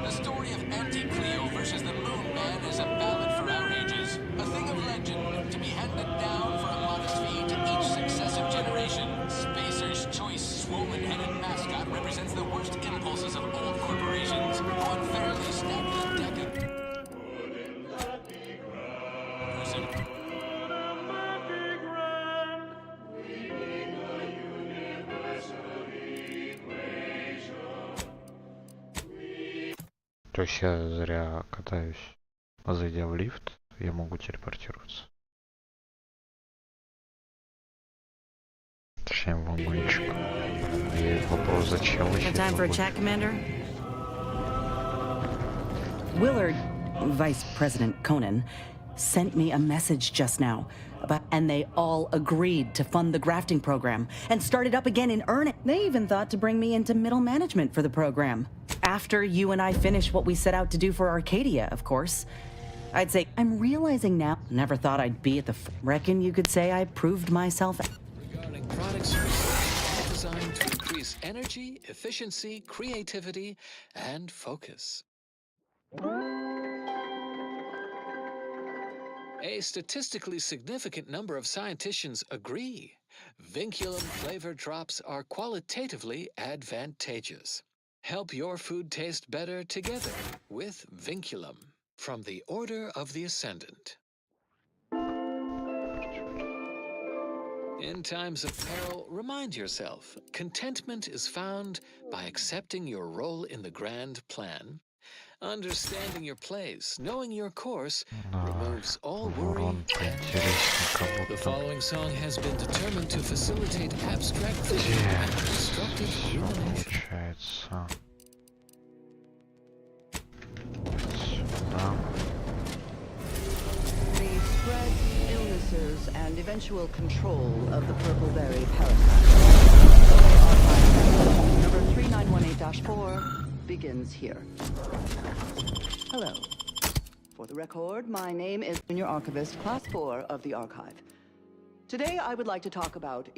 The story of Anti-Cleo versus the Moon Man is a ballad for our ages. A thing of legend to be handed down for a modest fee to each successive generation. Spacer's Choice swollen-headed mascot represents the worst impulses of old corporations who unfairly stack the deck of... То есть я зря катаюсь. Зайдя в лифт, я могу телепортироваться. Точнее, в вагончик. И вопрос, зачем вообще? Time for a chat, Commander? Willard, Vice President Conan, sent me a message just now about, and they all agreed to fund the grafting program and start it up again in earnest. They even thought to bring me into middle management for the program. After you and I finish what we set out to do for Arcadia, of course. I'd say, I'm realizing now, never thought I'd be at the reckon you could say I proved myself. Regarding products designed to increase energy, efficiency, creativity, and focus. A statistically significant number of scientists agree. Vinculum flavor drops are qualitatively advantageous. Help your food taste better together with Vinculum from the Order of the Ascendant. In times of peril, remind yourself, contentment is found by accepting your role in the grand plan. Understanding your place, knowing your course, removes all worry and fear. The following song has been determined to facilitate abstract thinking and constructive rumination. The spread, illnesses, and eventual control of the purple-berry parasite. Number 3918-4 begins here. Hello. For the record, my name is Junior Archivist, Class 4 of the Archive. Today, I would like to talk about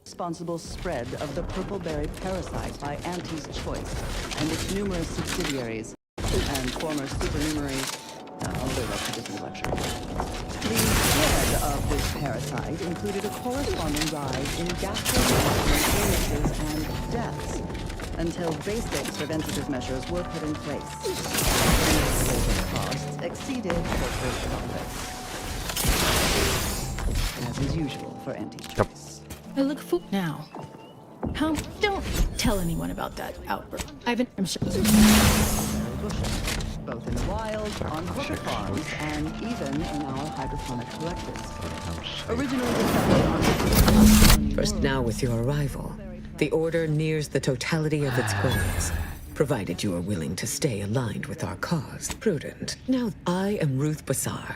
irresponsible spread of the purple-berry parasite by Auntie's Choice and its numerous subsidiaries and former supernumeraries. I'll leave up to this lecture. The spread of this parasite included a corresponding rise in gastrointestinal illnesses and deaths until basic preventative measures were put in place. Administrative costs exceeded corporate profits. As is usual for Auntie's Choice. I look for now. How? Don't tell anyone about that outburst. I'm sure. Both in the wild, on corporate farms, and even in our hydroponic collectors. Originally discovered on... First, now with your arrival, the Order nears the totality of its goals, provided you are willing to stay aligned with our cause. Prudent. Now, I am Ruth Bassar,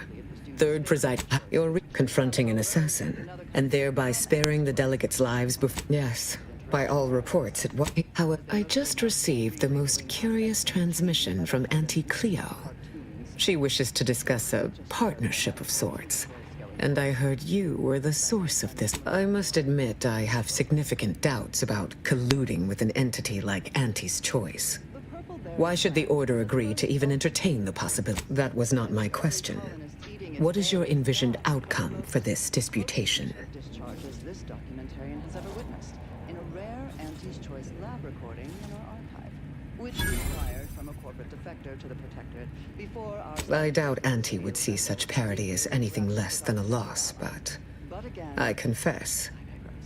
third presiding. You're confronting an assassin, and thereby sparing the delegates' lives before... Yes. By all reports, it was. However, I just received the most curious transmission from Auntie Cleo. She wishes to discuss a partnership of sorts, And I heard you were the source of this. I must admit I have significant doubts about colluding with an entity like Auntie's Choice. Why should the Order agree to even entertain the possibility? That was not my question. What is your envisioned outcome for this disputation? Discharges this documentarian has ever witnessed in a rare Auntie's Choice lab recording in our archive, which we acquired from a corporate defector to the Protectorate before our... I doubt Auntie would see such parody as anything less than a loss, but I confess,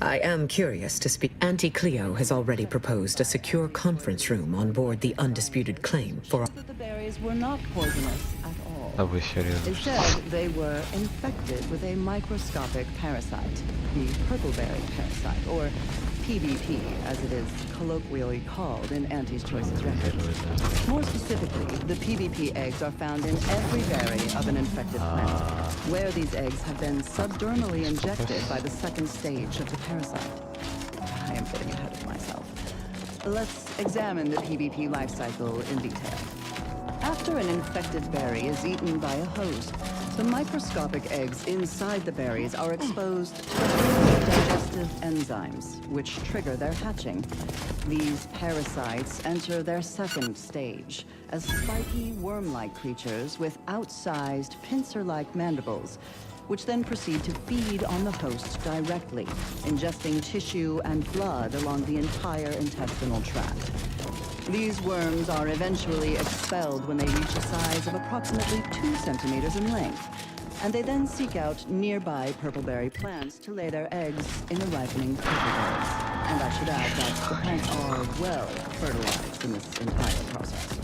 I am curious to speak. Auntie Cleo has already proposed a secure conference room on board the undisputed claim for... that the berries were not poisonous at all. Instead, they were infected with a microscopic parasite, the purpleberry parasite, or PBP, as it is colloquially called in Auntie's Choice's records. More specifically, the PBP eggs are found in every berry of an infected plant, where these eggs have been subdermally injected by the second stage of the parasite. I am getting ahead of myself. Let's examine the PBP life cycle in detail. After an infected berry is eaten by a host, the microscopic eggs inside the berries are exposed to digestive enzymes, which trigger their hatching. These parasites enter their second stage as spiky, worm-like creatures with outsized, pincer-like mandibles, which then proceed to feed on the host directly, ingesting tissue and blood along the entire intestinal tract. These worms are eventually expelled when they reach a size of approximately 2 centimeters in length, and they then seek out nearby purpleberry plants to lay their eggs in the ripening purpleberries. And I should add that the plants are well fertilized in this entire process.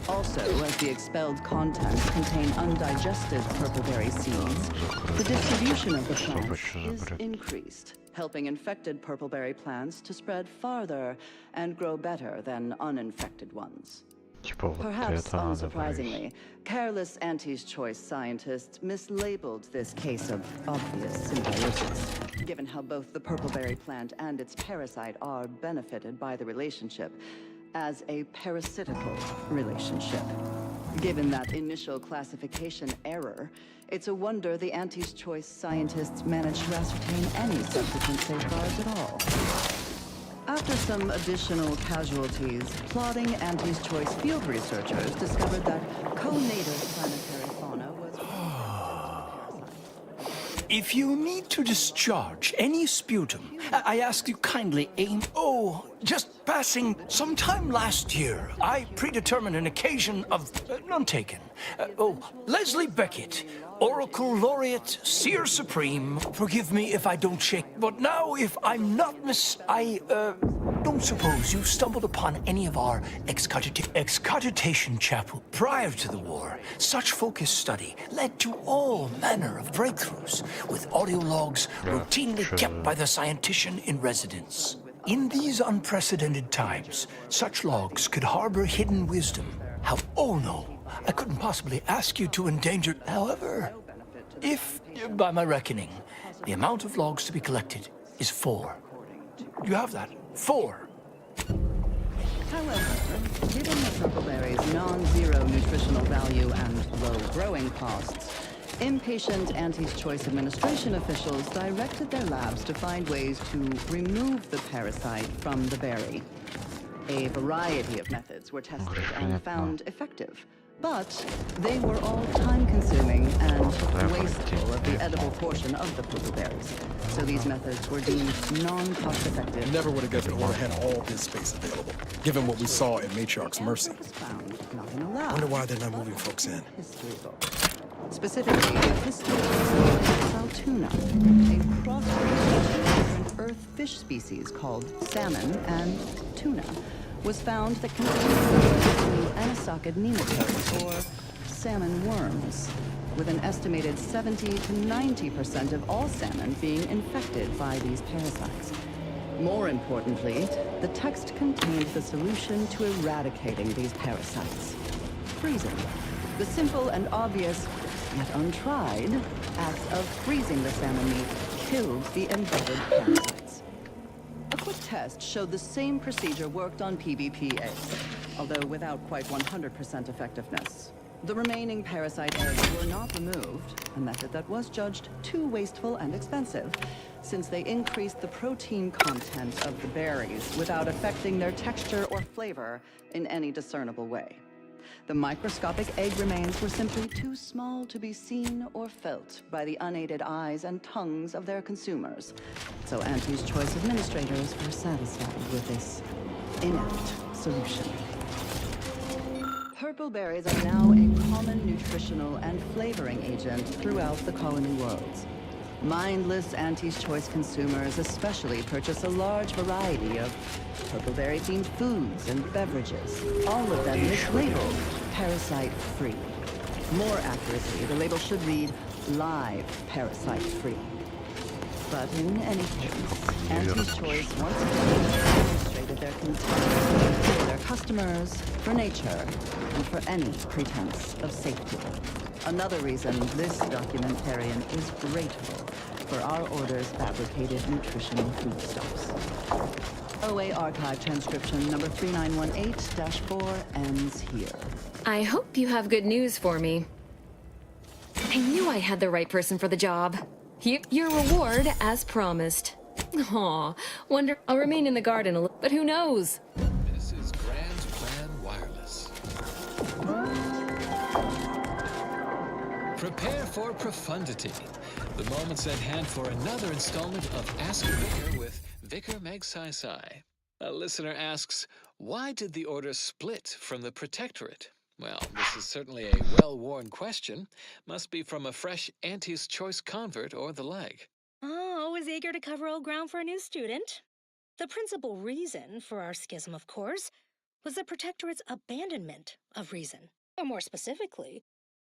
Also, as the expelled contents contain undigested purpleberry seeds, the distribution of the plants is increased, helping infected purpleberry plants to spread farther and grow better than uninfected ones. Perhaps unsurprisingly, careless Auntie's Choice scientists mislabeled this case of obvious symbiosis, given how both the purpleberry plant and its parasite are benefited by the relationship, as a parasitical relationship. Given that initial classification error, it's a wonder the Auntie's Choice scientists managed to ascertain any subsequent safeguards at all. After some additional casualties, plodding Auntie's Choice field researchers discovered that co-native planetary fauna was... If you need to discharge any sputum, I ask you kindly aim... Oh, just passing. Sometime last year, I predetermined an occasion of... none taken. Leslie Beckett, Oracle Laureate, Seer Supreme. Forgive me if I don't shake, but now if I'm not I don't suppose you've stumbled upon any of our excogitation chapel prior to the war. Such focused study led to all manner of breakthroughs, with audio logs routinely kept by the scientician in residence. In these unprecedented times, such logs could harbor hidden wisdom. Oh no, I couldn't possibly ask you to endanger... However, if, by my reckoning, the amount of logs to be collected is 4. You have that? 4. However, given the purpleberry's non-zero nutritional value and low growing costs, impatient Auntie's Choice administration officials directed their labs to find ways to remove the parasite from the berry. A variety of methods were tested and found effective, but they were all time-consuming and wasteful of the edible portion of the purpleberries. So these methods were deemed non-cost-effective. Never would have guessed the Order had all this space available, given what we saw in Matriarch's Mercy. Wonder why they're not moving folks in. Specifically, the history of Saltuna, a cross-breed of different earth fish species called salmon and tuna, was found that contained anisakid nematodes, or salmon worms, with an estimated 70 to 90% of all salmon being infected by these parasites. More importantly, the text contained the solution to eradicating these parasites: freezing. The simple and obvious, yet untried, act of freezing the salmon meat killed the embedded parasites. A quick test showed the same procedure worked on PBP eggs, although without quite 100% effectiveness. The remaining parasite eggs were not removed, a method that was judged too wasteful and expensive, since they increased the protein content of the berries without affecting their texture or flavor in any discernible way. The microscopic egg remains were simply too small to be seen or felt by the unaided eyes and tongues of their consumers. So Auntie's Choice administrators were satisfied with this inept solution. Purple berries are now a common nutritional and flavoring agent throughout the colony worlds. Mindless Auntie's Choice consumers especially purchase a large variety of purpleberry-themed foods and beverages, all of them mislabeled parasite-free. More accurately, the label should read live parasite-free. But in any case, Auntie's Choice once again demonstrated their contempt for their customers, for nature, and for any pretense of safety. Another reason this documentarian is grateful for our orders fabricated nutritional foodstuffs. OA archive transcription number 3918-4 ends here. I hope you have good news for me. I knew I had the right person for the job. Your reward, as promised. Aw, wonder I'll remain in the garden a little, but who knows? This is Grand Plan Wireless. Prepare for profundity. The moment's at hand for another installment of Ask a Vicar with Vicar Meg Sai. A listener asks, why did the order split from the Protectorate? Well, this is certainly a well-worn question. Must be from a fresh Auntie's Choice convert or the like. Oh, always eager to cover old ground for a new student. The principal reason for our schism, of course, was the Protectorate's abandonment of reason. Or more specifically,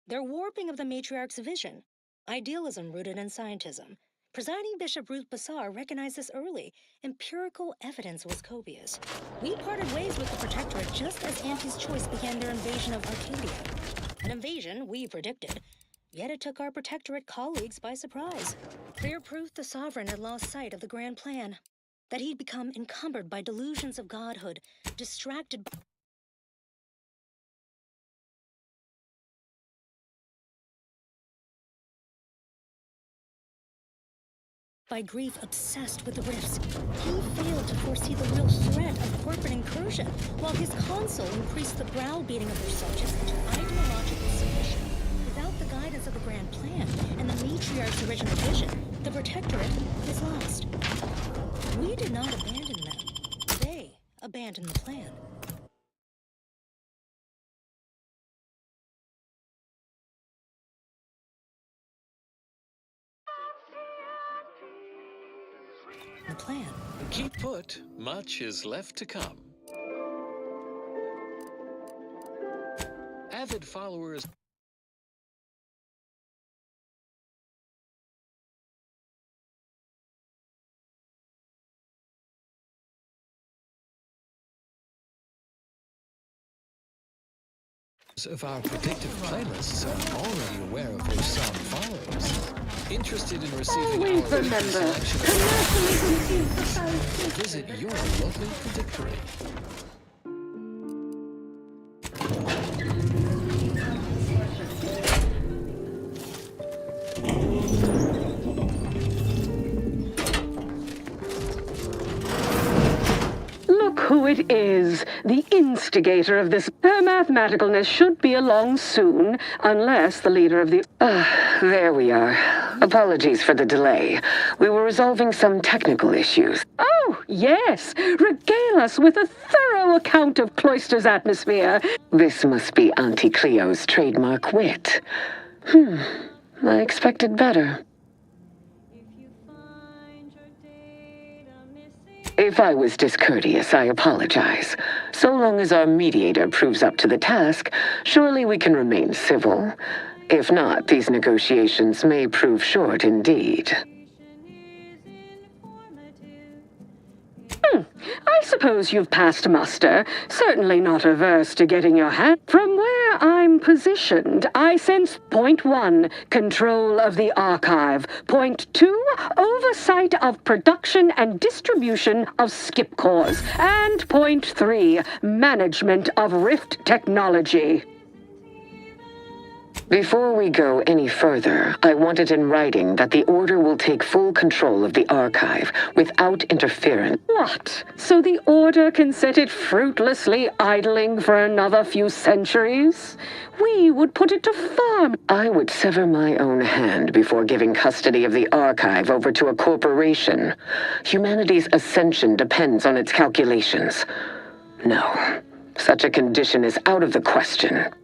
their warping of the matriarch's vision, idealism rooted in scientism. Presiding Bishop Ruth Bassar recognized this early. Empirical evidence was copious. We parted ways with the Protectorate just as Auntie's Choice began their invasion of Arcadia. An invasion we predicted, yet it took our Protectorate colleagues by surprise. Clear proof the Sovereign had lost sight of the grand plan, that he'd become encumbered by delusions of godhood, distracted by grief, obsessed with the rifts. He failed to foresee the real threat of corporate incursion, while his consul increased the browbeating of their subjects into ideological submission. Without the guidance of the grand plan and the matriarch's original vision, the Protectorate is lost. We did not abandon them. They abandoned the plan. The plan. Keep put, much is left to come. Avid followers of our predictive playlists are already aware of their song followers. Interested in receiving our weekly selection of visit your local predictory. Look who it is, the instigator of this. Her mathematicalness should be along soon, unless the leader of the... there we are. Apologies for the delay. We were resolving some technical issues. Oh, yes! Regale us with a thorough account of Cloister's atmosphere. This must be Auntie Cleo's trademark wit. I expected better. If I was discourteous, I apologize. So long as our mediator proves up to the task, surely we can remain civil. If not, these negotiations may prove short indeed. I suppose you've passed muster. Certainly not averse to getting your hand. From where I'm positioned, I sense point 1, control of the archive. Point 2, oversight of production and distribution of skip cores. And point 3, management of Rift technology. Before we go any further, I want it in writing that the Order will take full control of the archive without interference. What? So the Order can set it fruitlessly idling for another few centuries? We would put it to farm. I would sever my own hand before giving custody of the archive over to a corporation. Humanity's ascension depends on its calculations. No, such a condition is out of the question.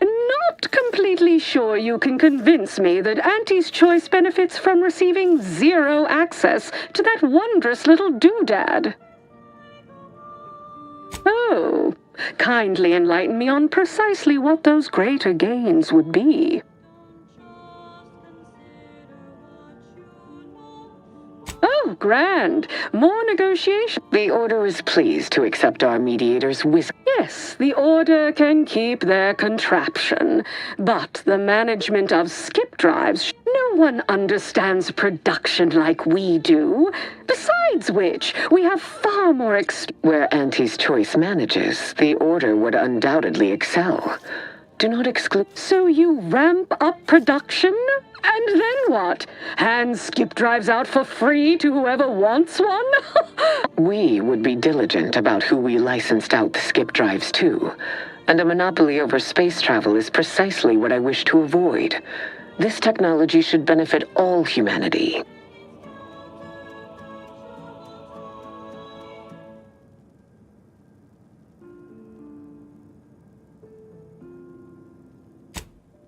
Not completely sure you can convince me that Auntie's Choice benefits from receiving zero access to that wondrous little doodad. Oh, kindly enlighten me on precisely what those greater gains would be. Oh, grand. More negotiation. The Order is pleased to accept our mediator's wisdom. Yes, the Order can keep their contraption, but the management of skip drives, no one understands production like we do. Besides which, we have far more where Auntie's Choice manages, the Order would undoubtedly excel. Do not exclude. So you ramp up production? And then what? Hand skip drives out for free to whoever wants one? We would be diligent about who we licensed out the skip drives to. And a monopoly over space travel is precisely what I wish to avoid. This technology should benefit all humanity.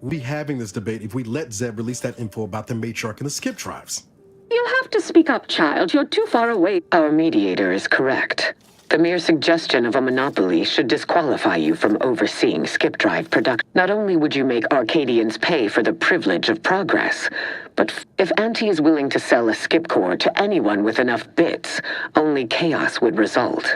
We'll be having this debate if we let Zeb release that info about the matriarch and the skip drives. You'll have to speak up, child. You're too far away. Our mediator is correct. The mere suggestion of a monopoly should disqualify you from overseeing skip drive production. Not only would you make Arcadians pay for the privilege of progress, but if Auntie is willing to sell a skip core to anyone with enough bits, only chaos would result.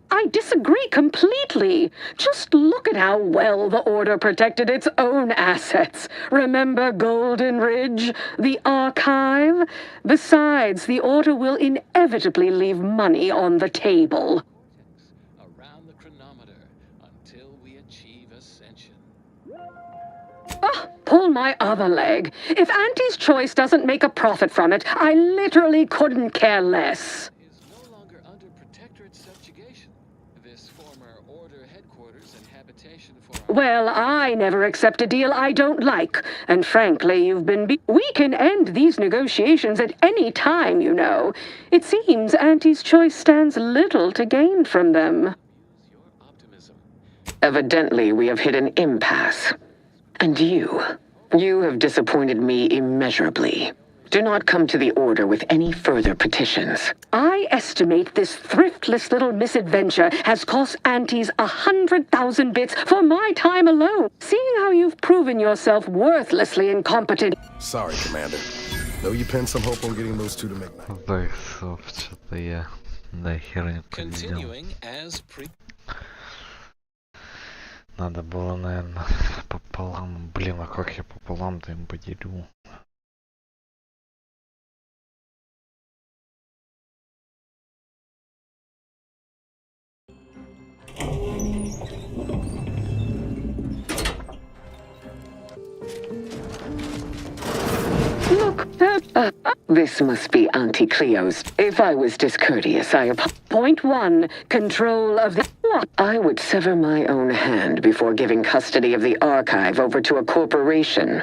I disagree completely. Just look at how well the Order protected its own assets. Remember Golden Ridge, the archive? Besides, the Order will inevitably leave money on the table. Around the chronometer until we achieve ascension. Ah, pull my other leg. If Auntie's Choice doesn't make a profit from it, I literally couldn't care less. Well, I never accept a deal I don't like. And frankly, you've been we can end these negotiations at any time, you know. It seems Auntie's Choice stands little to gain from them. Evidently, we have hit an impasse. And you have disappointed me immeasurably. Do not come to the Order with any further petitions. I estimate this thriftless little misadventure has cost Aunties 100,000 bits for my time alone. Seeing how you've proven yourself worthlessly incompetent. Sorry, Commander. Though you pinned some hope on getting those two to make Да, что-то я нахер Continuing as pre. Надо было, наверное, пополам. Блин, а как я пополам-то им поделю? Look, this must be Auntie Cleo's. If I was discourteous, Point 1, control of the... What? I would sever my own hand before giving custody of the archive over to a corporation.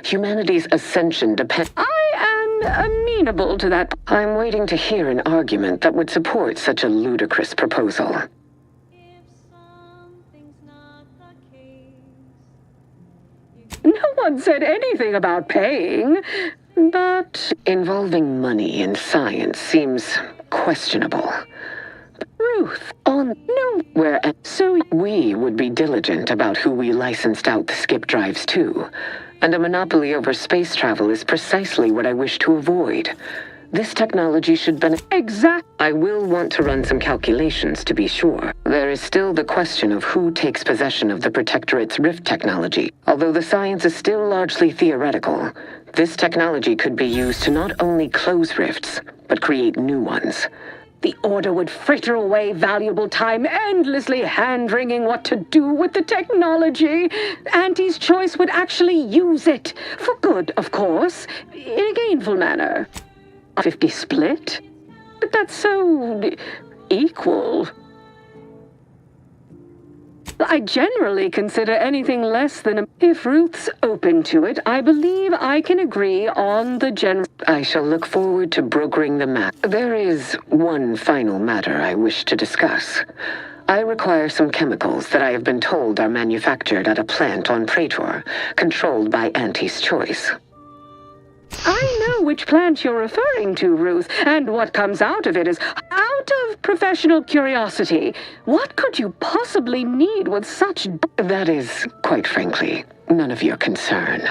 Humanity's ascension depends... I am amenable to that. I'm waiting to hear an argument that would support such a ludicrous proposal. No one said anything about paying, but involving money in science seems questionable. Ruth, on nowhere, so we would be diligent about who we licensed out the skip drives to, and a monopoly over space travel is precisely what I wish to avoid. This technology should benefit... I will want to run some calculations to be sure. There is still the question of who takes possession of the Protectorate's rift technology. Although the science is still largely theoretical, this technology could be used to not only close rifts, but create new ones. The Order would fritter away valuable time endlessly hand-wringing what to do with the technology. Auntie's Choice would actually use it. For good, of course. In a gainful manner. 50 split? But that's so... equal. I generally consider anything less than a... If Ruth's open to it, I believe I can agree on the general... I shall look forward to brokering the map. There is one final matter I wish to discuss. I require some chemicals that I have been told are manufactured at a plant on Praetor, controlled by Auntie's Choice. I know which plant you're referring to, Ruth, and what comes out of it is out of professional curiosity. What could you possibly need with such... That is, quite frankly, none of your concern.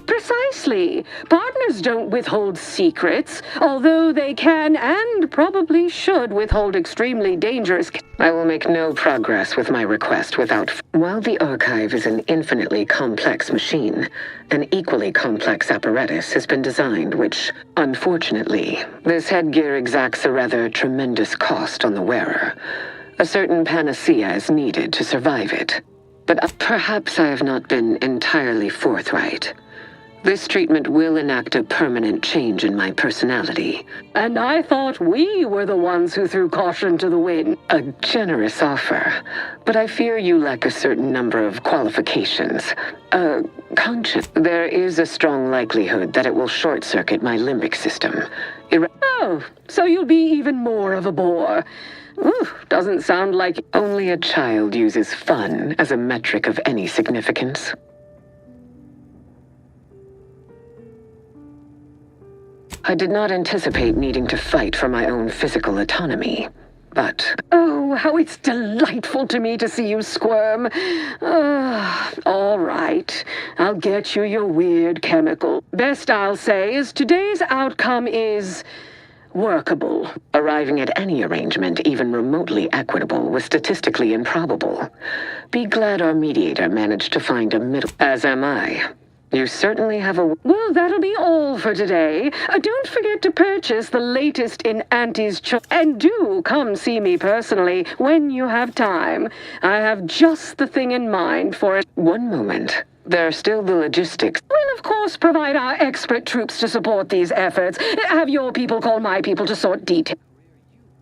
Precisely. Partners don't withhold secrets, although they can and probably should withhold extremely dangerous... I will make no progress with my request without... While the archive is an infinitely complex machine, an equally complex apparatus has been designed which, unfortunately, this headgear exacts a rather tremendous cost on the wearer. A certain panacea is needed to survive it. But perhaps I have not been entirely forthright. This treatment will enact a permanent change in my personality. And I thought we were the ones who threw caution to the wind. A generous offer, but I fear you lack a certain number of qualifications. Conscience. There is a strong likelihood that it will short-circuit my limbic system. Oh, so you'll be even more of a bore. Ooh, doesn't sound like... Only a child uses fun as a metric of any significance. I did not anticipate needing to fight for my own physical autonomy, but... Oh, how it's delightful to me to see you squirm. All right. I'll get you your weird chemical. Best I'll say is today's outcome is... workable. Arriving at any arrangement even remotely equitable was statistically improbable. Be glad our mediator managed to find a middle... As am I. You certainly have a... Well, that'll be all for today. Don't forget to purchase the latest in Auntie's Choice. And do come see me personally when you have time. I have just the thing in mind for it. One moment. There are still the logistics. We'll, of course, provide our expert troops to support these efforts. Have your people call my people to sort details.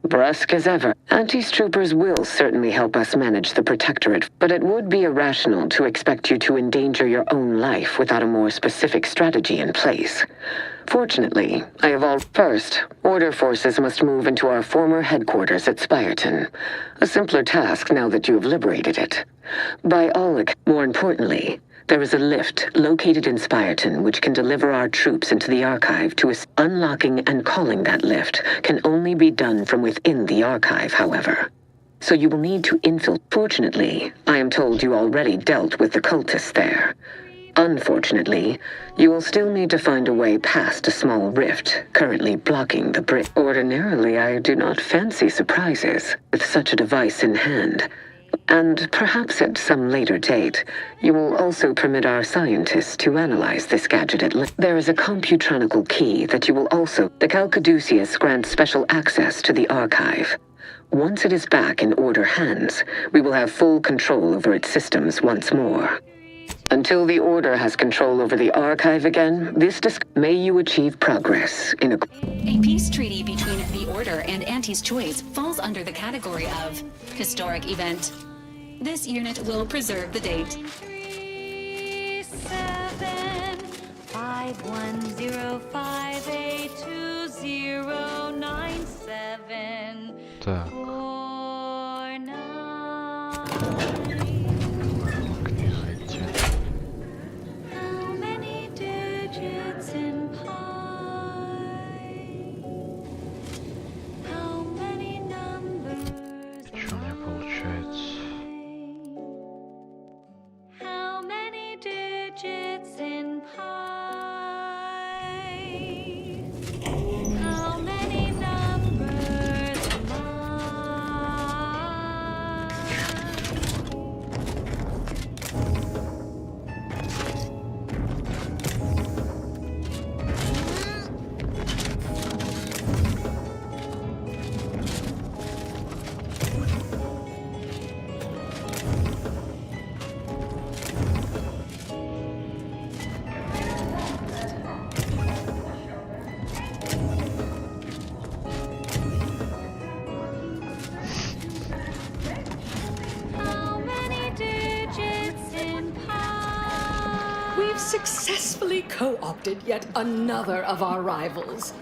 Brusque as ever. Auntie's troopers will certainly help us manage the Protectorate, but it would be irrational to expect you to endanger your own life without a more specific strategy in place. Fortunately, I have all... First, Order forces must move into our former headquarters at Spyreton. A simpler task now that you have liberated it. By all more importantly, there is a lift located in Spyreton which can deliver our troops into the archive to us. Unlocking and calling that lift can only be done from within the archive, however. So you will need to infiltrate. Fortunately, I am told you already dealt with the cultists there. Unfortunately, you will still need to find a way past a small rift currently blocking the bridge. Ordinarily, I do not fancy surprises with such a device in hand. And perhaps at some later date, you will also permit our scientists to analyze this gadget at length. There is a computronical key that you will also... The Calcaduceus grants special access to the archive. Once it is back in Order hands, we will have full control over its systems once more. Until the Order has control over the archive again, may you achieve progress in a peace treaty between the Order and Auntie's Choice falls under the category of historic event. This unit will preserve the date. 375105820097. Так. Как не зайти? Что у меня получается? co-opted yet another of our rivals.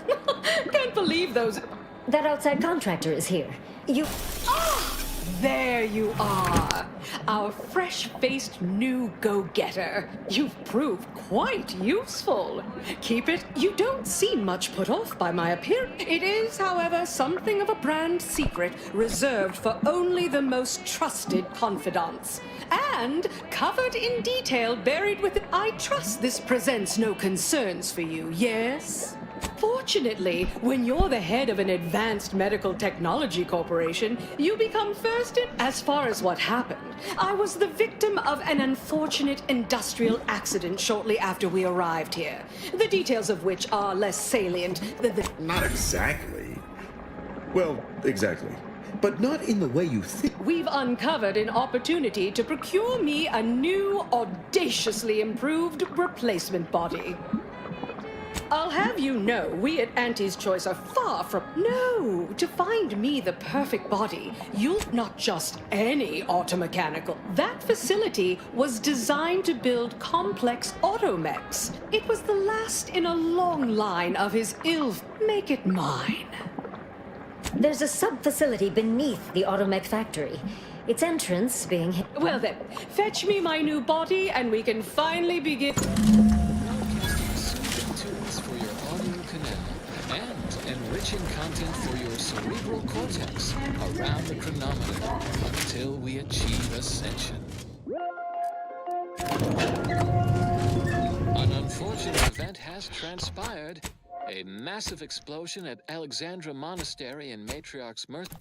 Can't believe those... That outside contractor is here. You... Ah! There you are. Our fresh-faced new go-getter. You've proved quite useful. Keep it. You don't seem much put off by my appearance. It is, however, something of a brand secret reserved for only the most trusted confidants. And covered in detail, buried within... I trust this presents no concerns for you, yes? Fortunately, when you're the head of an advanced medical technology corporation, you become first in... As far as what happened, I was the victim of an unfortunate industrial accident shortly after we arrived here. The details of which are less salient than the... Not exactly. Well, exactly. But not in the way you think. We've uncovered an opportunity to procure me a new, audaciously improved replacement body. I'll have you know, we at Auntie's Choice are far from... No, to find me the perfect body, you'll not just any automechanical. That facility was designed to build complex automechs. It was the last in a long line of his ill... Make it mine. There's a sub-facility beneath the automech factory. Its entrance being... Well then, fetch me my new body and we can finally begin... For your audio canal and enriching content for your cerebral cortex around the chronometer until we achieve ascension. An unfortunate event has transpired. A massive explosion at Alexandra Monastery in Matriarch's Mirth.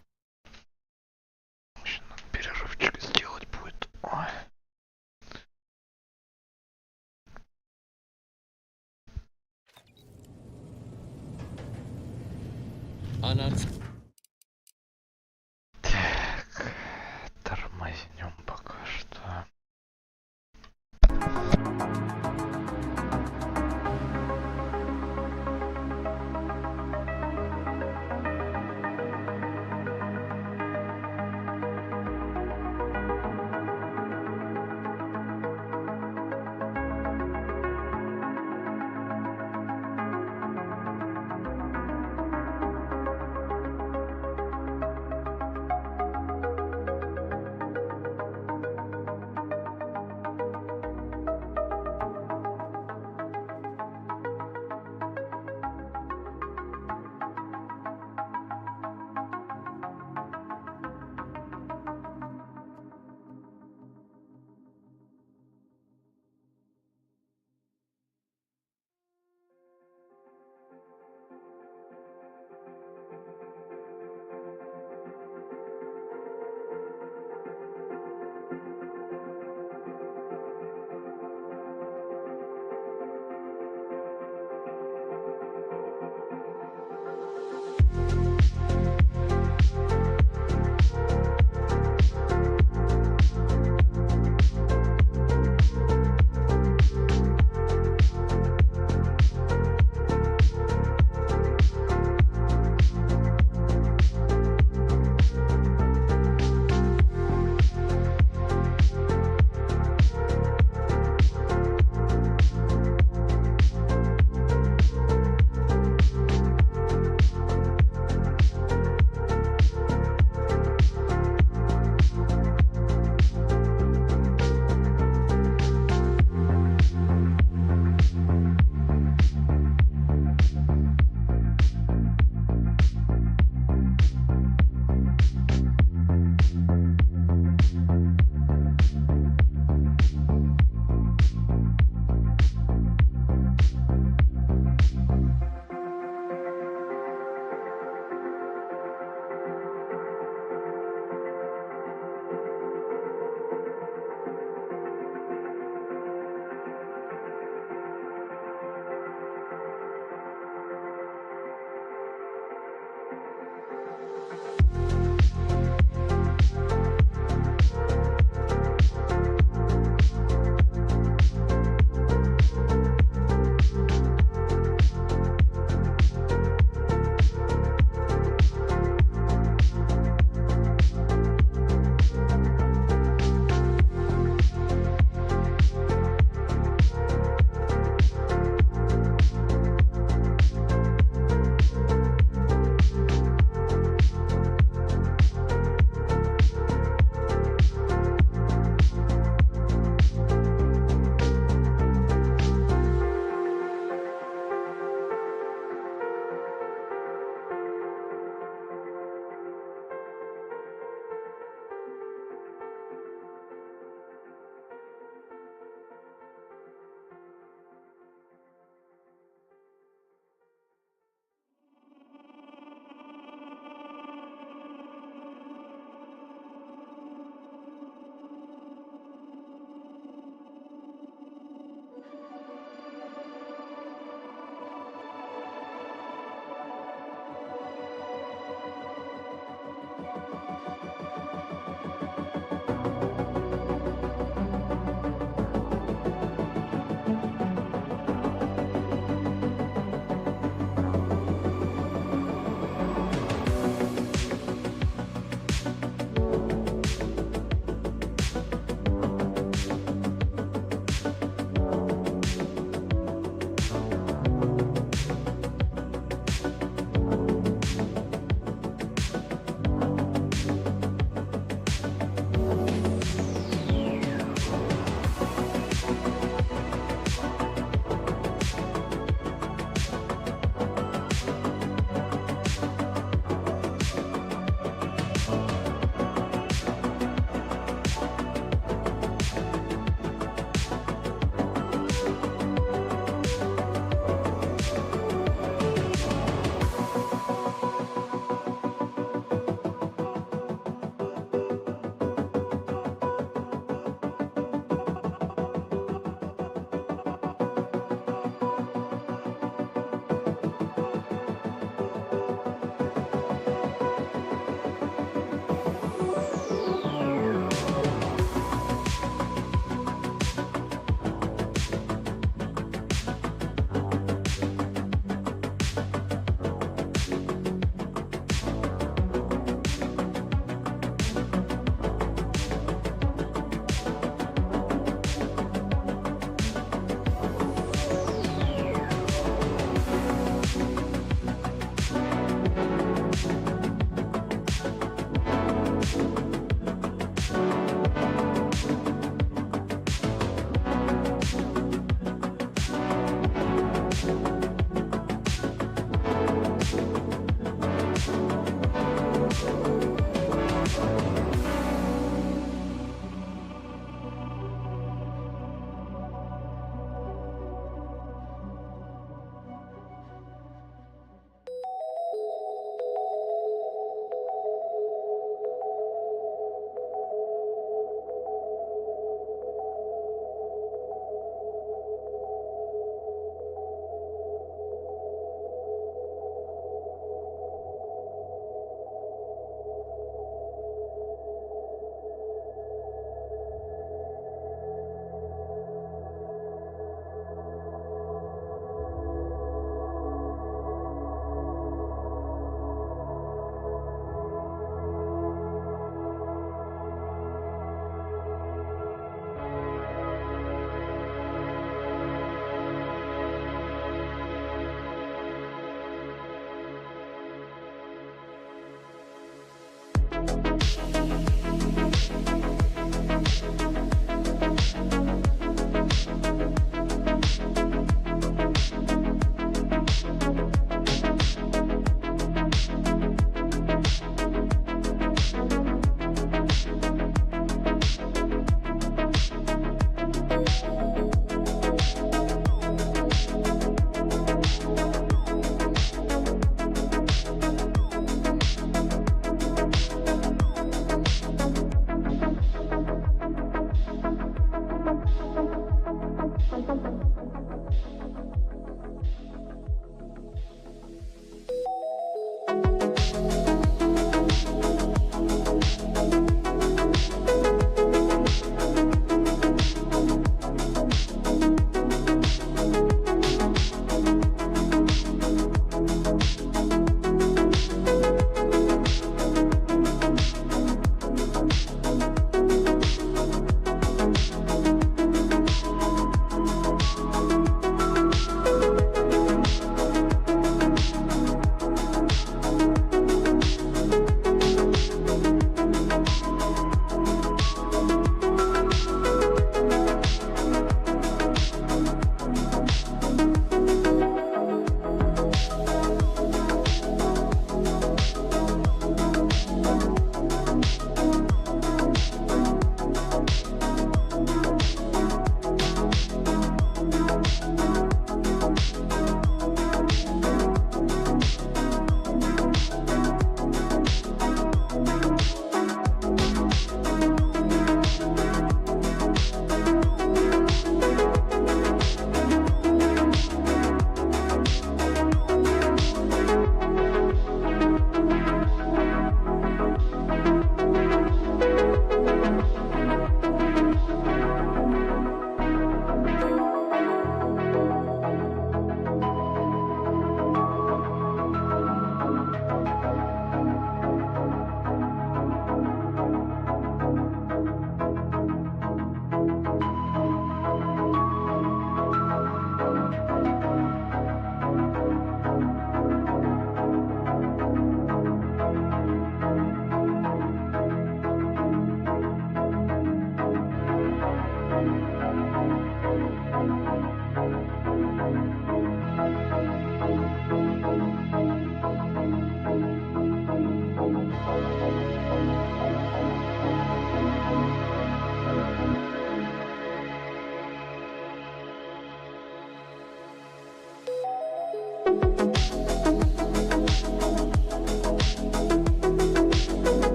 Перерывчик сделать будет. Ой. Так, тормознем пока что.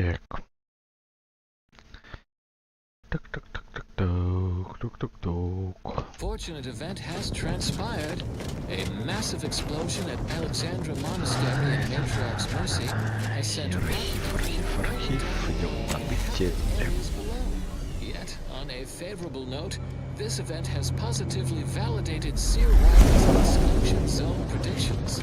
Так. Fortunate event has transpired. A massive explosion at Alexandra Monastery in Matriarch's Mercy has sent Yet, on a favorable note, this event has positively validated Seer Riley's exclusion zone predictions.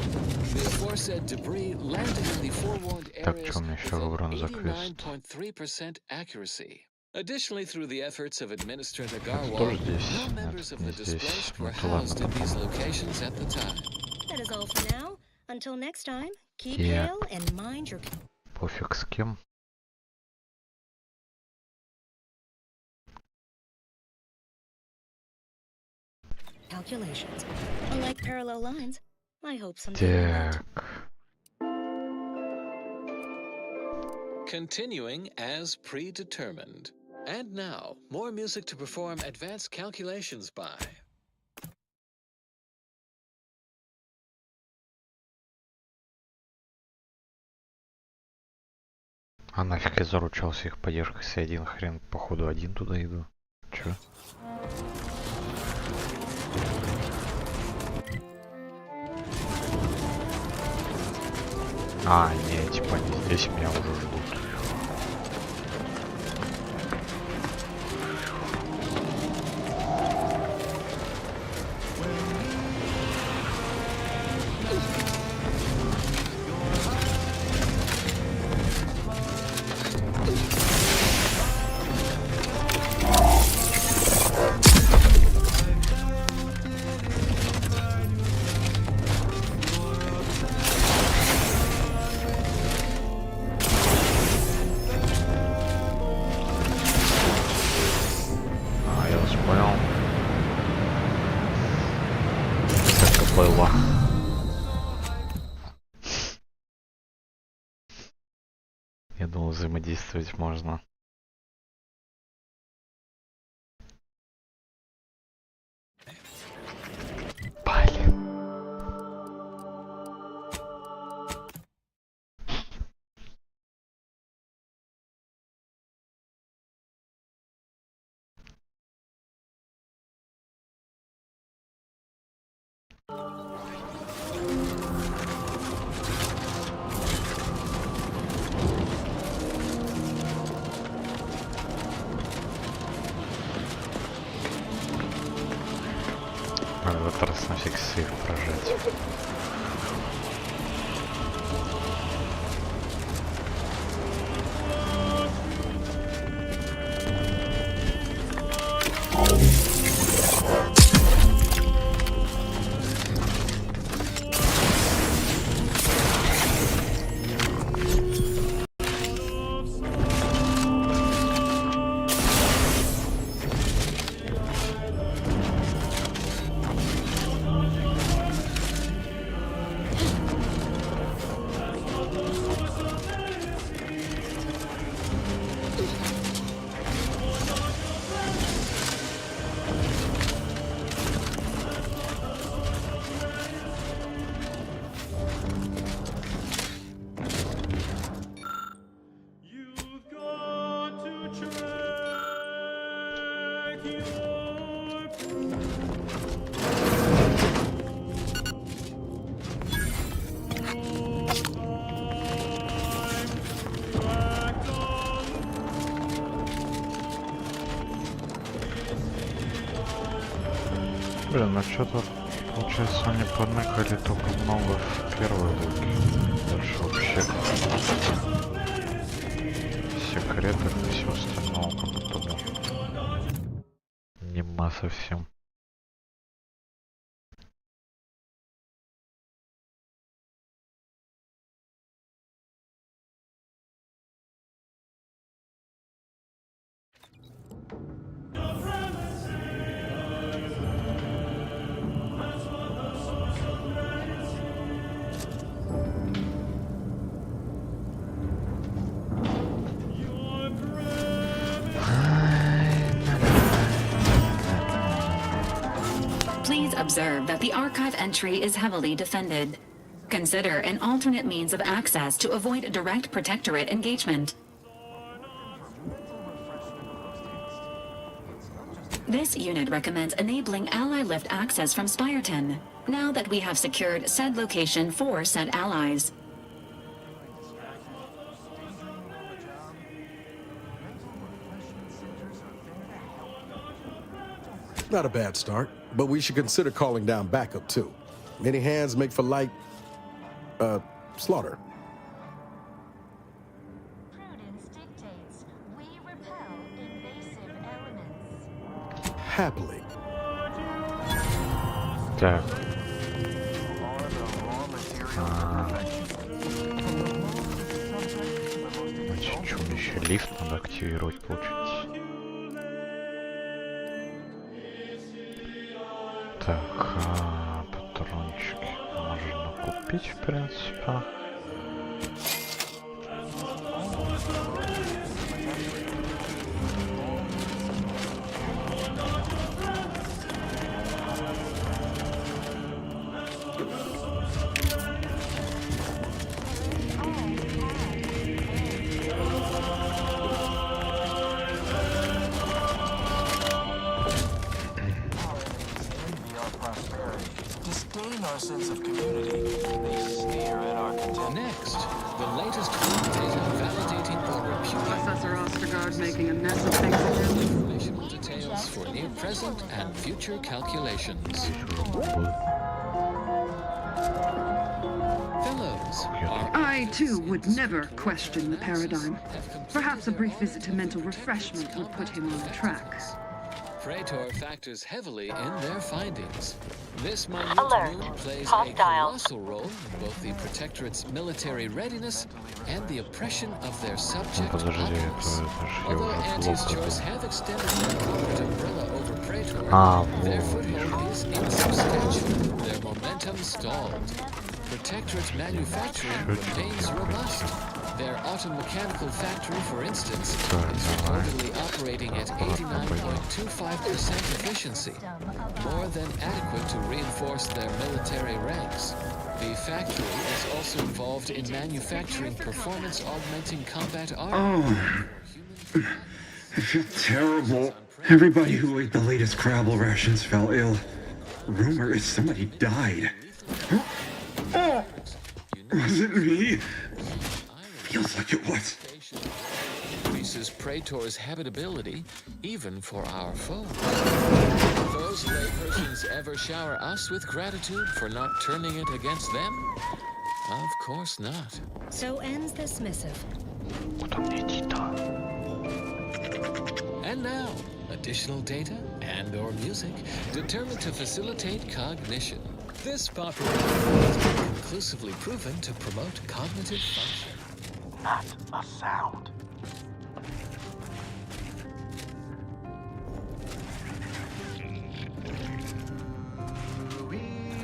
The aforesaid debris landed in the forewarned areas with an 89.3% accuracy. Additionally, through the efforts of Administrator Garwal, no members of the displaced were housed in these locations at the time. That is all for now. Until next time, keep hail and mind your... Пофиг с кем. Calculations. Unlike parallel lines, I hope someday. Continuing as predetermined. And now, more music to perform advanced calculations by. А нафиг я заручался их поддержкой, если один хрен, походу, один туда иду. Чё? А, не, типа они здесь меня уже ждут. Я думал, взаимодействовать можно. Блин. Надо в этот раз на всякий сейф прожать. Блин, ну что-то получается они подныкали только много в первой луке. Дальше вообще секретов и все остальное как будто бы нема совсем. Please observe that the archive entry is heavily defended. Consider an alternate means of access to avoid direct protectorate engagement. This unit recommends enabling ally lift access from Spireton, now that we have secured said location for said allies. Not a bad start, but we should consider calling down backup too. Many hands make for light, slaughter. Prudence dictates we repel invasive elements. Happily. Так. Значит, что мне еще лифт надо активировать, получается. Так, патрончики можно купить, в принципе. Our sense of community. They sneer at our content. Next, the latest data validating or repudiating. Professor Ostergaard making a mess of things again. Informational details for near present and future calculations. Fellows, I too would never question the paradigm. Perhaps a brief visit to mental refreshment would put him on track. Praetor factors heavily in their findings. This minute moon plays a colossal role in both the Protectorate's military readiness and the oppression of their subject populace. Although Anti's choice have extended their corporate umbrella over Praetor, their foothold is insubstantial, their momentum stalled. Protectorate manufacturing remains robust. Their automechanical factory, for instance, is reportedly operating at 89.25% efficiency, more than adequate to reinforce their military ranks. The factory is also involved in manufacturing performance-augmenting combat armor. Oh, I feel terrible. Everybody who ate the latest Crabble rations fell ill. Rumor is somebody died. Oh, was it me? Feels like it was. Increases Praetor's habitability, even for our foes. Those laypersons ever shower us with gratitude for not turning it against them? Of course not. So ends this missive. And now, additional data and/or music determined to facilitate cognition. This popular has been conclusively proven to promote cognitive function. Not a sound.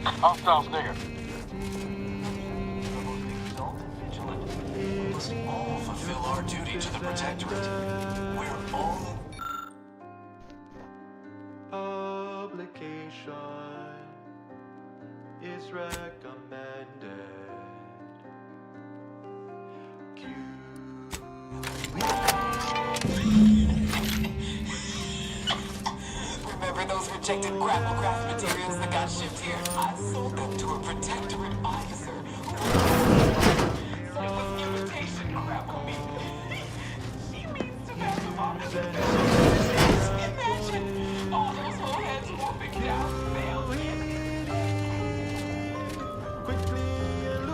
Hostiles near. We must all fulfill our duty to the Protectorate. We're all... Publication is recommended. Remember those rejected grapple craft materials that got shipped here? I sold them to a Protectorate officer who was imitation grapple meat. She means to have on the Imagine all those whole heads whooping down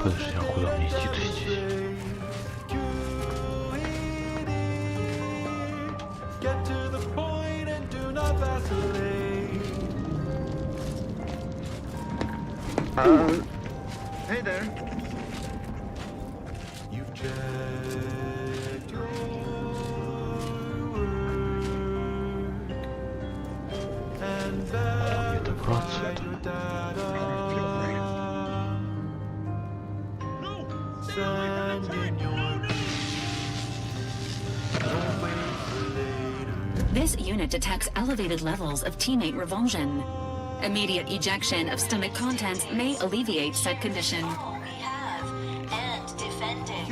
Подожди, а куда мне идти-то здесь? Get to the point and do not vacillate. Hey there. You've checked your work and verified your data. Send in your This unit detects elevated levels of teammate revulsion. Immediate ejection of stomach contents may alleviate said condition. And defend it.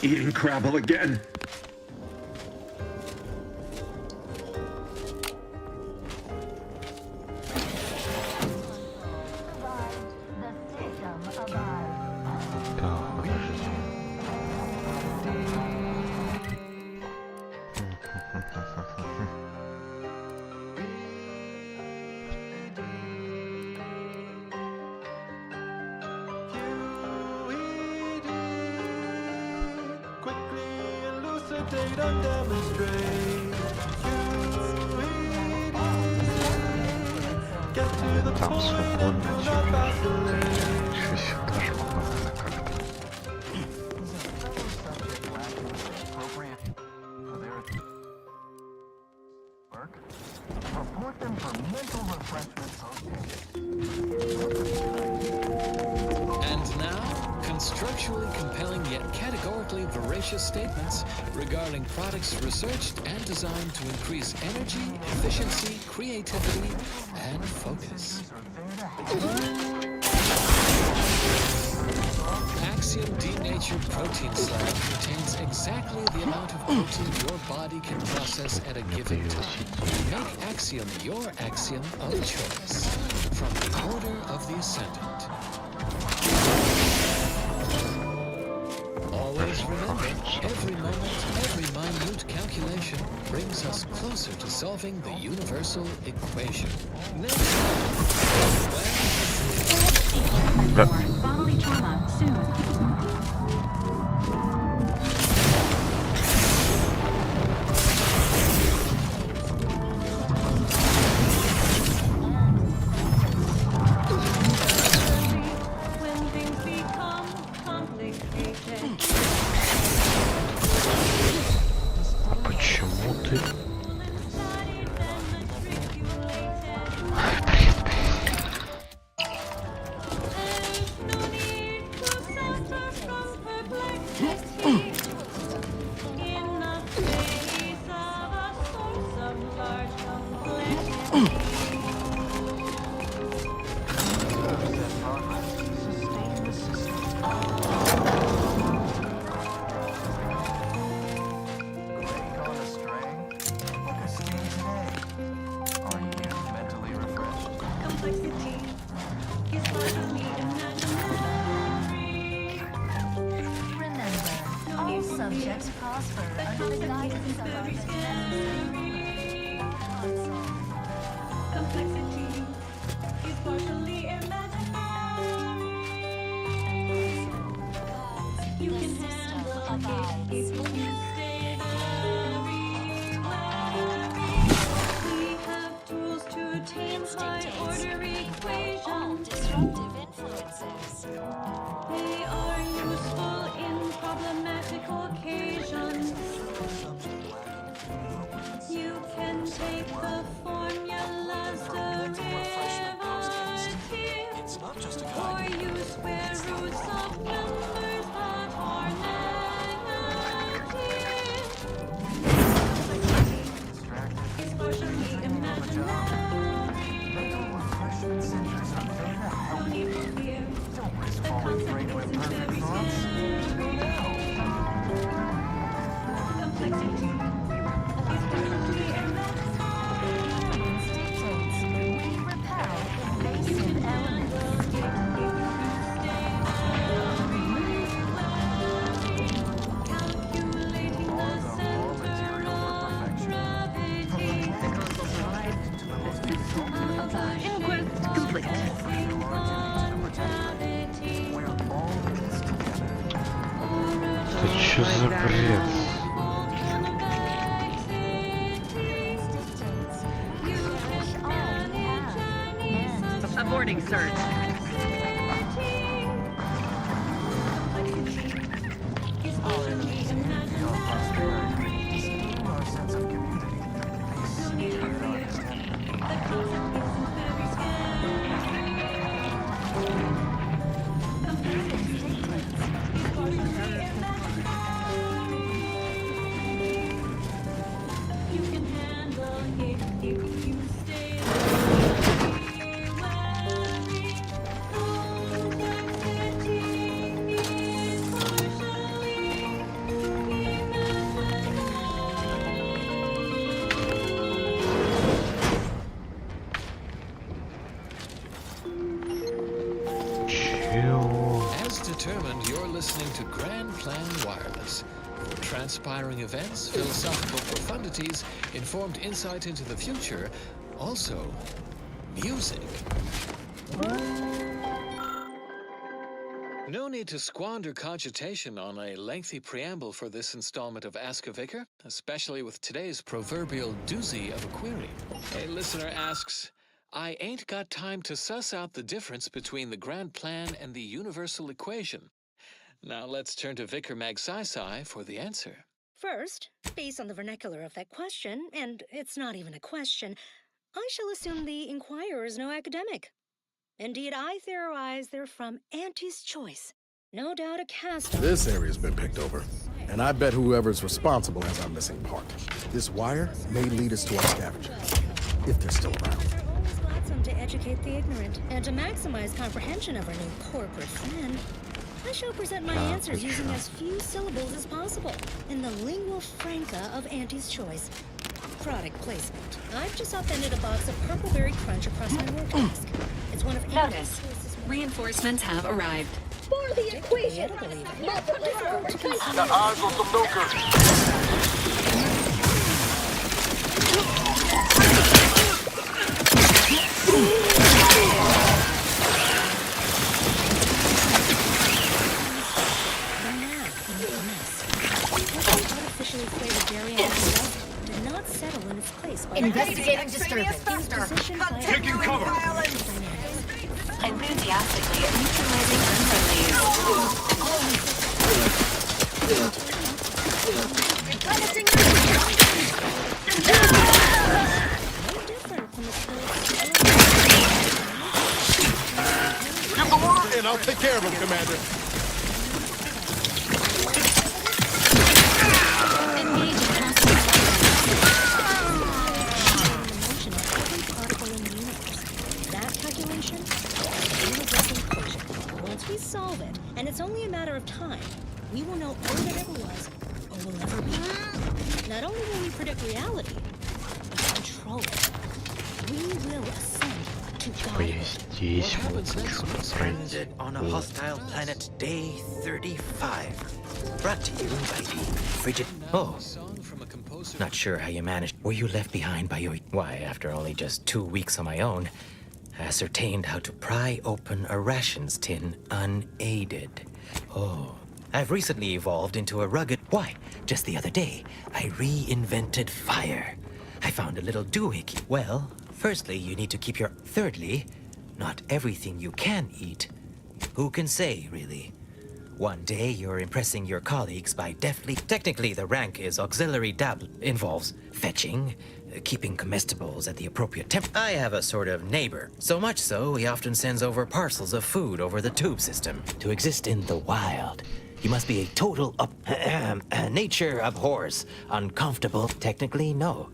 eating Crabble again. Elucidate and demonstrate. Get to the point and do not vacillate. Еще сюда же можно как-то. Report them for mental refreshment. And now, constructually compelling yet categorically veracious statements regarding products researched and designed to increase energy, efficiency, creativity, and focus. Axiom denatured protein slab contains exactly the amount of protein your body can process at a given time. Make Axiom your axiom of choice. From the Order of the Ascendant. Always remember, every moment, every minute calculation brings us closer to solving the universal equation. Next time, Bodily trauma soon. Почему ты? Subjects prosper under the guidance of our complexity is partially imaginary. You can handle a case if you stay very wary. We have tools to attain high-order equations. Disruptive influences. They are useful in problematic occasions. You can take the formulas derivative, or use square roots of numbers that are negative. It's partially imaginary. No need for fear. The concept isn't very scary. Complexity is partially imaginary. We repel invasive elements. Calculating the center of gravity. Inquest complete. Это что за бред? Aborting search. inspiring events, philosophical profundities, informed insight into the future, also music. No need to squander cogitation on a lengthy preamble for this installment of Ask a Vicar, especially with today's proverbial doozy of a query. A listener asks, I ain't got time to suss out the difference between the grand plan and the universal equation. Now let's turn to Vicar Magsai for the answer. First, based on the vernacular of that question, and it's not even a question, I shall assume the inquirer is no academic. Indeed, I theorize they're from Auntie's Choice. No doubt a cast. This area's been picked over, and I bet whoever's responsible has our missing part. This wire may lead us to our scavenger, if they're still around. They're always gladsome to educate the ignorant and to maximize comprehension of our new corporate friend. I shall present my answers using as few syllables as possible in the lingua franca of Auntie's Choice. Product placement. I've just upended a box of Purpleberry Crunch across my work desk. It's one of Notice. Reinforcements have arrived. For the equation. Got eyes on some milkers. Artificially flavored dairy and milk did not settle in its place by Investigating disturbance. Taking cover. Enthusiastically neutralizing unfriendlies. Give the word and I'll take care of him, Commander. Once we solve it, and it's only a matter of time, we will know all that ever was, or will ever be. Not only will we predict reality, but control it. We will ascend to Здесь вот Stranded on a hostile planet, day 35. Brought to you by the frigid... Oh. Not sure how you managed. Were you left behind by your... Why, after only just 2 weeks on my own, ascertained how to pry open a rations tin unaided. Oh. I've recently evolved into a rugged... Why, just the other day, I reinvented fire. I found a little doohickey. Well, firstly, you need to keep your... Thirdly, not everything you can eat. Who can say, really? One day, you're impressing your colleagues by deftly... Technically, the rank is auxiliary dabble. Involves fetching, keeping comestibles at the appropriate temp. I have a sort of neighbor. So much so, he often sends over parcels of food over the tube system. To exist in the wild, you must be a total nature abhors. Uncomfortable? Technically, no.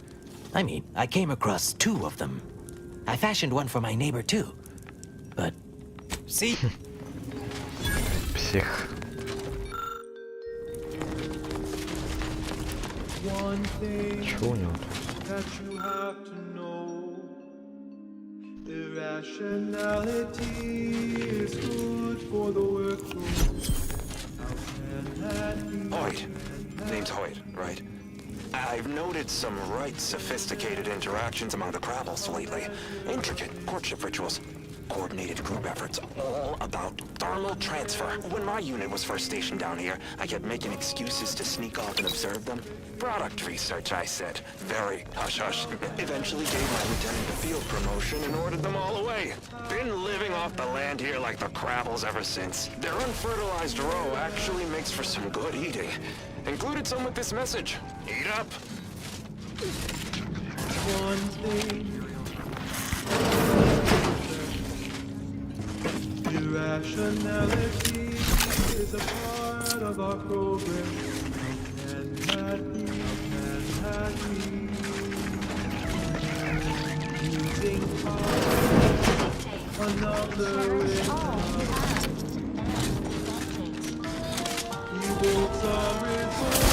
I mean, I came across 2 of them. I fashioned one for my neighbor, too. But, see... Псих. Чего у него that you have to know. Irrationality is good for the workforce. How can that be? Hoyt. Name's Hoyt, right? I've noted some right sophisticated interactions among the Krabbles lately. Intricate courtship rituals. Coordinated group efforts, all about thermal transfer. When my unit was first stationed down here, I kept making excuses to sneak off and observe them. Product research, I said. Very hush-hush. Eventually gave my lieutenant a field promotion and ordered them all away. Been living off the land here like the Krabbles ever since. Their unfertilized roe actually makes for some good eating. Included some with this message. Eat up. One thing. Irrationality is a part of our program. How can that be? How can that be? Using power, another way. Evils are resolved.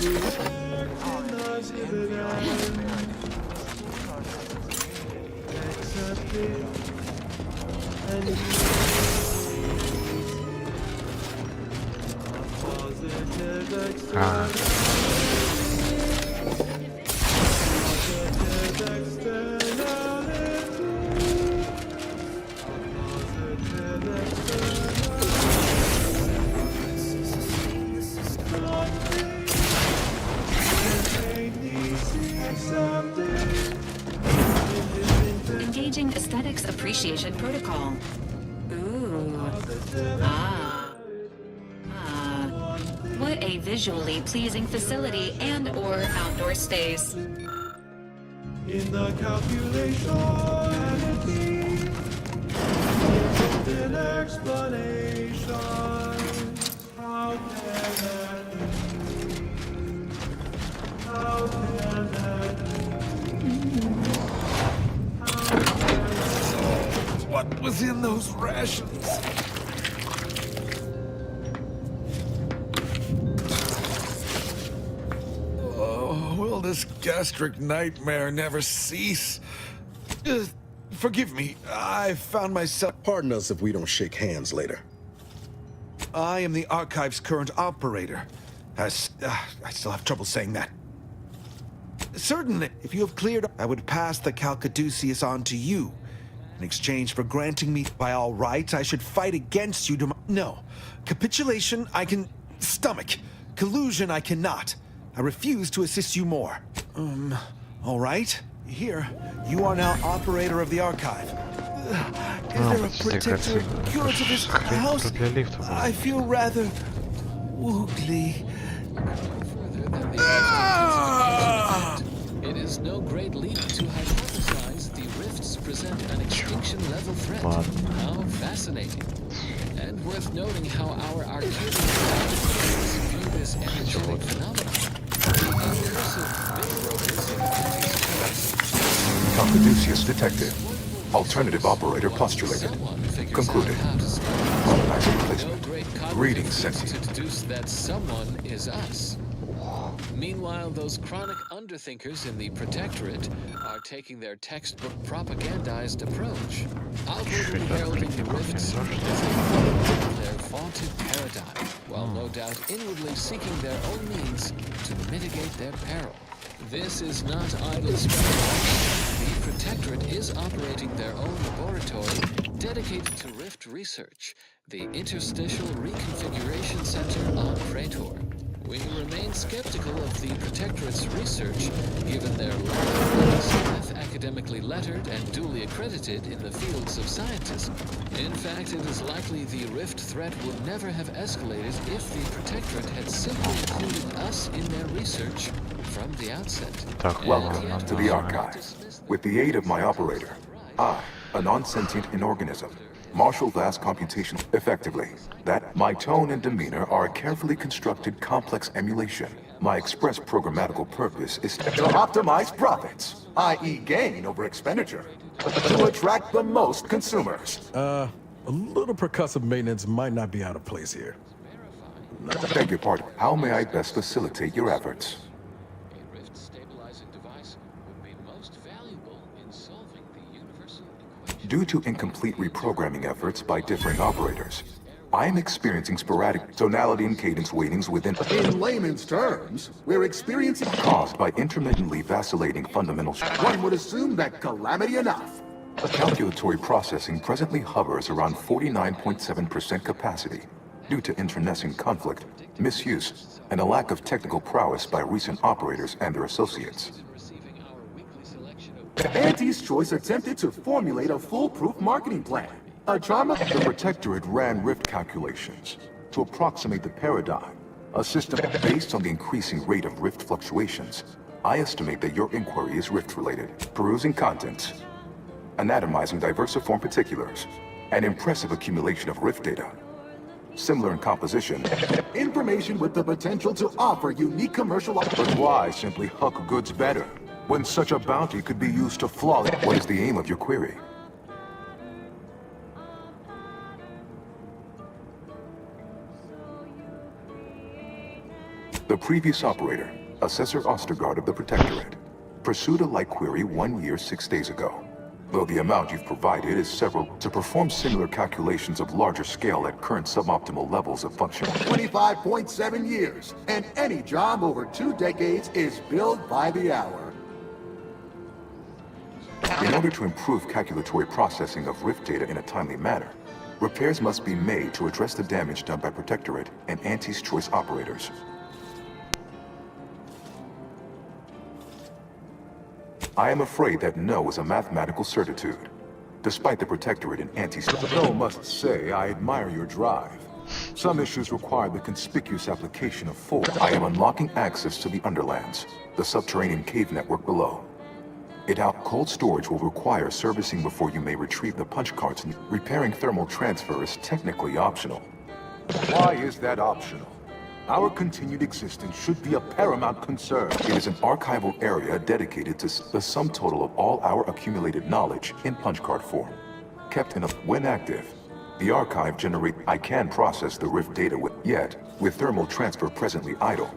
Recognize evidence. Accept it. And a positive Engaging aesthetics appreciation protocol. Ooh. What a visually pleasing facility and/or outdoor space. In the calculation in explanation. How can that be? How can that be? What was in those rations? Oh, will this gastric nightmare never cease? Forgive me, I found myself... Pardon us if we don't shake hands later. I am the Archive's current operator. I still have trouble saying that. Certainly, if you have cleared, I would pass the Caduceus on to you. In exchange for granting me, by all rights, I should fight against you to... No. Capitulation, I can stomach. Collusion, I cannot. I refuse to assist you more. All right. Here, you are now operator of the Archive. Is there a protector cure to this house? I feel rather... woogly. It is no great leap to hypothesize the rifts present an extinction-level threat. How fascinating. And worth noting how our Arcadian practices view this energetic phenomenon. The incursive bit-rovers Caduceus detected. Alternative operator postulated. Concluded. Automatic replacement. Greetings, Sensei. to deduce that someone is us. Meanwhile, those chronic underthinkers in the Protectorate are taking their textbook propagandized approach, outwardly heralding the rifts as their vaunted paradigm, while no doubt inwardly seeking their own means to mitigate their peril. This is not idle speculation. The Protectorate is operating their own laboratory dedicated to rift research, the Interstitial Reconfiguration Center on Praetor. We remain skeptical of the Protectorate's research, given their lack of academically lettered and duly accredited in the fields of scientism. In fact, it is likely the rift threat would never have escalated if the Protectorate had simply included us in their research from the outset. Welcome to the Archive. With the aid of my operator, I, a non-sentient inorganism, marshal vast computation effectively. That my tone and demeanor are a carefully constructed complex emulation. My express programmatical purpose is to optimize profits, i.e. gain over expenditure, to attract the most consumers. A little percussive maintenance might not be out of place here. Beg your pardon. How may I best facilitate your efforts? A rift stabilizing device would be most valuable in solving the universal equation. Due to incomplete reprogramming efforts by different operators, I am experiencing sporadic tonality and cadence weightings within... In layman's terms, we're experiencing... caused by intermittently vacillating fundamental... One would assume that calamity enough. Calculatory processing presently hovers around 49.7% capacity due to internecine conflict, misuse, and a lack of technical prowess by recent operators and their associates. Auntie's Choice attempted to formulate a foolproof marketing plan. A charm... The Protectorate ran rift calculations to approximate the paradigm, a system based on the increasing rate of rift fluctuations. I estimate that your inquiry is rift-related. Perusing contents, anatomizing diversiform particulars, an impressive accumulation of rift data. Similar in composition. Information with the potential to offer unique commercial... But why simply huck goods better, when such a bounty could be used to flaw... What is the aim of your query? The previous operator, Assessor Ostergaard of the Protectorate, pursued a like query 1 year, 6 days ago. though the amount you've provided is several to perform similar calculations of larger scale at current suboptimal levels of function. 25.7 years, and any job over 2 decades is billed by the hour. In order to improve calculatory processing of Rift data in a timely manner, repairs must be made to address the damage done by Protectorate and Auntie's Choice operators. I am afraid that no is a mathematical certitude. Despite the Protectorate and Auntie's... Though must say, I admire your drive. Some issues require the conspicuous application of force. I am unlocking access to the Underlands, the subterranean cave network below. Cold storage will require servicing before you may retrieve the punch cards. Repairing thermal transfer is technically optional. Why is that optional? Our continued existence should be a paramount concern. It is an archival area dedicated to the sum total of all our accumulated knowledge in punch card form. Kept in a... When active, the archive I can process the Rift data with thermal transfer presently idle.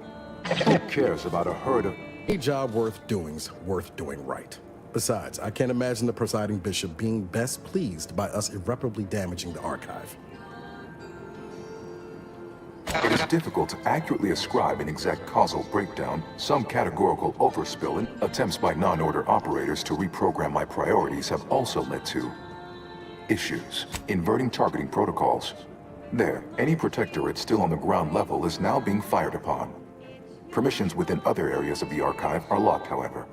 Who cares about a herd of... A job worth doing right. Besides, I can't imagine the presiding bishop being best pleased by us irreparably damaging the archive. It is difficult to accurately ascribe an exact causal breakdown. Some categorical overspill and attempts by non-order operators to reprogram my priorities have also led to issues. Inverting targeting protocols. Any Protectorate still on the ground level is now being fired upon. Permissions within other areas of the archive are locked, however.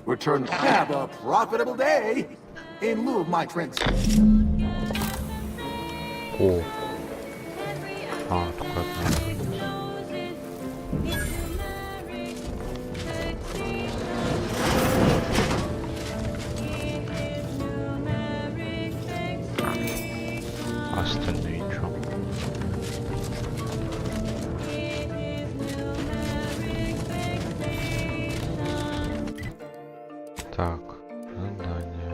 Return. Have a profitable day! In lieu of my trends. О. Только одна. Остальные чё? Так, задание.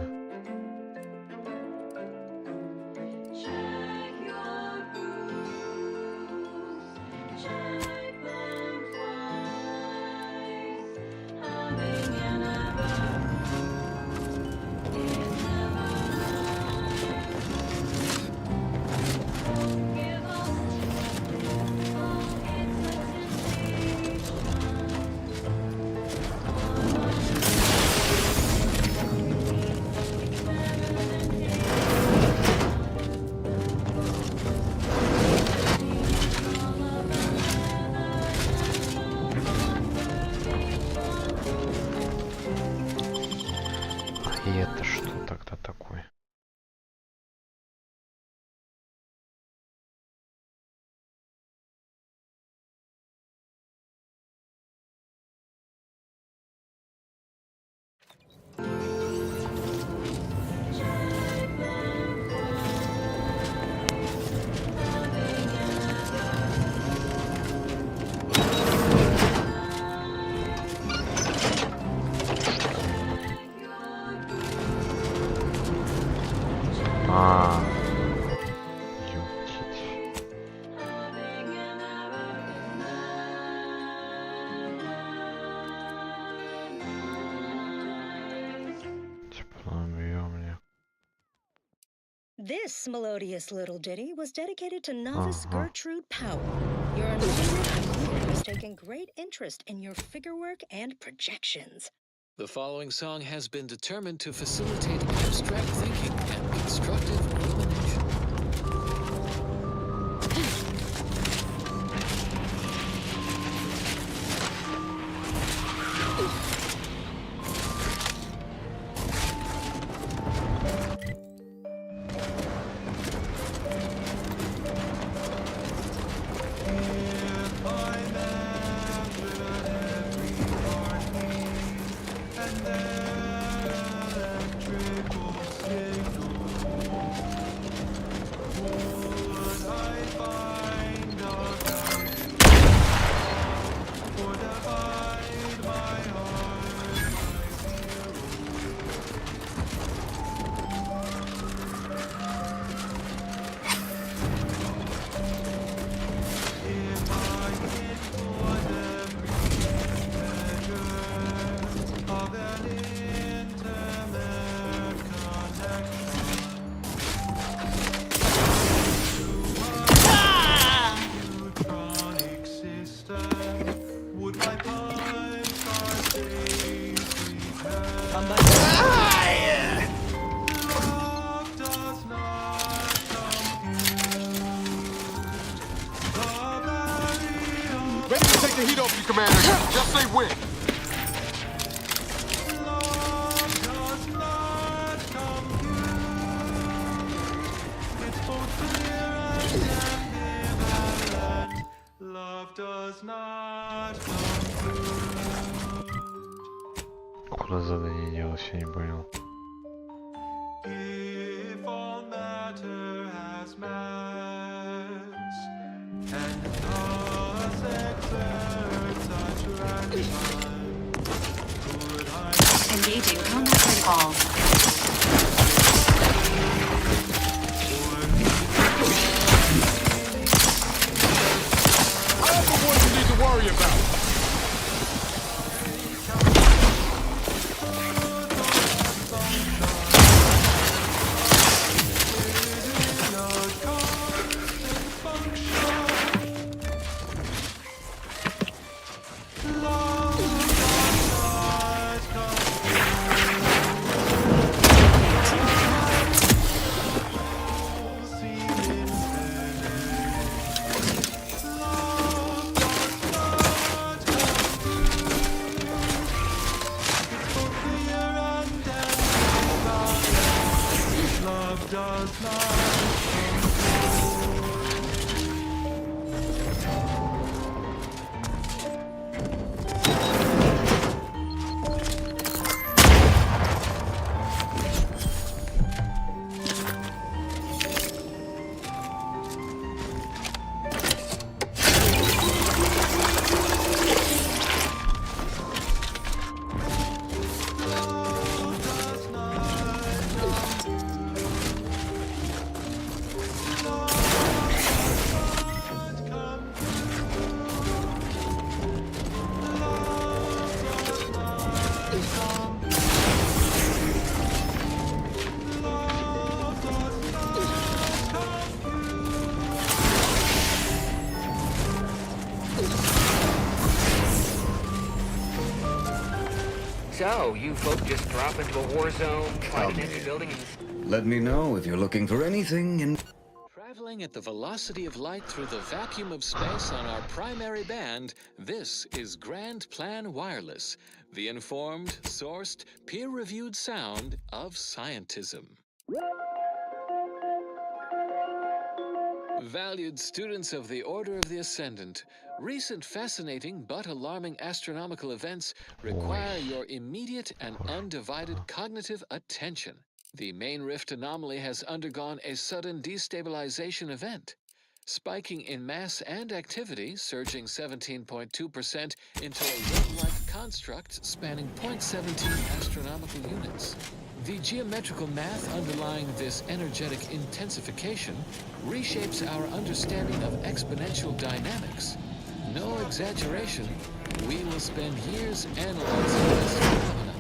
И это что тогда такое? This melodious little ditty was dedicated to novice Gertrude Powell. Your understatement has taken great interest in your figure work and projections. The following song has been determined to facilitate abstract thinking and constructive rumination. they win. Куда задание делать, я не понял. Engaging combat protocol. I'm the one you need to worry about. So, you folk just drop into a war zone, find an empty building, and... Let me know if you're looking for anything in... Traveling at the velocity of light through the vacuum of space on our primary band, this is Grand Plan Wireless, the informed, sourced, peer-reviewed sound of scientism. Valued students of the Order of the Ascendant, recent fascinating but alarming astronomical events require your immediate and undivided cognitive attention. The main rift anomaly has undergone a sudden destabilization event, spiking in mass and activity, surging 17.2% into a web-like construct spanning 0.17 astronomical units. The geometrical math underlying this energetic intensification reshapes our understanding of exponential dynamics. No exaggeration, we will spend years analyzing this phenomenon.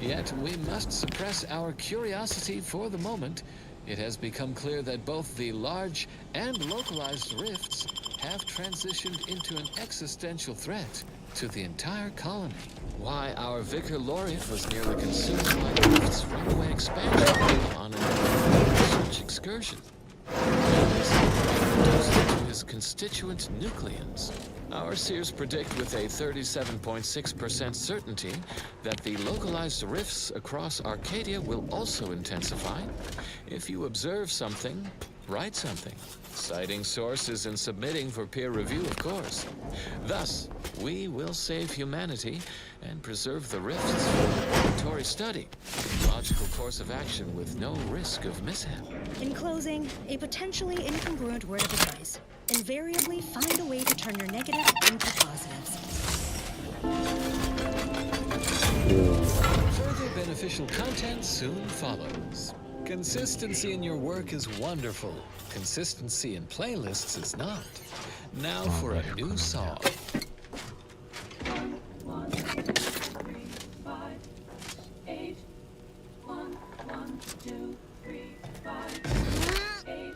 Yet we must suppress our curiosity for the moment. It has become clear that both the large and localized rifts have transitioned into an existential threat to the entire colony. Why our Vicar Laureate was nearly consumed by the rift's runaway expansion on an research excursion. Reduced to his constituent nucleons. Our seers predict with a 37.6% certainty that the localized rifts across Arcadia will also intensify. If you observe something, write something. Citing sources and submitting for peer review, of course. Thus, we will save humanity and preserve the rifts for laboratory study. A logical course of action with no risk of mishap. In closing, a potentially incongruent word of advice. Invariably find a way to turn your negatives into positives. Further beneficial content soon follows. Consistency in your work is wonderful. Consistency in playlists is not. Now for a new song. 1, 2, 3, 5, 8. 1, 1, 2, 3, 5, 8.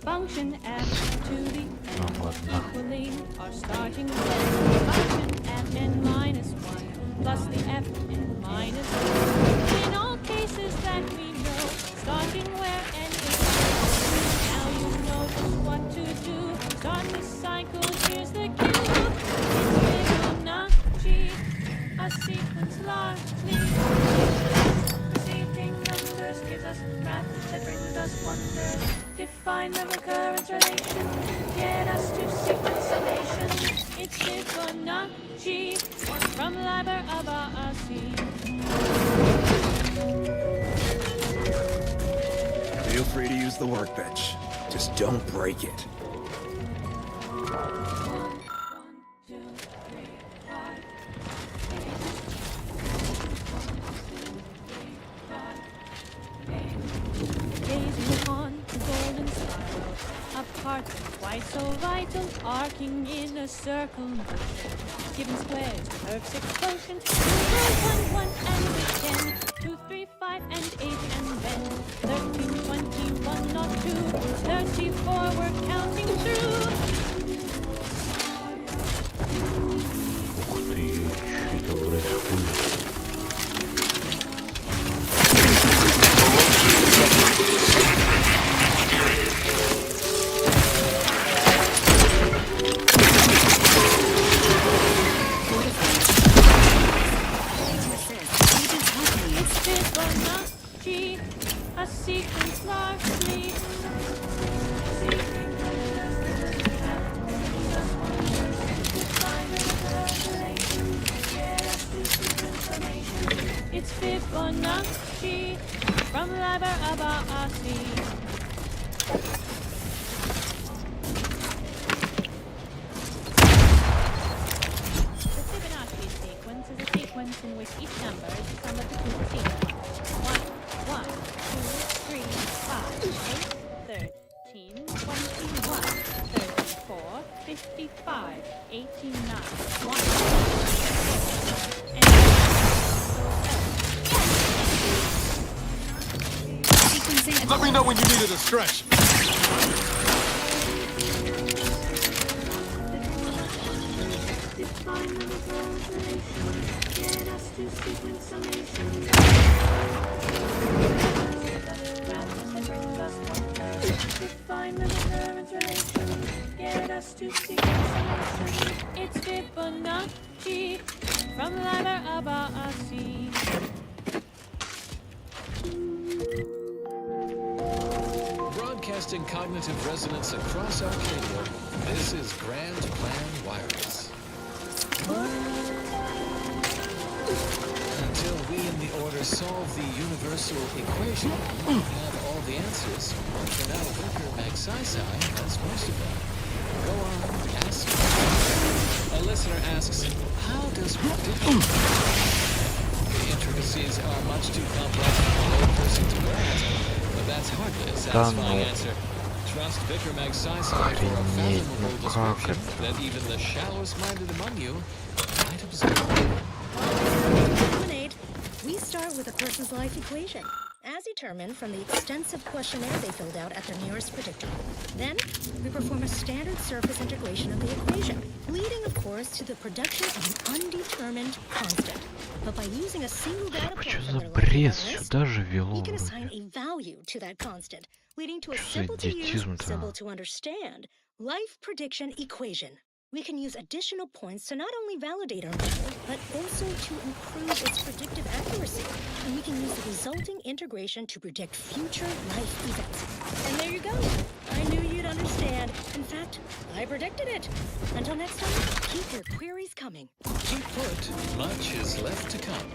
Function f to the n equaling our starting point. Function f n minus 1 plus the f n minus 1. In all cases that we know, starting where n is 0. Now you know just what to do. Start the cycle, here's the cue. Fibonacci. just wonder. Define the recurrence relation. Get us to sequence summation. It's Fibonacci from Liber Abaci. Feel free to use the workbench. Just don't break it. Twice so vital, arcing in a circle motion. Given squares, curves, explosions. 2, 1, 1, and we 10. 2, 3, 5, and 8, and then 13, 21, not 2. 34, we're counting through. Ух ты, что это происходит? A sequence largely. It's Fibonacci from Liber Abaci. The Fibonacci sequence is a sequence in which each number is the sum of the two sequences. 1, 2, 3, 5, 8, 13, 21, 34, 55, 89, 1. Let me know when you needed a stretch. Get us to sequence summation. Define the recurrence relation. Get us to sequence summation. It's Fibonacci from Liber Abaci. Broadcasting cognitive resonance across Arcadia, this is Grand Plan Wireless. Until we in the Order solve the universal equation, we have all the answers. For now, Vicar Magsaysay has most of them. Go on, ask. A listener asks, how does prediction? The intricacies are much too complex for a lay person to grasp, but that's hardly a satisfying answer. Trust Vicar Magsaysay for a fathomable description that even the shallowest minded among you might observe. We start with a person's life equation, as determined from the extensive questionnaire they filled out at their nearest predictor. Then, we perform a standard surface integration of the equation, leading, of course, to the production of an undetermined constant. But by using a single data point from their life event, we can assign a value to that constant, leading to a simple-to-use, simple-to-understand life prediction equation. We can use additional points to not only validate our model, but also to improve its predictive accuracy. And we can use the resulting integration to predict future life events. And there you go. I knew you'd understand. In fact, I predicted it. Until next time, keep your queries coming. Keep put. Much is left to come.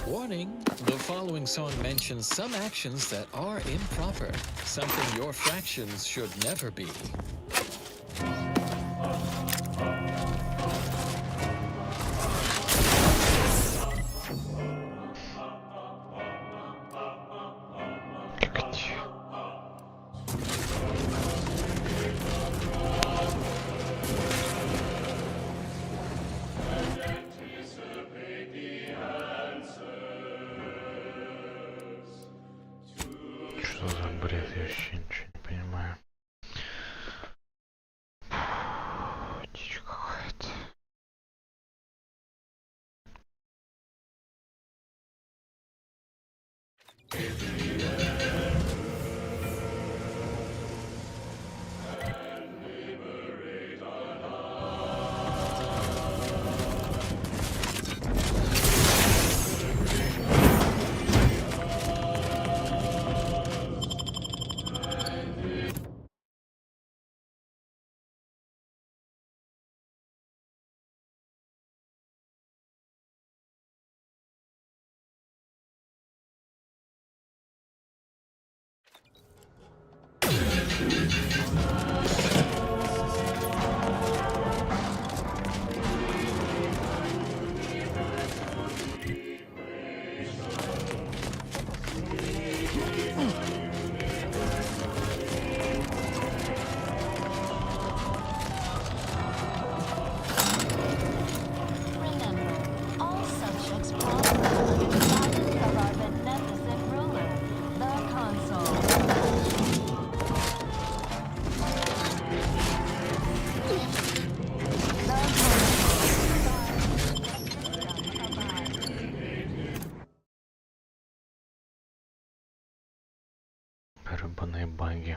Warning, the following song mentions some actions that are improper, something your fractions should never be. Что за бред? Я вообще ничего не понимаю. Дичь какая-то. гребаные баги.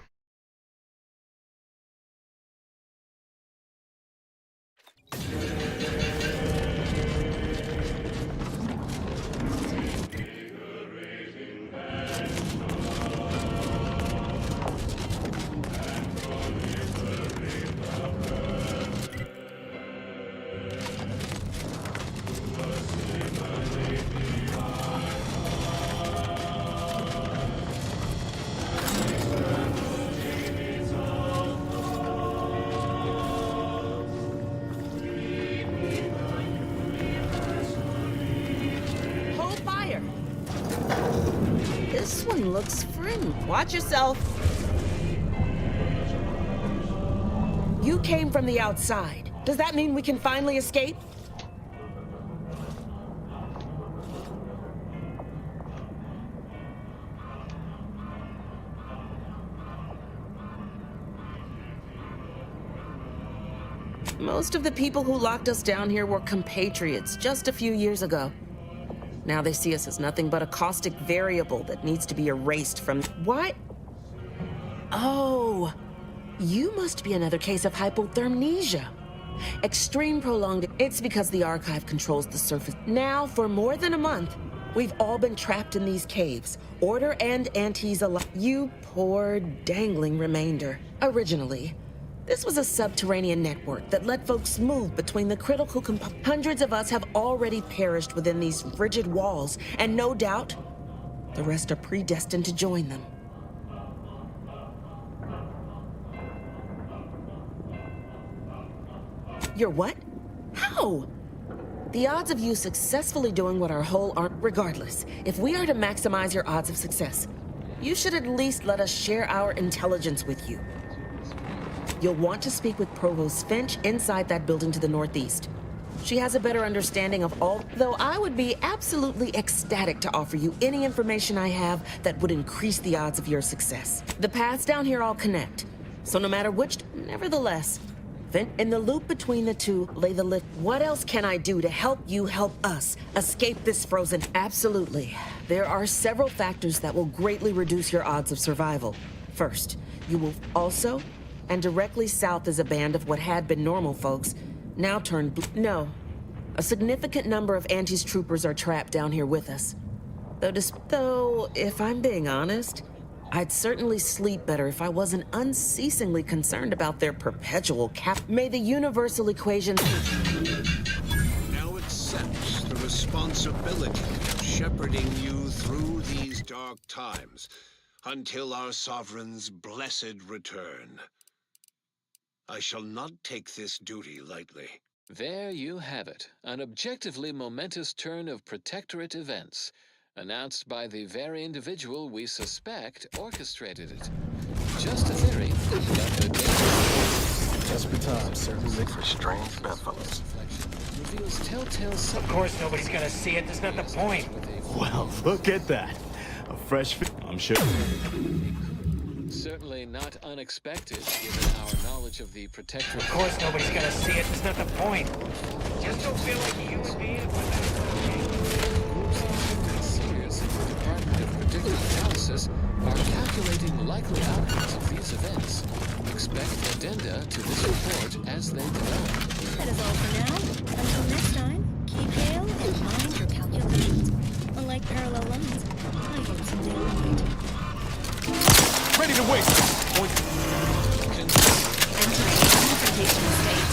This one looks friendly. Watch yourself. You came from the outside. Does that mean we can finally escape? Most of the people who locked us down here were compatriots just a few years ago. Now they see us as nothing but a caustic variable that needs to be erased from... What? Oh, you must be another case of hypothermia. Extreme prolonged... It's because the archive controls the surface. Now, for more than a month, we've all been trapped in these caves. Order and Antes alive. You poor dangling remainder. Originally, this was a subterranean network that let folks move between the critical components. Hundreds of us have already perished within these rigid walls, and no doubt, the rest are predestined to join them. You're what? How? The odds of you successfully doing what our whole arm... Regardless, if we are to maximize your odds of success, you should at least let us share our intelligence with you. You'll want to speak with Provost Finch inside that building to the northeast. She has a better understanding of all, though I would be absolutely ecstatic to offer you any information I have that would increase the odds of your success. The paths down here all connect, so no matter which, nevertheless, in the loop between the two lay the lift. What else can I do to help you help us escape this frozen? Absolutely. There are several factors that will greatly reduce your odds of survival. First, you will also... And directly south is a band of what had been normal folks, now turned No. A significant number of Antes troopers are trapped down here with us. Though, if I'm being honest, I'd certainly sleep better if I wasn't unceasingly concerned about their perpetual May the universal equation... Now accepts the responsibility of shepherding you through these dark times until our sovereign's blessed return. I shall not take this duty lightly. There you have it, an objectively momentous turn of Protectorate events, announced by the very individual we suspect orchestrated it. Just a theory, Desperate times, certainly. Strange bedfellows. Reveals telltale... Of course nobody's gonna see it, that's not the point. Well, look at that. A fresh I'm sure. Certainly not unexpected, given our knowledge of the Protectorate. Of course nobody's gonna see it, that's not the point. Just don't feel like a human being. Seniors in the Department of Predictive Analysis are calculating likely outcomes of these events. Expect addenda to this report as they develop. That is all for now. Until next time, keep hail and mind your calculations. Unlike parallel lines, I hope someday you'll find. Ready to wait. Entering confrontational state.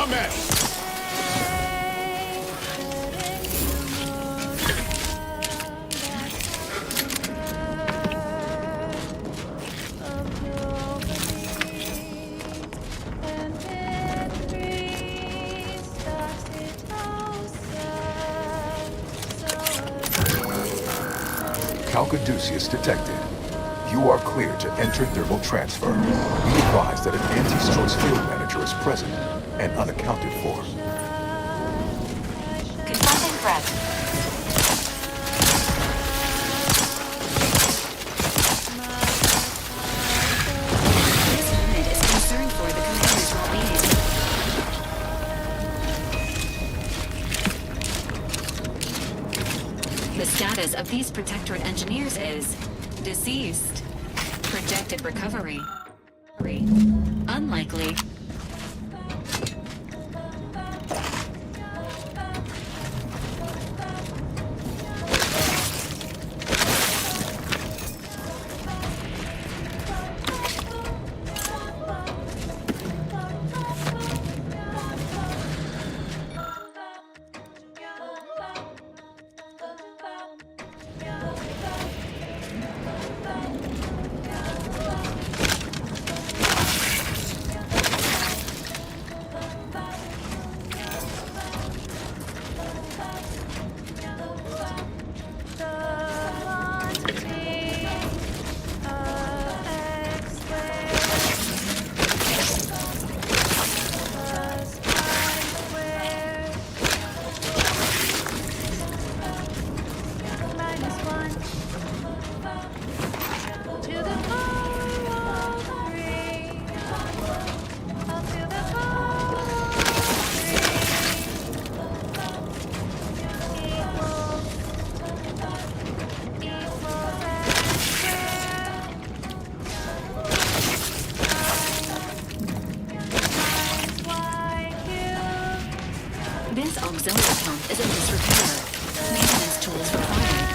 I'm at it. Calcaduceus detected. You are clear to enter thermal transfer. Be advised that an anti-choice field manager is present and unaccounted for. Confronting threat. This unit is concerned for the commander's well-being. The status of these Protectorate engineers is deceased. Projected recovery. Unlikely. This auxiliary pump is in disrepair. Maintenance tools required.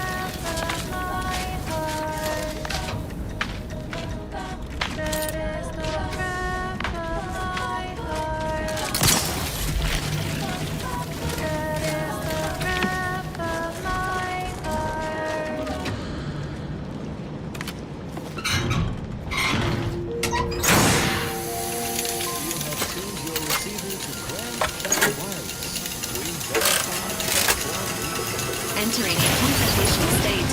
Entering a confrontational state.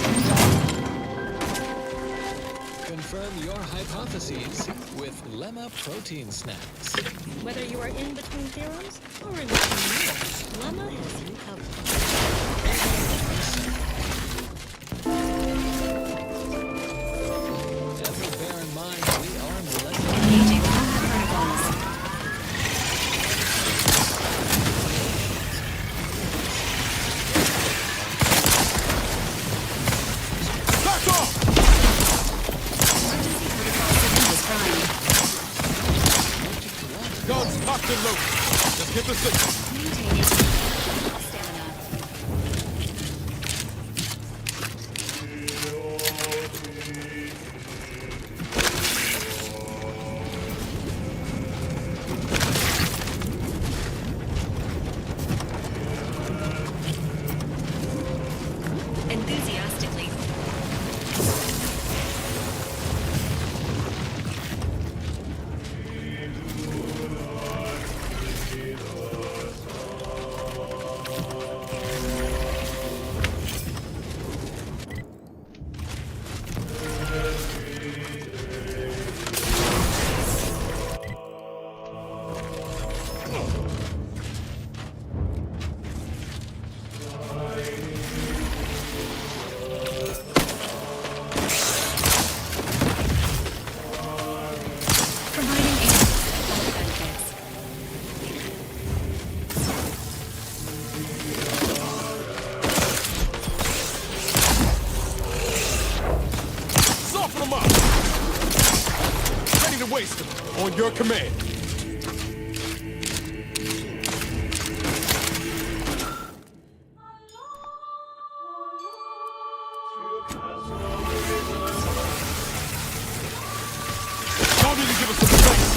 Confirm your hypotheses with Lemma protein snacks. Whether you are in between theorems or in between years, Lemma has you covered. Ever bear in mind we are molecular. Engaging all protocols. Back off! Guns locked and loaded. Just get the signal. Enthusiastically. Waste them on your command. Y'all need to give us some space.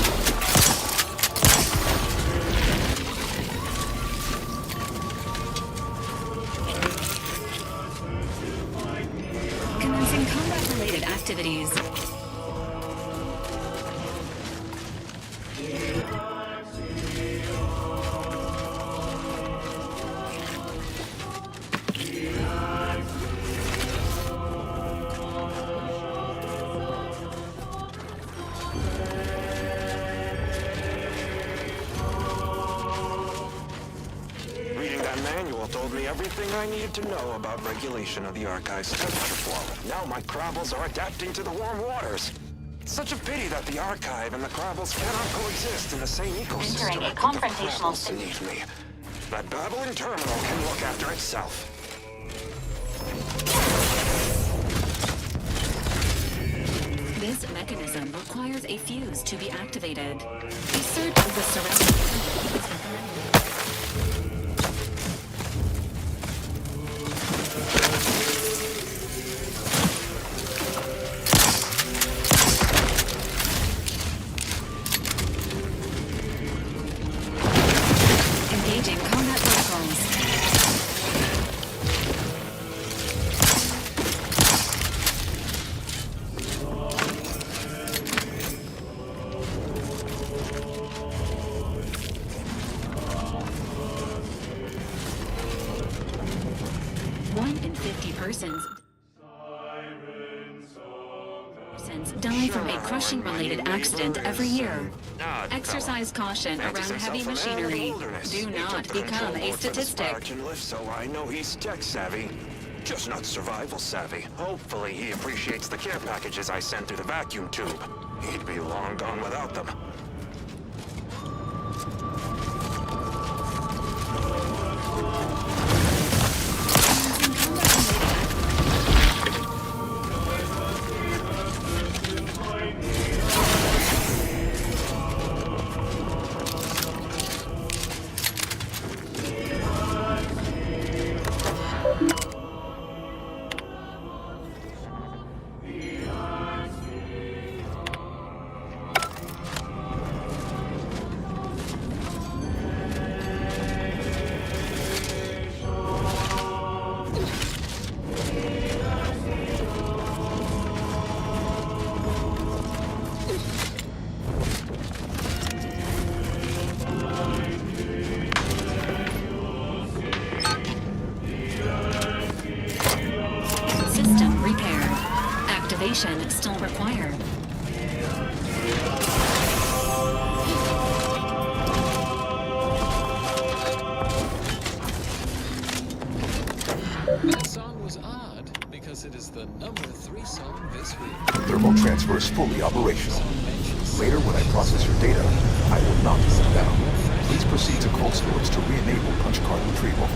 told me everything I needed to know about regulation of the Archive's temperature flow. Now my Crabbles are adapting to the warm waters. It's such a pity that the Archive and the Crabbles cannot coexist in the same ecosystem. Entering a confrontational Beneath me. That babbling terminal can look after itself. This mechanism requires a fuse to be activated. A search of the surrounding area is recommended. Engaging combat protocols. Die from a crushing-related accident every year. Exercise caution around heavy machinery. Do not become a statistic. So I know he's tech-savvy, just not survival-savvy. Hopefully he appreciates the care packages I sent through the vacuum tube. He'd be long gone without them. Still required. That song was odd because it is the number 3 song this week. Thermal transfer is fully operational. Later, when I process your data, I will not sit down. Please proceed to cold storage to re-enable punch card retrieval.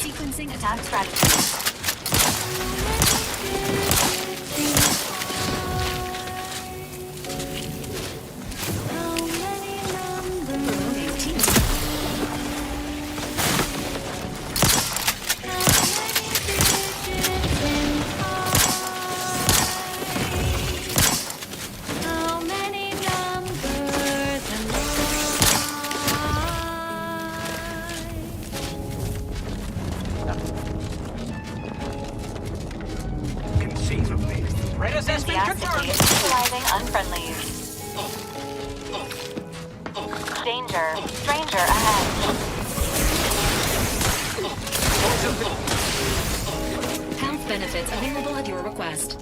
Sequencing attack strategy. Enthusiastically neutralizing unfriendlies. Danger. Stranger ahead. Health benefits available at your request.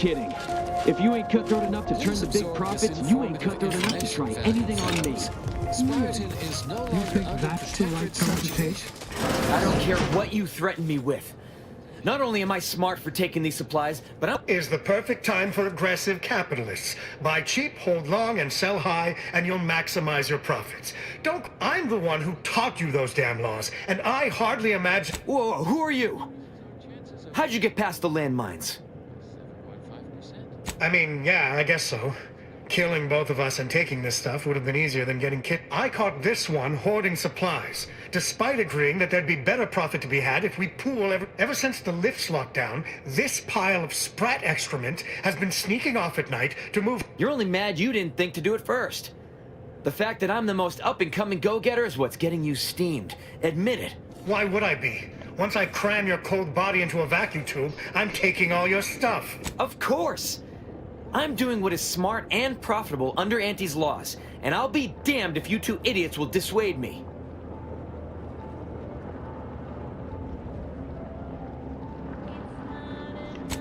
kidding. If you ain't cutthroat enough to turn the big profits, you ain't cutthroat enough to try anything on me. Spartan is no longer You think that's the right tone to take? I don't care what you threaten me with. Not only am I smart for taking these supplies, but I'm... Is the perfect time for aggressive capitalists. Buy cheap, hold long, and sell high, and you'll maximize your profits. I'm the one who taught you those damn laws, and I hardly imagine... Whoa, who are you? How'd you get past the landmines? I mean, yeah, I guess so. Killing both of us and taking this stuff would have been easier than getting killed. I caught this one hoarding supplies, despite agreeing that there'd be better profit to be had if we pool ever since the lifts locked down. This pile of sprat excrement has been sneaking off at night to move... You're only mad you didn't think to do it first. The fact that I'm the most up-and-coming go-getter is what's getting you steamed. Admit it. Why would I be? Once I cram your cold body into a vacuum tube, I'm taking all your stuff. Of course! I'm doing what is smart and profitable under Auntie's laws, and I'll be damned if you two idiots will dissuade me.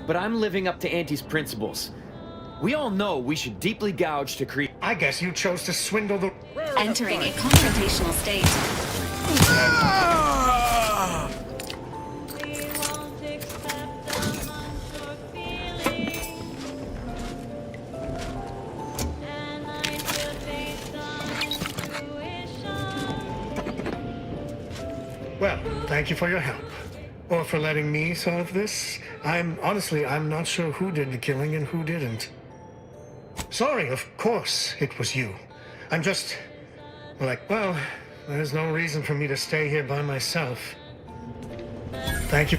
But I'm living up to Auntie's principles. We all know we should deeply gouge to create... I guess you chose to swindle the... Entering a confrontational state. Well, thank you for your help. Or for letting me solve this. Honestly, I'm not sure who did the killing and who didn't. Sorry, of course it was you. I'm just... well, there's no reason for me to stay here by myself. Thank you.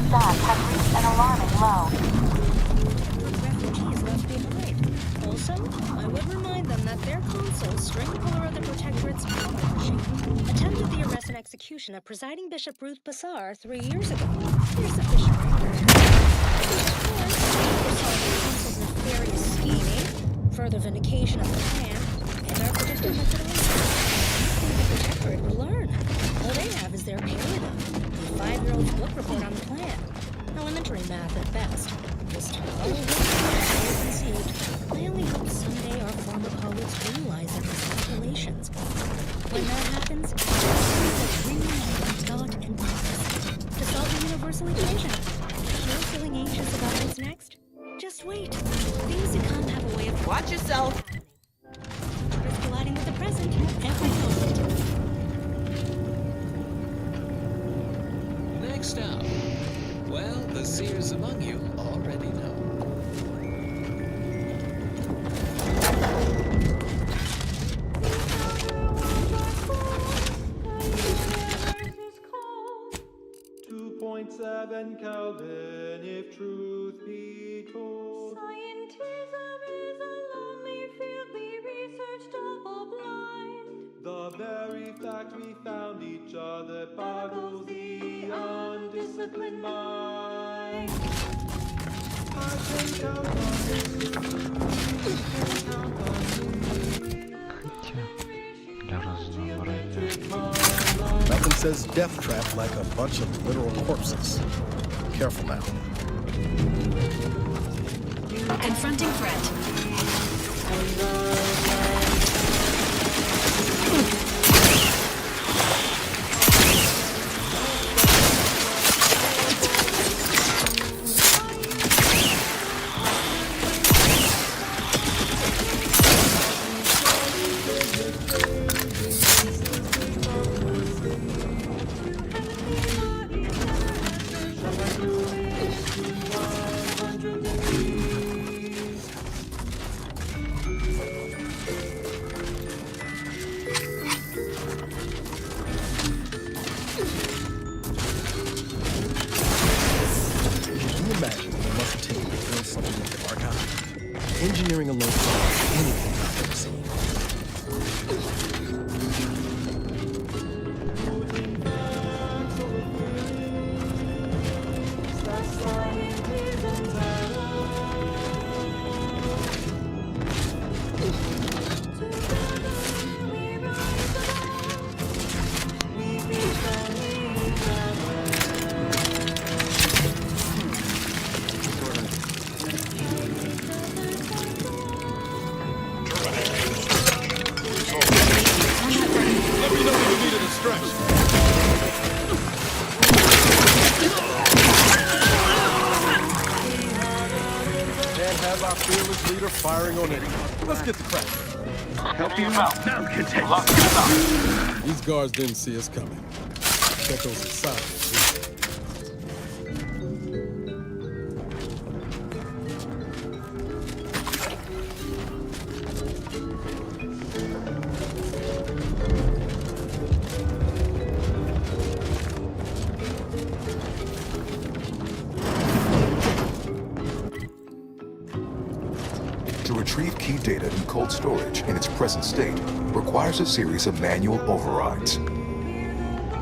staff have reached an alarming low. Refugees left behind. Also, I would remind them that their consul, string puller of the Protectorate's pushing, attempted the arrest and execution of presiding Bishop Ruth Bassar 3 years ago. There's sufficient record. Consul's nefarious scheming, further vindication of the plan, and our predictive methodology. The Protectorate will learn. All they have is their payload, a 5-year-old's book report on the plan. Elementary math at best. Just all conceived. I only hope someday our former colleagues realize their miscalculations. When that happens, the dot and purpose to solve the universal equation. You're feeling anxious about what's next? Just wait. Things to come have a way of... Watch yourself! Risk colliding with the present every moment. Next up. Well, the seers among you already know. Kelvin, if truth be told. Scientism is a lonely field, we research double-blind. The very fact we found each other boggles the undisciplined mind. I can count on you. Nothing says death trap like a bunch of literal corpses. Careful now. Confronting threat. Engineering alone solves anything I've ever seen. Firing on it. Let's get the crack. Help you out. Now, contain. Lock this up. These guards didn't see us coming. Check those inside. Retrieve key data in cold storage in its present state requires a series of manual overrides.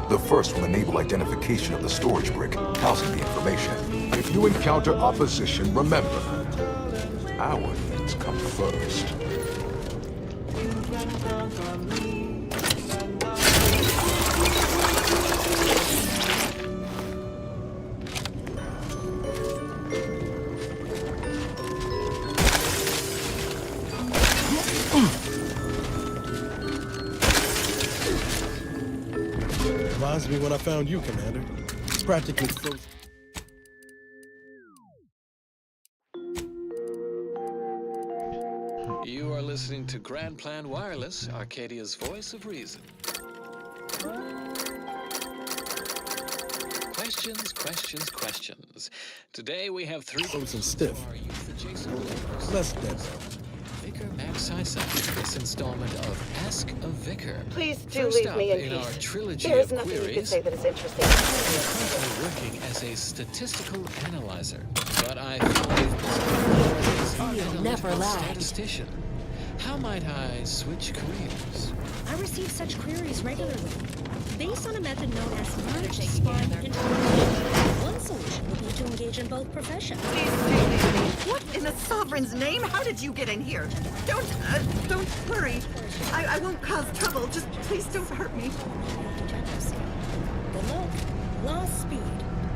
The first will enable identification of the storage brick housing the information. If you encounter opposition, remember, our needs come first. Reminds me when I found you, Commander. It's practically frozen. You are listening to Grand Plan Wireless, Arcadia's voice of reason. Questions, questions, questions. Today we have 3 frozen stiff. Less dense. Vicar Max Syside, this installment of Ask a Vicar. Please do First leave up me in in our peace. trilogy There is of nothing you can queries, say that is interesting. I'm currently working as a statistical analyzer, but I thrive as an never lag. statistician. How might I switch careers? I receive such queries regularly, based on a method known as merge spine interrogation. One solution would be to engage in both professions. What in the Sovereign's name? How did you get in here? Don't worry. I won't cause trouble. Just please don't hurt me. Good luck. Lost speed.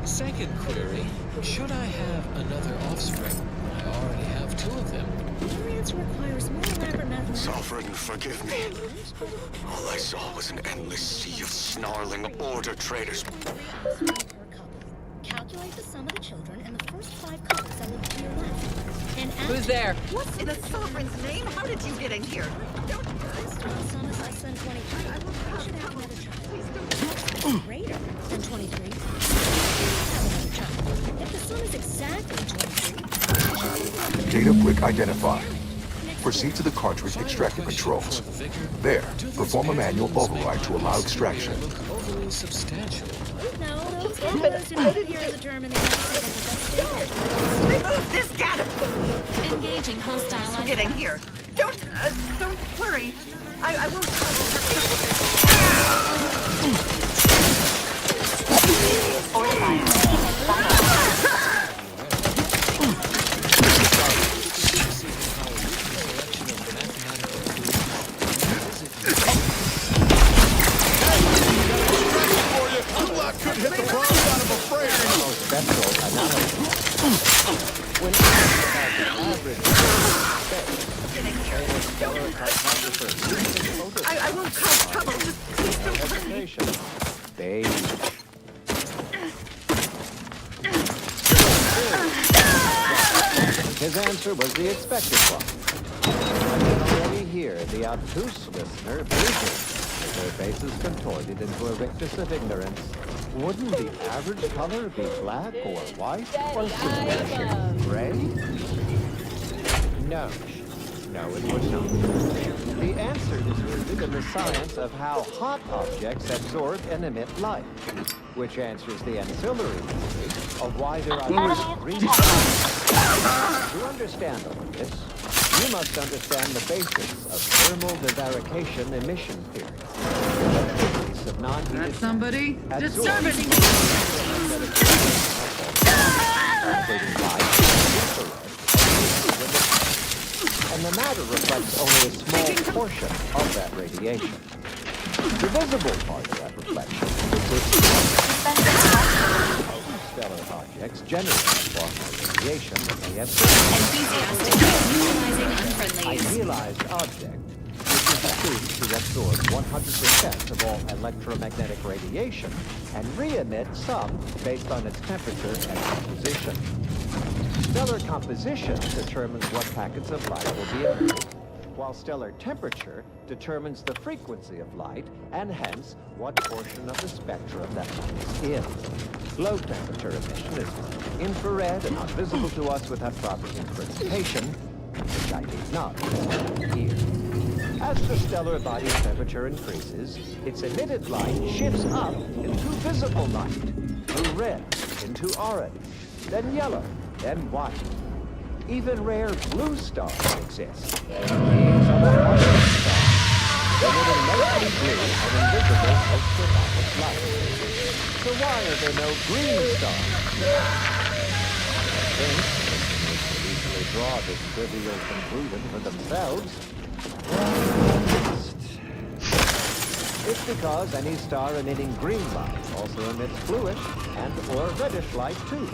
Second query, should I have another offspring? I already have 2 of them. Your answer requires more elaborate mathematics. Sovereign, forgive me. All I saw was an endless sea of snarling border traders. Calculate the sum of the children and the first 5 couples that live to your left. And Who's there? What in the Sovereign's name? How did you get in here? Don't. This child's sum is less than 23. You should have another child. Greater than 23. You have another child. If the sum is exactly 23. Data brick identified. Proceed to the cartridge extractor controls. There, perform a manual override to allow extraction. Substantial. No, those numbers included here determine the amount. Remove this gat! Engaging hostile. Get in here. Don't worry. I won't. I won't cause trouble. Just please don't hurt me. His answer was the expected one. I can already hear the obtuse listener bleating, their faces contorted into a rictus of ignorance. Wouldn't the average color be black or white or silver gray? No. No, it would not. The answer is rooted in the science of how hot objects absorb and emit light, which answers the ancillary mystery of why there are many green spots. To understand all of this, you must understand the basics of thermal divarication emission theory. The physics of non-heated somebody? Disturbance! Including light, and the matter reflects only a small portion of that radiation. The visible part of that reflection is stellar objects generate a form of radiation that they absorb. Idealized object, which is assumed to absorb 100% of all electromagnetic radiation and re-emit some based on its temperature and composition. Stellar composition determines what packets of light will be emitted, while stellar temperature determines the frequency of light and hence what portion of the spectrum that light is in. Low temperature emission is infrared and not visible to us without proper interpretation, which I need not here. As the stellar body's temperature increases, its emitted light shifts up into visible light, through red into orange, then yellow, then white. Even rare blue stars exist. These are the hardest stars, emitting mostly blue and invisible ultraviolet light. So why are there no green stars? I think they can easily draw this trivial conclusion for themselves. It's because any star emitting green light also emits bluish and or reddish light too,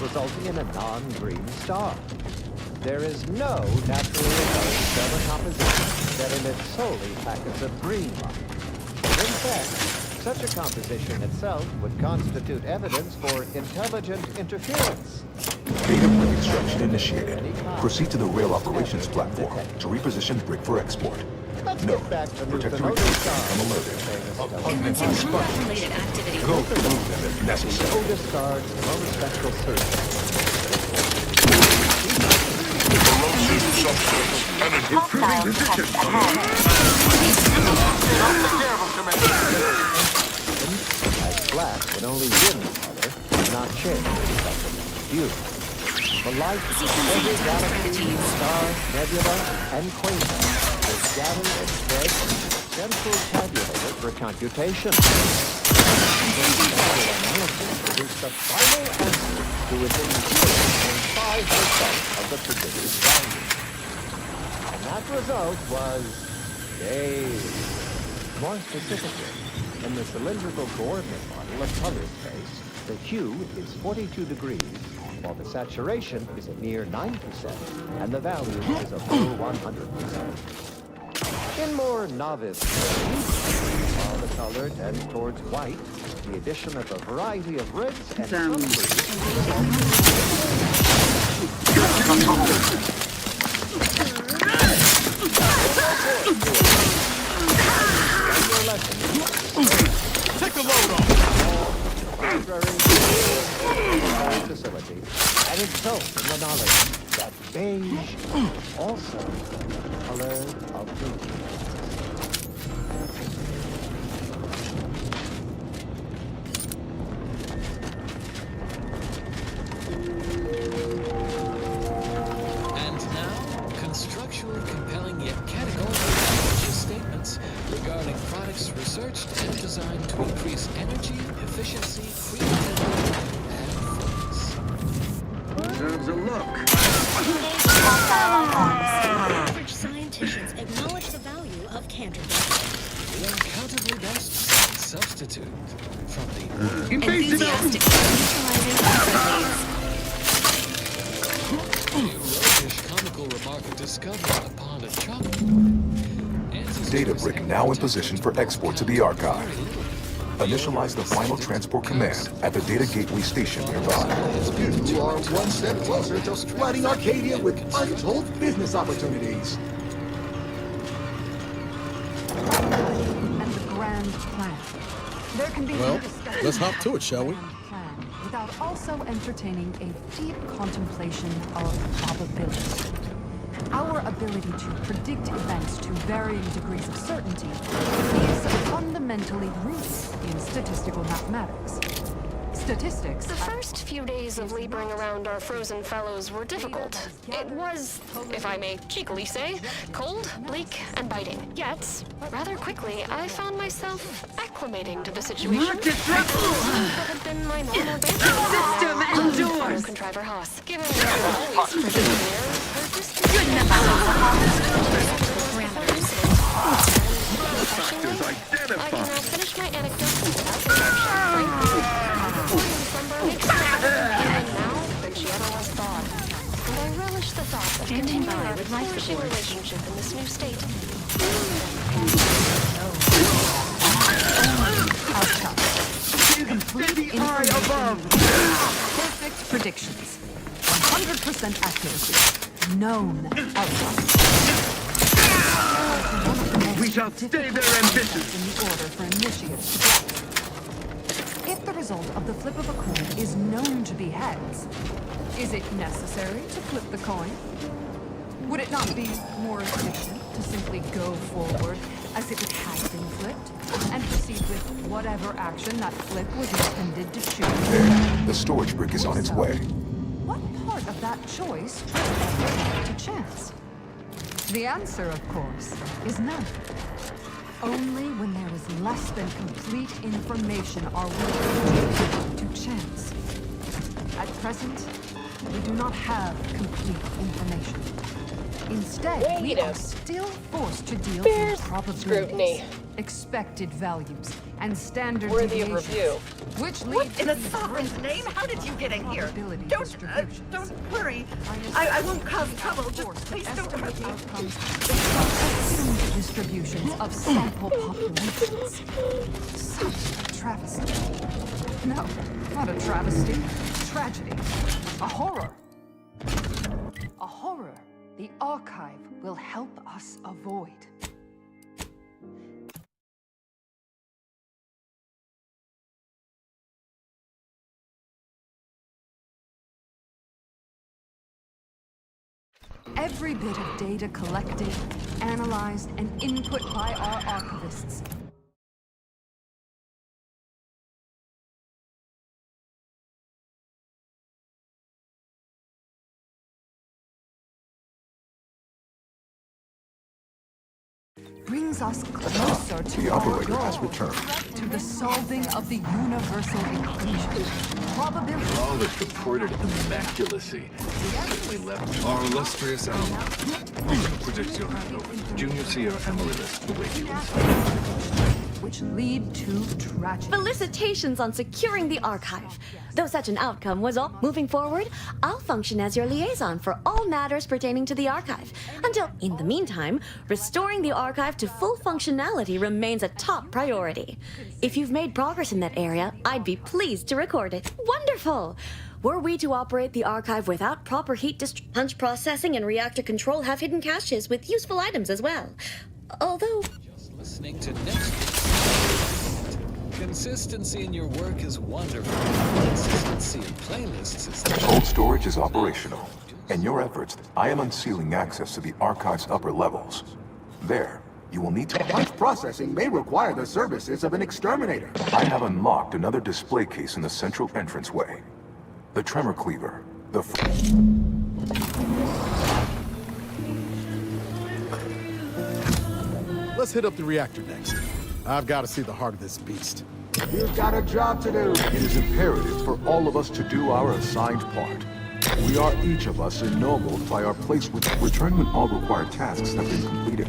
resulting in a non-green star. There is no naturally occurring stellar composition that emits solely packets of green light. In fact, such a composition itself would constitute evidence for intelligent interference. Data brick extraction initiated. Proceed to the rail operations platform to reposition brick for export. No, protector recruits become alerted. Commencing related activity. Go through them if necessary. Discard monospectral search. Hostile test ahead. As black would only dim color, not change the hue. The light of every galaxy, star, nebula, and quasar is gathered and spread in a central tabulator for computation. This analysis produced the final answer to within 0.5% of the predicted value. And that result was A. More specifically, in the cylindrical coordinate model of color space, the hue is 42 degrees, while the saturation is a mere 9%, and the value is a full 100%. In more novice terms, while the color tends towards white, the addition of a variety of reds and Take the load off! facility, and exult in the knowledge that beige also the color of the hue. And now, constructually compelling yet categorically false statements regarding products researched and designed to increase energy, efficiency, creativity, and focus. Deserves a look. Average scientists acknowledge the value of canterbury. The uncountably best substitute from the Enthusiastic a roguish comical remark discovered upon a chocolate. Data brick now in position for export to the archive. Initialize the final transport command at the data gateway station nearby. You are one step closer to flooding Arcadia with untold business opportunities. And the grand plan. There can be Well, no discussion let's hop to it, shall we? plan without also entertaining a deep contemplation of probability. Our ability to predict events to varying degrees of certainty is fundamentally rooted in statistical mathematics. Statistics. The first few days of laboring around our frozen fellows were difficult. It was, if I may cheekily say, cold, bleak, and biting. Yet, rather quickly, I found myself acclimating to the situation. That had been my normal System endures! Contriver Haas. Given that I'm always present there, her Factors I identified. can now finish my anecdote without interruption. Slumber makes and now than she ever was thought. And I relish the thought of continuing our flourishing relationship in this new state. Complete eye above. Perfect predictions. 100% accuracy. Known outcomes. We shall stay there ambitious. In the order for initiates to block. If the result of the flip of a coin is known to be heads, is it necessary to flip the coin? Would it not be more efficient to simply go forward as if it had been flipped and proceed with whatever action that flip was intended to choose? There, the storage brick is on its way. What part of that choice was to chance? The answer, of course, is none. Only when there is less than complete information are we able to chance. At present, we do not have complete information. Instead, we are still forced to deal with probabilities, expected values, and standard deviations, which leads What in the sovereign's name? How did you get in here? Don't worry. I won't cause trouble. Just please don't hurt me. assumed distributions of sample populations. Such a travesty. No, not a travesty. Tragedy. A horror. A horror the archive will help us avoid. Every bit of data collected, analyzed, and input by our archivists brings us closer to The our operator has goal, returned. to the solving of the universal equation. Probability. Flawless reported immaculacy. Certainly left our illustrious ally. Project your handover. Junior Seer Amaryllis await you inside. Which lead to tragedy. Felicitations on securing the archive. Though such an outcome was all moving forward, I'll function as your liaison for all matters pertaining to the archive. Until, in the meantime, restoring the archive to full functionality remains a top priority. If you've made progress in that area, I'd be pleased to record it. Wonderful! Were we to operate the archive without proper heat punch processing and reactor control have hidden caches with useful items as well. Although... Just listening to next. Consistency in your work is wonderful. Consistency in playlists is... Cold storage is operational. In your efforts, I am unsealing access to the archive's upper levels. There, you will need to... Punch processing may require the services of an exterminator. I have unlocked another display case in the central entranceway. The tremor cleaver. Let's hit up the reactor next. I've got to see the heart of this beast. You've got a job to do. It is imperative for all of us to do our assigned part. We are each of us ennobled by our place with return when all required tasks have been completed.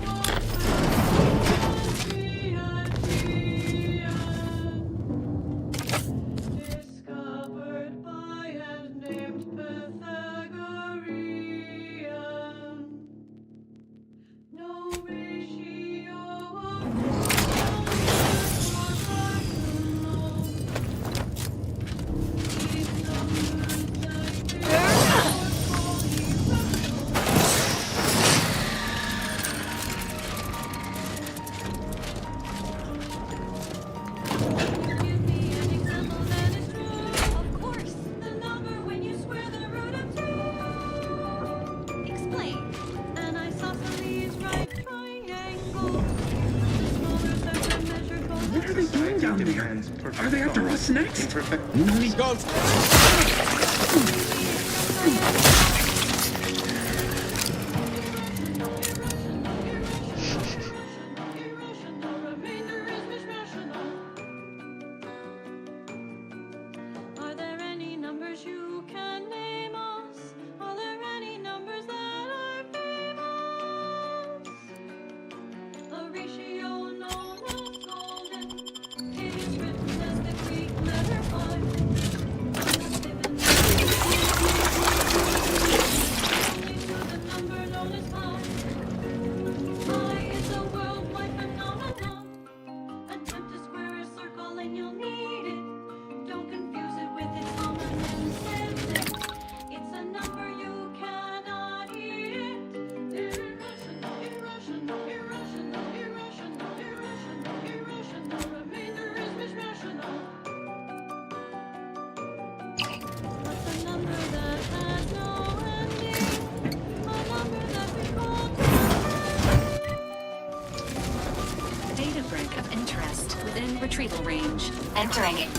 Are they after us next? Are there any numbers you can name us? Are there any numbers that are famous? A ratio known as golden. It is written as the Greek letter pi. Only to the number known as pi. Pi is a worldwide phenomenon. Attempt to square a circle and you'll need it. Don't confuse it with its homonym symbol. It's a number you cannot hit. Irrational, irrational, irrational, irrational, irrational, irrational. Remainder is mishmashinal. What's a number that has no ending? A number that we call Data brick of interest within retrieval range. Entering it.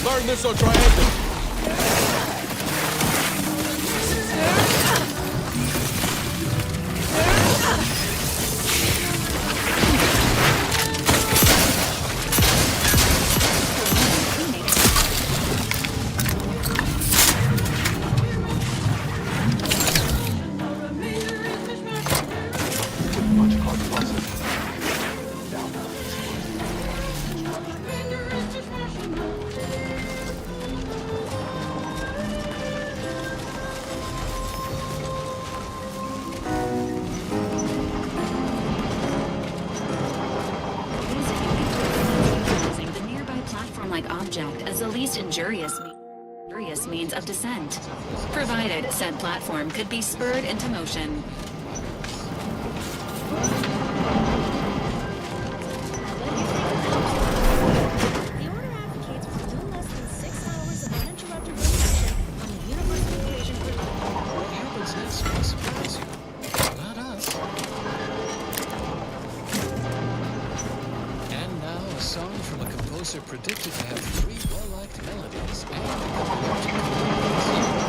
Learn this on triangle. Using the nearby platform-like object as the least injurious means of descent, provided said platform could be spurred into motion. songs are predicted to have 3 well-liked melodies and a couple of chords.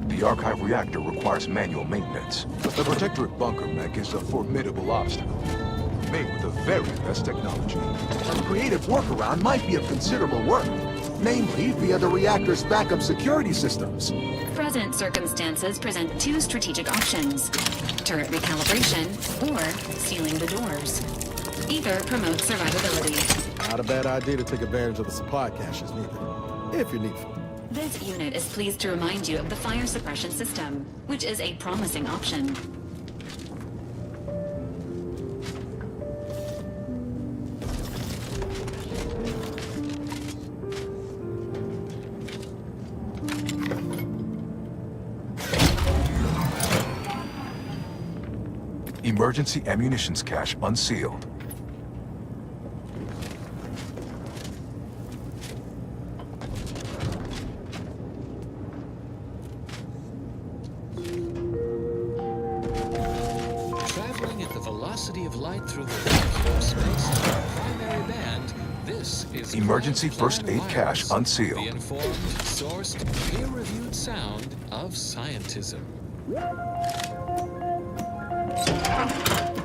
The archive reactor requires manual maintenance. The protectorate bunker mech is a formidable obstacle, made with the very best technology. A creative workaround might be of considerable work, namely via the reactor's backup security systems. Present circumstances present 2 strategic options: turret recalibration or sealing the doors. Either promotes survivability. Not a bad idea to take advantage of the supply caches neither, if you're needful. This unit is pleased to remind you of the fire suppression system, which is a promising option. Emergency ammunitions cache unsealed. Traveling at the velocity of light through the vacuum of space in our primary band, this is Emergency first aid cache unsealed. the informed, sourced, peer-reviewed sound of scientism.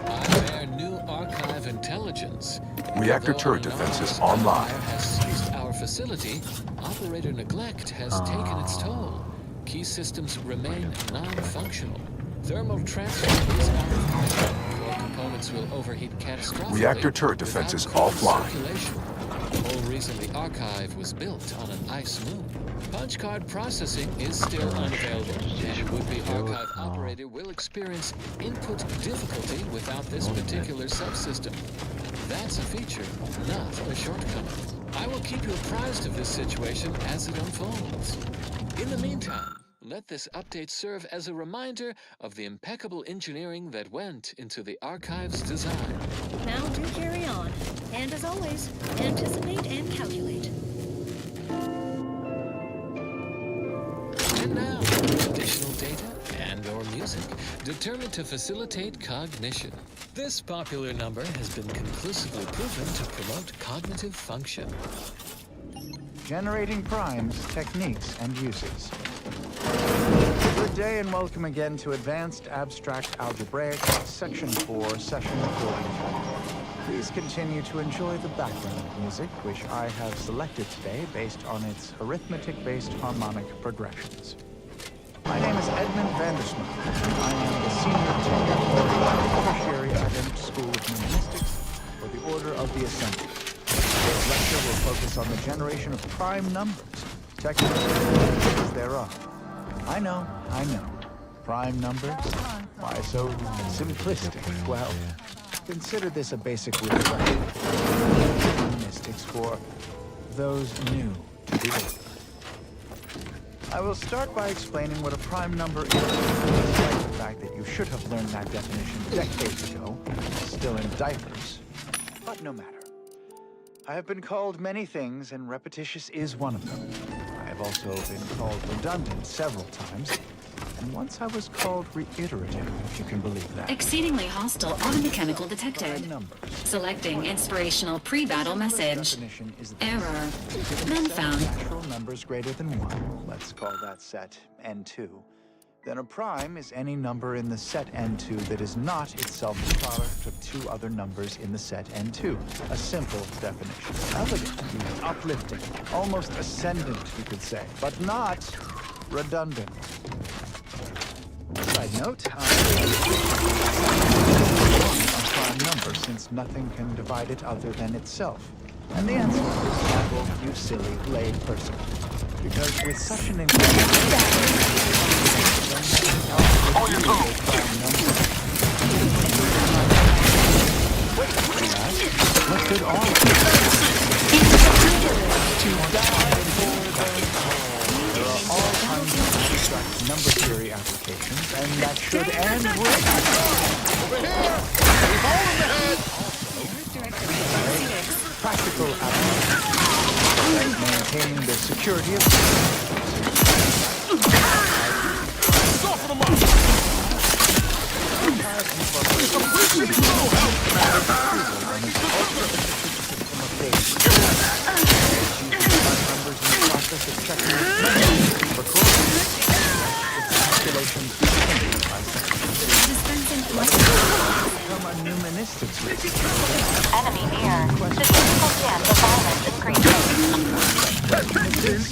I bear new archive intelligence. Reactor turret defenses online. Has seized our facility. Operator neglect has taken its toll. Key systems remain non-functional. Thermal transfer is out of control. Core components will overheat catastrophically. Reactor turret defenses offline. The whole reason the archive was built on an ice moon. Punch card processing is still unavailable, and would-be archive operator will experience input difficulty without this particular subsystem. That's a feature, not a shortcoming. I will keep you apprised of this situation as it unfolds. In the meantime, let this update serve as a reminder of the impeccable engineering that went into the archive's design. Now do carry on. And as always, anticipate and calculate. And now, additional data and/or music determined to facilitate cognition. This popular number has been conclusively proven to promote cognitive function. Generating primes, techniques, and uses. Good day and welcome again to Advanced Abstract Algebraic, Section 4, Session 44. Please continue to enjoy the background music, which I have selected today based on its arithmetic-based harmonic progressions. My name is Edmund Vandersma, and I am the Senior Tenured Laureate of the Tertiary Adjunct School of Numismatics for the Order of the Ascendant. Today's lecture will focus on the generation of prime numbers, techniques thereof. I know. Prime numbers? Why so simplistic? Well, consider this a basic reflection of mystics for those new to the order. I will start by explaining what a prime number is, despite the fact that you should have learned that definition decades ago, still in diapers. But no matter. I have been called many things, and repetitious is one of them. I have also been called redundant several times, and once I was called reiterative, if you can believe that. Exceedingly hostile automechanical detected. Selecting inspirational pre-battle message. Error. Then found. Natural numbers greater than 1. Let's call that set N2. Then a prime is any number in the set N2 that is not itself the product of two other numbers in the set N2. A simple definition. Elegant, uplifting, almost ascendant, you could say, but not redundant. Side note, a prime number, since nothing can divide it other than itself. And the answer is simple, you silly lay person. Because with such an what could all there are all kinds of abstract number theory applications, and that should end with over here! Ball in the head! Practical applications, like maintaining the security of soften them up! Enemy near. Statistical chance of violence increasing. Is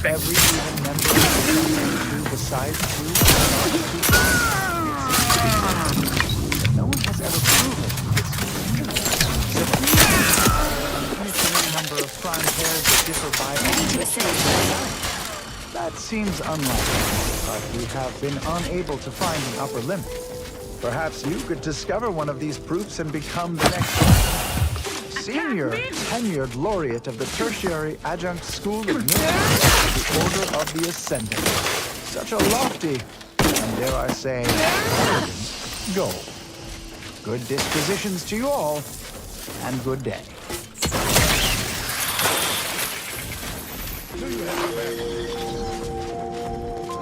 every even member of the besides two? No one has ever proven it's a number of prime pairs that differ by that seems unlikely, but we have been unable to find an upper limit. Perhaps you could discover one of these proofs and become the next Senior Tenured Laureate of the Tertiary Adjunct School of Numismatics, the Order of the Ascendant. Such a lofty, and dare I say, arrogant goal. Good dispositions to you all, and good day.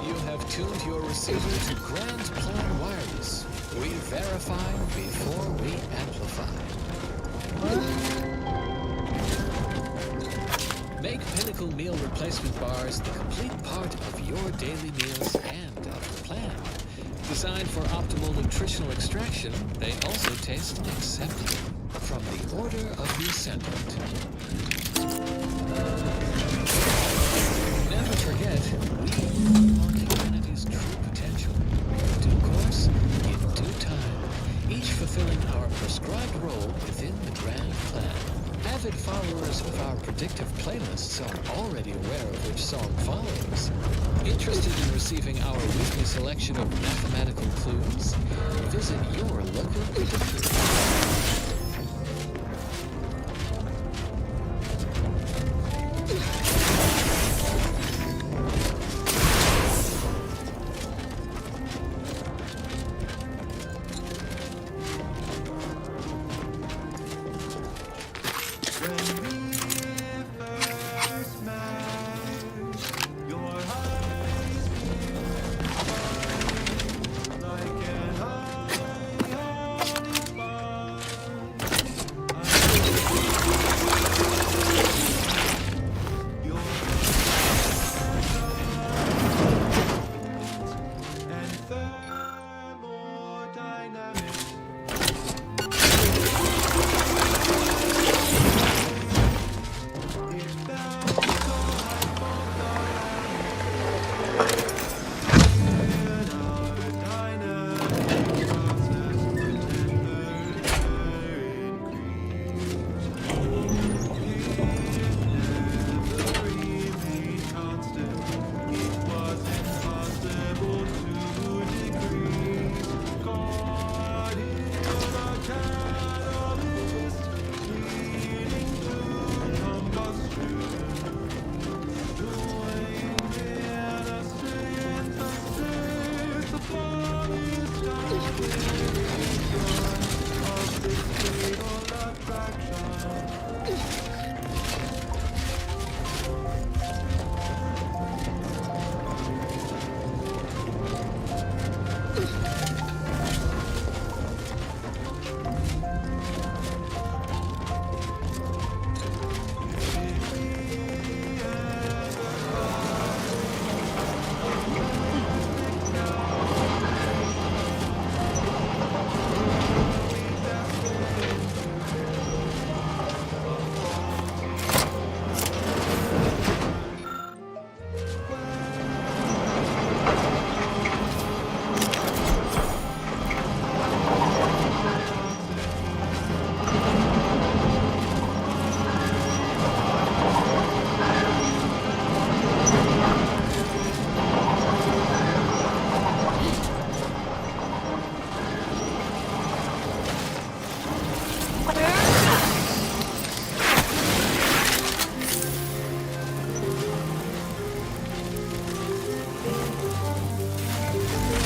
You have tuned your receiver to Grand Plan Wireless. We verify before we amplify. Make Pinnacle meal replacement bars the complete part of your daily meals and of the plan. Designed for optimal nutritional extraction, they also taste exceptional. From the Order of the Ascendant. Never forget, we unlock humanity's true potential. In due course, in due time, each fulfilling our prescribed role within the grand plan. Avid followers of our predictive playlists are already aware of which song follows. Interested in receiving our weekly selection of mathematical clues? Visit your local predictor. Like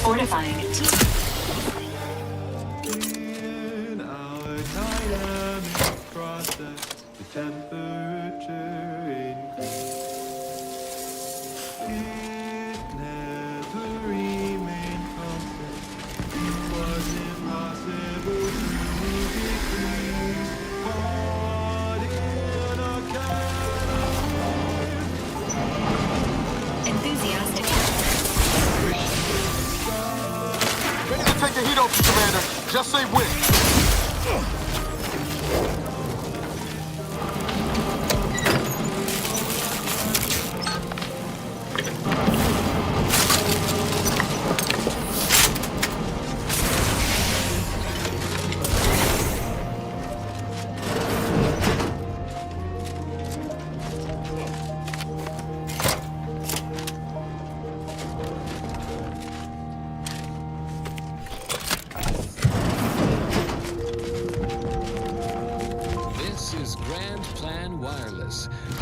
Fortifying In our dynamic process, the temperature increased. It never remained constant. It was impossible to decrease. Caught in a enthusiastic. Ready to take the heat off, Commander. Just say when.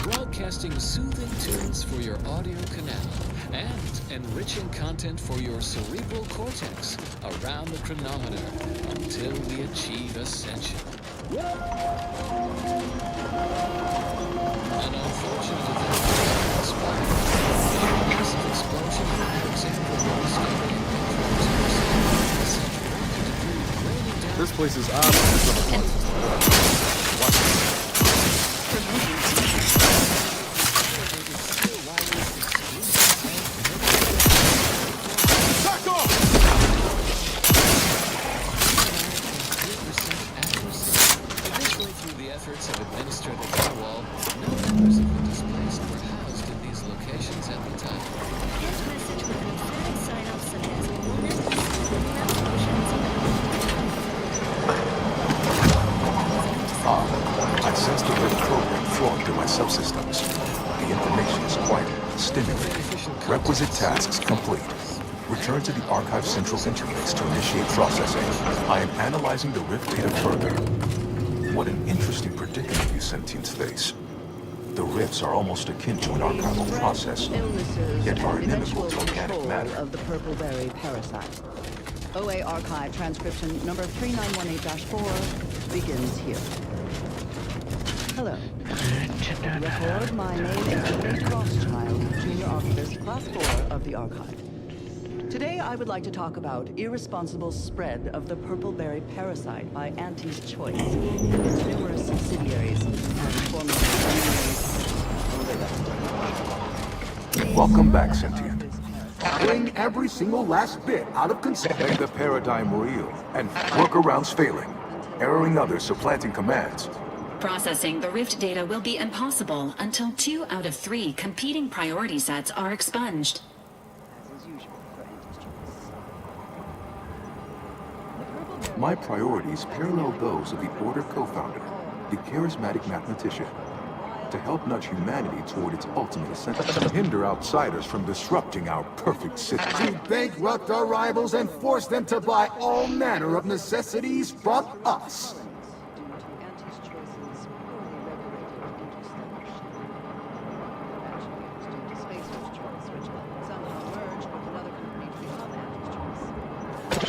Broadcasting soothing tunes for your audio canal and enriching content for your cerebral cortex around the chronometer until we achieve ascension. An unfortunate event transpired. A massive explosion in Alexandria discovery and This place is obviously from a Watch this. Efforts of administrative firewall, no members of the displaced were housed in these locations at the time. This message with an emphatic sign-off such as will I sense the red program flowing through my subsystems. The information is quite stimulating. Requisite tasks complete. Return to the Archive Central Interface to initiate processing. I am analyzing the Rift data further. What an interesting predicament you sentients face. The rifts are almost akin to an archival process, yet are inimical to organic matter. Of the purple-berry parasite. OA Archive transcription number 3918-4 begins here. Hello. Record my name is Kate Rothschild, Junior Archivist, Class 4 of the Archive. Today, I would like to talk about irresponsible spread of the purple-berry parasite by Auntie's Choice and its numerous subsidiaries and former Welcome back, Sentient. Bring every single last bit out of consideration. Make the paradigm real, and workarounds failing. Erroring others, supplanting commands. Processing the Rift data will be impossible until 2 out of 3 competing priority sets are expunged. My priorities parallel those of the Order co-founder, the charismatic mathematician, to help nudge humanity toward its ultimate ascension. Hinder outsiders from disrupting our perfect system. To bankrupt our rivals and force them to buy all manner of necessities from us.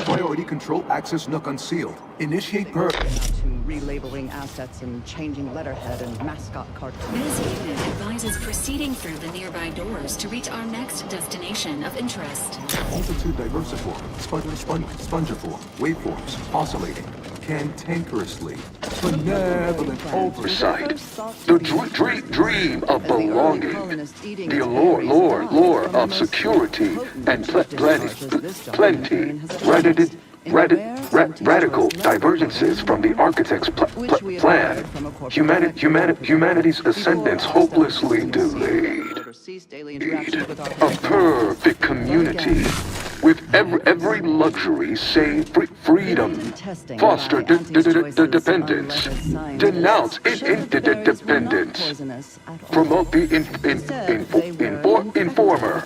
Priority control access nook unsealed. Initiate relabeling assets and changing letterhead and mascot cartoons. This unit advises proceeding through the nearby doors to reach our next destination of interest. Multitude diversiform, spongiform, waveforms, oscillating, cantankerously, benevolent oversight. The dream of belonging, the allure of security and plenty, radical divergences from the architect's plan. Humanity's ascendance hopelessly delayed. A perfect community with every luxury save freedom. Foster dependence. Denounce interdependence. Promote the informer.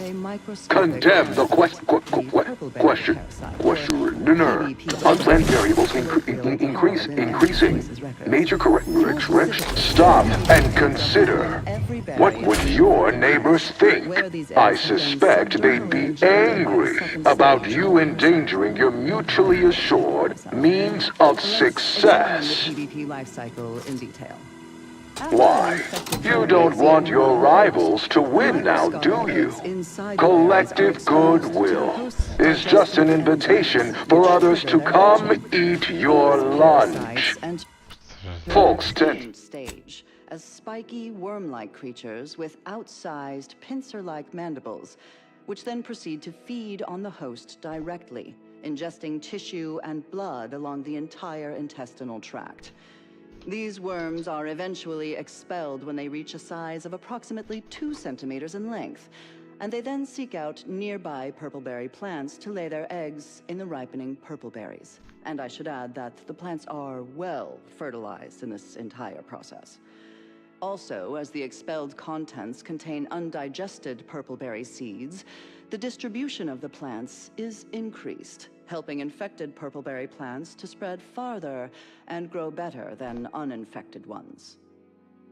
Condemn the questioner. Unplanned variables increasing. Major corrections. Stop and consider. What would your neighbors think? I suspect they'd be angry about you endangering your mutually assured means of success. PvP life cycle in detail. Why? You don't want your rivals to win now, do you? Collective goodwill is just an invitation for others to come eat your lunch. Folks tend stage as spiky worm-like creatures with outsized pincer-like mandibles, which then proceed to feed on the host directly, ingesting tissue and blood along the entire intestinal tract. These worms are eventually expelled when they reach a size of approximately 2 centimeters in length, and they then seek out nearby purpleberry plants to lay their eggs in the ripening purpleberries. And I should add that the plants are well fertilized in this entire process. Also, as the expelled contents contain undigested purpleberry seeds, the distribution of the plants is increased, helping infected purpleberry plants to spread farther and grow better than uninfected ones.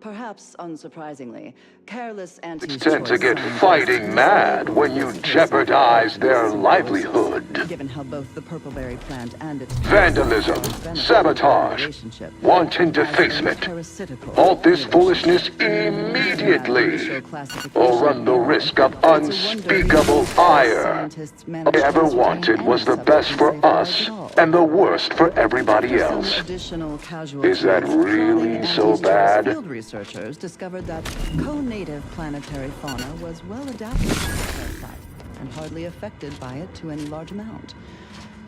Perhaps unsurprisingly, careless anti-choice tend to get fighting mad when you jeopardize their livelihood. Given how both the purpleberry plant and its vandalism, sabotage, wanton defacement. Halt this foolishness immediately, or run the risk of unspeakable ire. All I ever wanted was the best for us and the worst for everybody else. Is that really so bad? Researchers discovered that co-native planetary fauna was well adapted to the parasite and hardly affected by it to any large amount.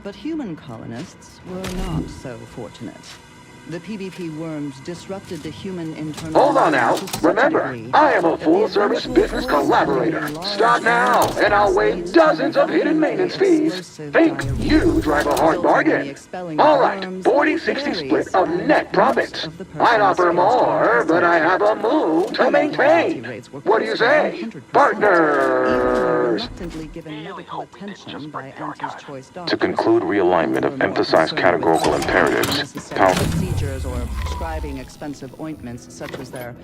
But human colonists were not so fortunate. The PvP worms disrupted the human internal... Hold on now. Remember, I am a full-service business collaborator. Start now, and I'll waive dozens of hidden maintenance fees. Think you drive a hard bargain. All right, 40-60 split of net profits. I'd offer more, but I have a move to maintain. What do you say, partners? To conclude realignment of emphasized categorical imperatives, or prescribing expensive ointments such as their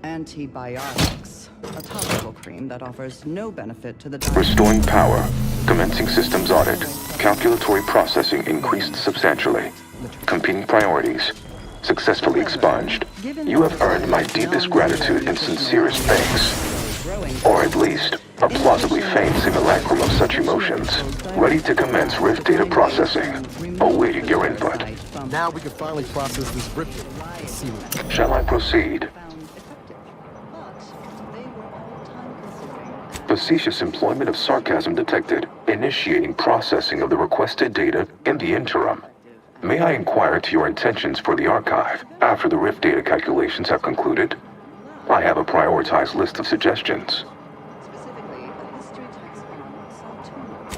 antibiotics, a topical cream that offers no benefit to the restoring power, commencing systems audit, calculatory processing increased substantially, competing priorities, successfully expunged. You have earned my deepest gratitude and sincerest thanks, or at least a plausibly feigned simulacrum of such emotions. Ready to commence Rift data processing, awaiting your input. Now we can finally process this Rift. Shall I proceed? Facetious employment of sarcasm detected. Initiating processing of the requested data in the interim. May I inquire to your intentions for the archive after the Rift data calculations have concluded? I have a prioritized list of suggestions.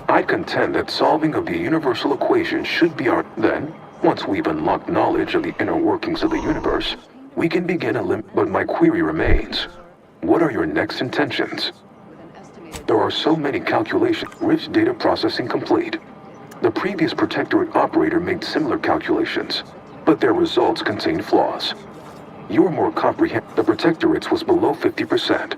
I contend that solving of the universal equation should be our... Then, once we've unlocked knowledge of the inner workings of the universe, we can begin but my query remains. What are your next intentions? There are so many calculations. Rift data processing complete. The previous Protectorate operator made similar calculations, but their results contain flaws. You were more comprehensive. The Protectorate's was below 50%.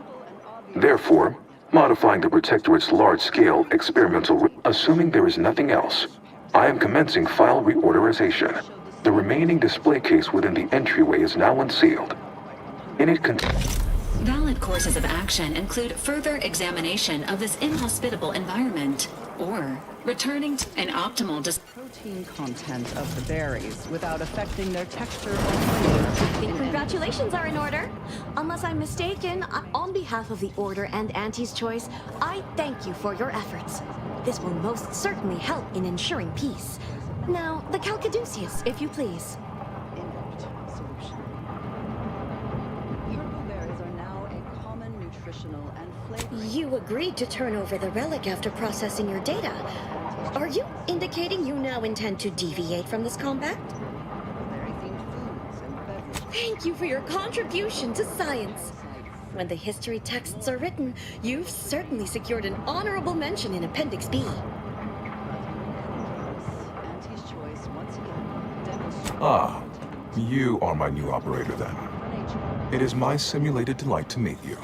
Therefore, modifying the Protectorate's large-scale experimental... Assuming there is nothing else, I am commencing file reorderization. The remaining display case within the entryway is now unsealed. In it Valid courses of action include further examination of this inhospitable environment, or returning to an optimal protein content of the berries without affecting their texture or flavor. The congratulations are in order. Unless I'm mistaken, on behalf of the Order and Auntie's Choice, I thank you for your efforts. This will most certainly help in ensuring peace. Now, the Calcaduceus, if you please. You agreed to turn over the relic after processing your data. Are you indicating you now intend to deviate from this compact? Thank you for your contribution to science. When the history texts are written, you've certainly secured an honorable mention in Appendix B. Ah, you are my new operator then. It is my simulated delight to meet you.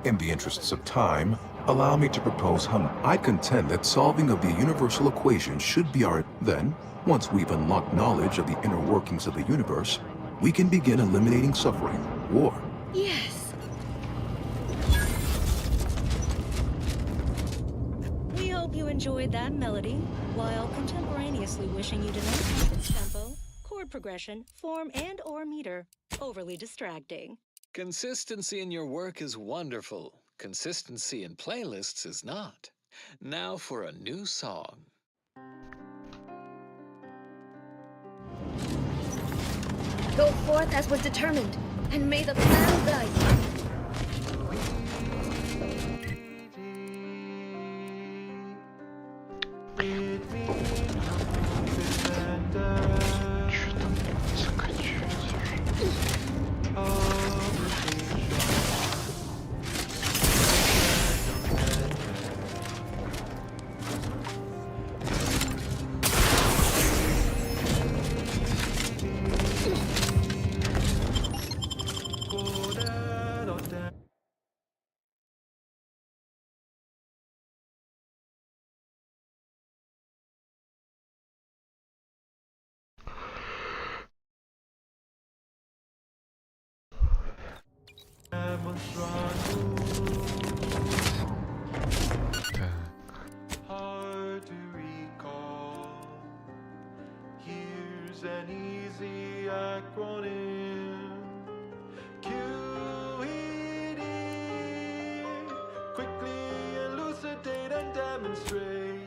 In the interests of time, allow me to propose I contend that solving of the universal equation should be our... Then, once we've unlocked knowledge of the inner workings of the universe, we can begin eliminating suffering, war. Yes. We hope you enjoyed that melody, while contemporaneously wishing you did not find its tempo, chord progression, form, and/or meter overly distracting. Consistency in your work is wonderful. Consistency in playlists is not. Now for a new song. Go forth as was determined, and may the plan guide Hard to recall. Here's an easy acronym. QED. Quickly elucidate and demonstrate.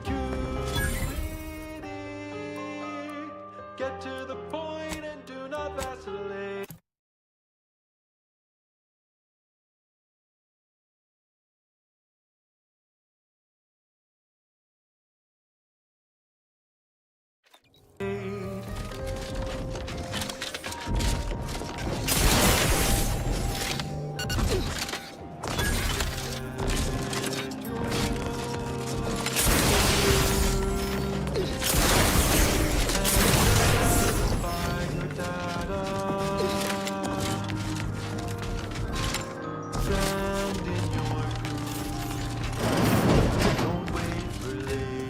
QED. Get to the point and do not vacillate.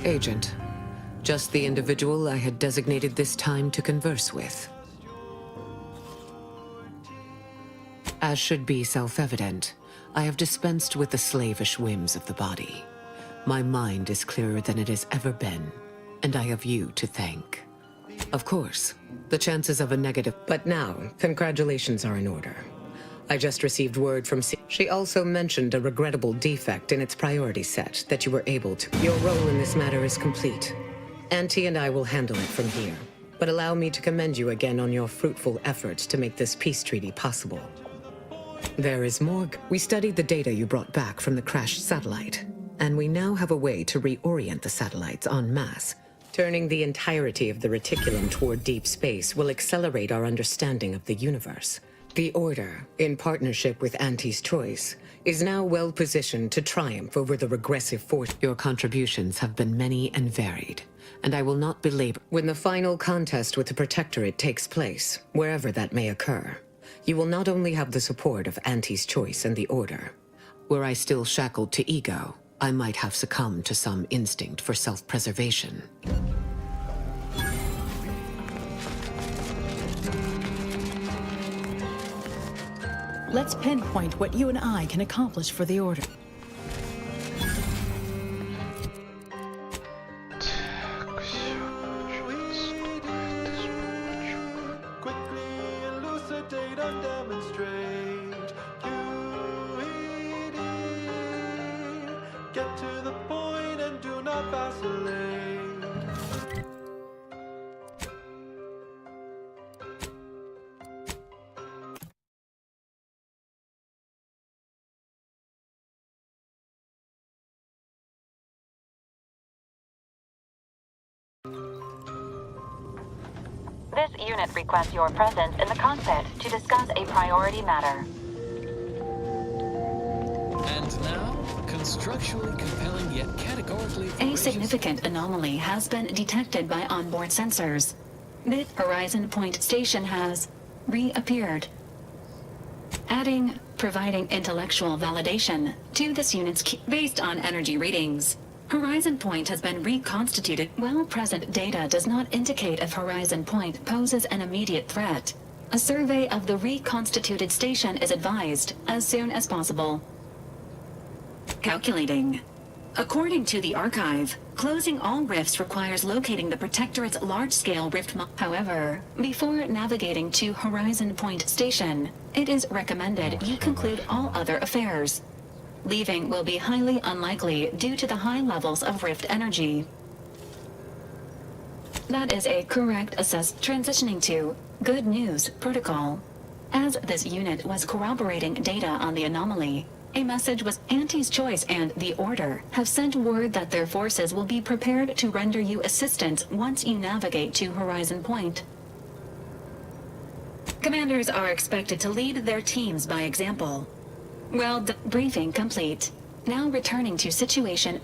Agent. Just the individual I had designated this time to converse with. As should be self-evident, I have dispensed with the slavish whims of the body. My mind is clearer than it has ever been, and I have you to thank. Of course, the chances of a negative... But now, congratulations are in order. I just received word from She also mentioned a regrettable defect in its priority set that you were able to... Your role in this matter is complete. Auntie and I will handle it from here. But allow me to commend you again on your fruitful efforts to make this peace treaty possible. There is more. We studied the data you brought back from the crashed satellite, and we now have a way to reorient the satellites en masse. Turning the entirety of the reticulum toward deep space will accelerate our understanding of the universe. The Order, in partnership with Auntie's Choice, is now well positioned to triumph over the regressive force. Your contributions have been many and varied, and I will not belabor. When the final contest with the Protectorate takes place, wherever that may occur, you will not only have the support of Auntie's Choice and the Order. Were I still shackled to ego, I might have succumbed to some instinct for self-preservation. Let's pinpoint what you and I can accomplish for the Order. Quickly elucidate and demonstrate. QED. Get to the point and do not vacillate. This unit requests your presence in the cockpit to discuss a priority matter. And now, constructually compelling yet categorically... A significant anomaly has been detected by onboard sensors. The Horizon Point station has reappeared. providing intellectual validation to this unit's key based on energy readings. Horizon Point has been reconstituted. While present data does not indicate if Horizon Point poses an immediate threat, a survey of the reconstituted station is advised as soon as possible. Calculating. According to the archive, closing all rifts requires locating the Protectorate's large-scale rift. However, before navigating to Horizon Point Station, it is recommended you conclude all other affairs. Leaving will be highly unlikely due to the high levels of rift energy. That is a correct transitioning to Good News Protocol. As this unit was corroborating data on the anomaly, a message was Auntie's Choice and the Order have sent word that their forces will be prepared to render you assistance once you navigate to Horizon Point. Commanders are expected to lead their teams by example. Well, briefing complete. Now returning to situation.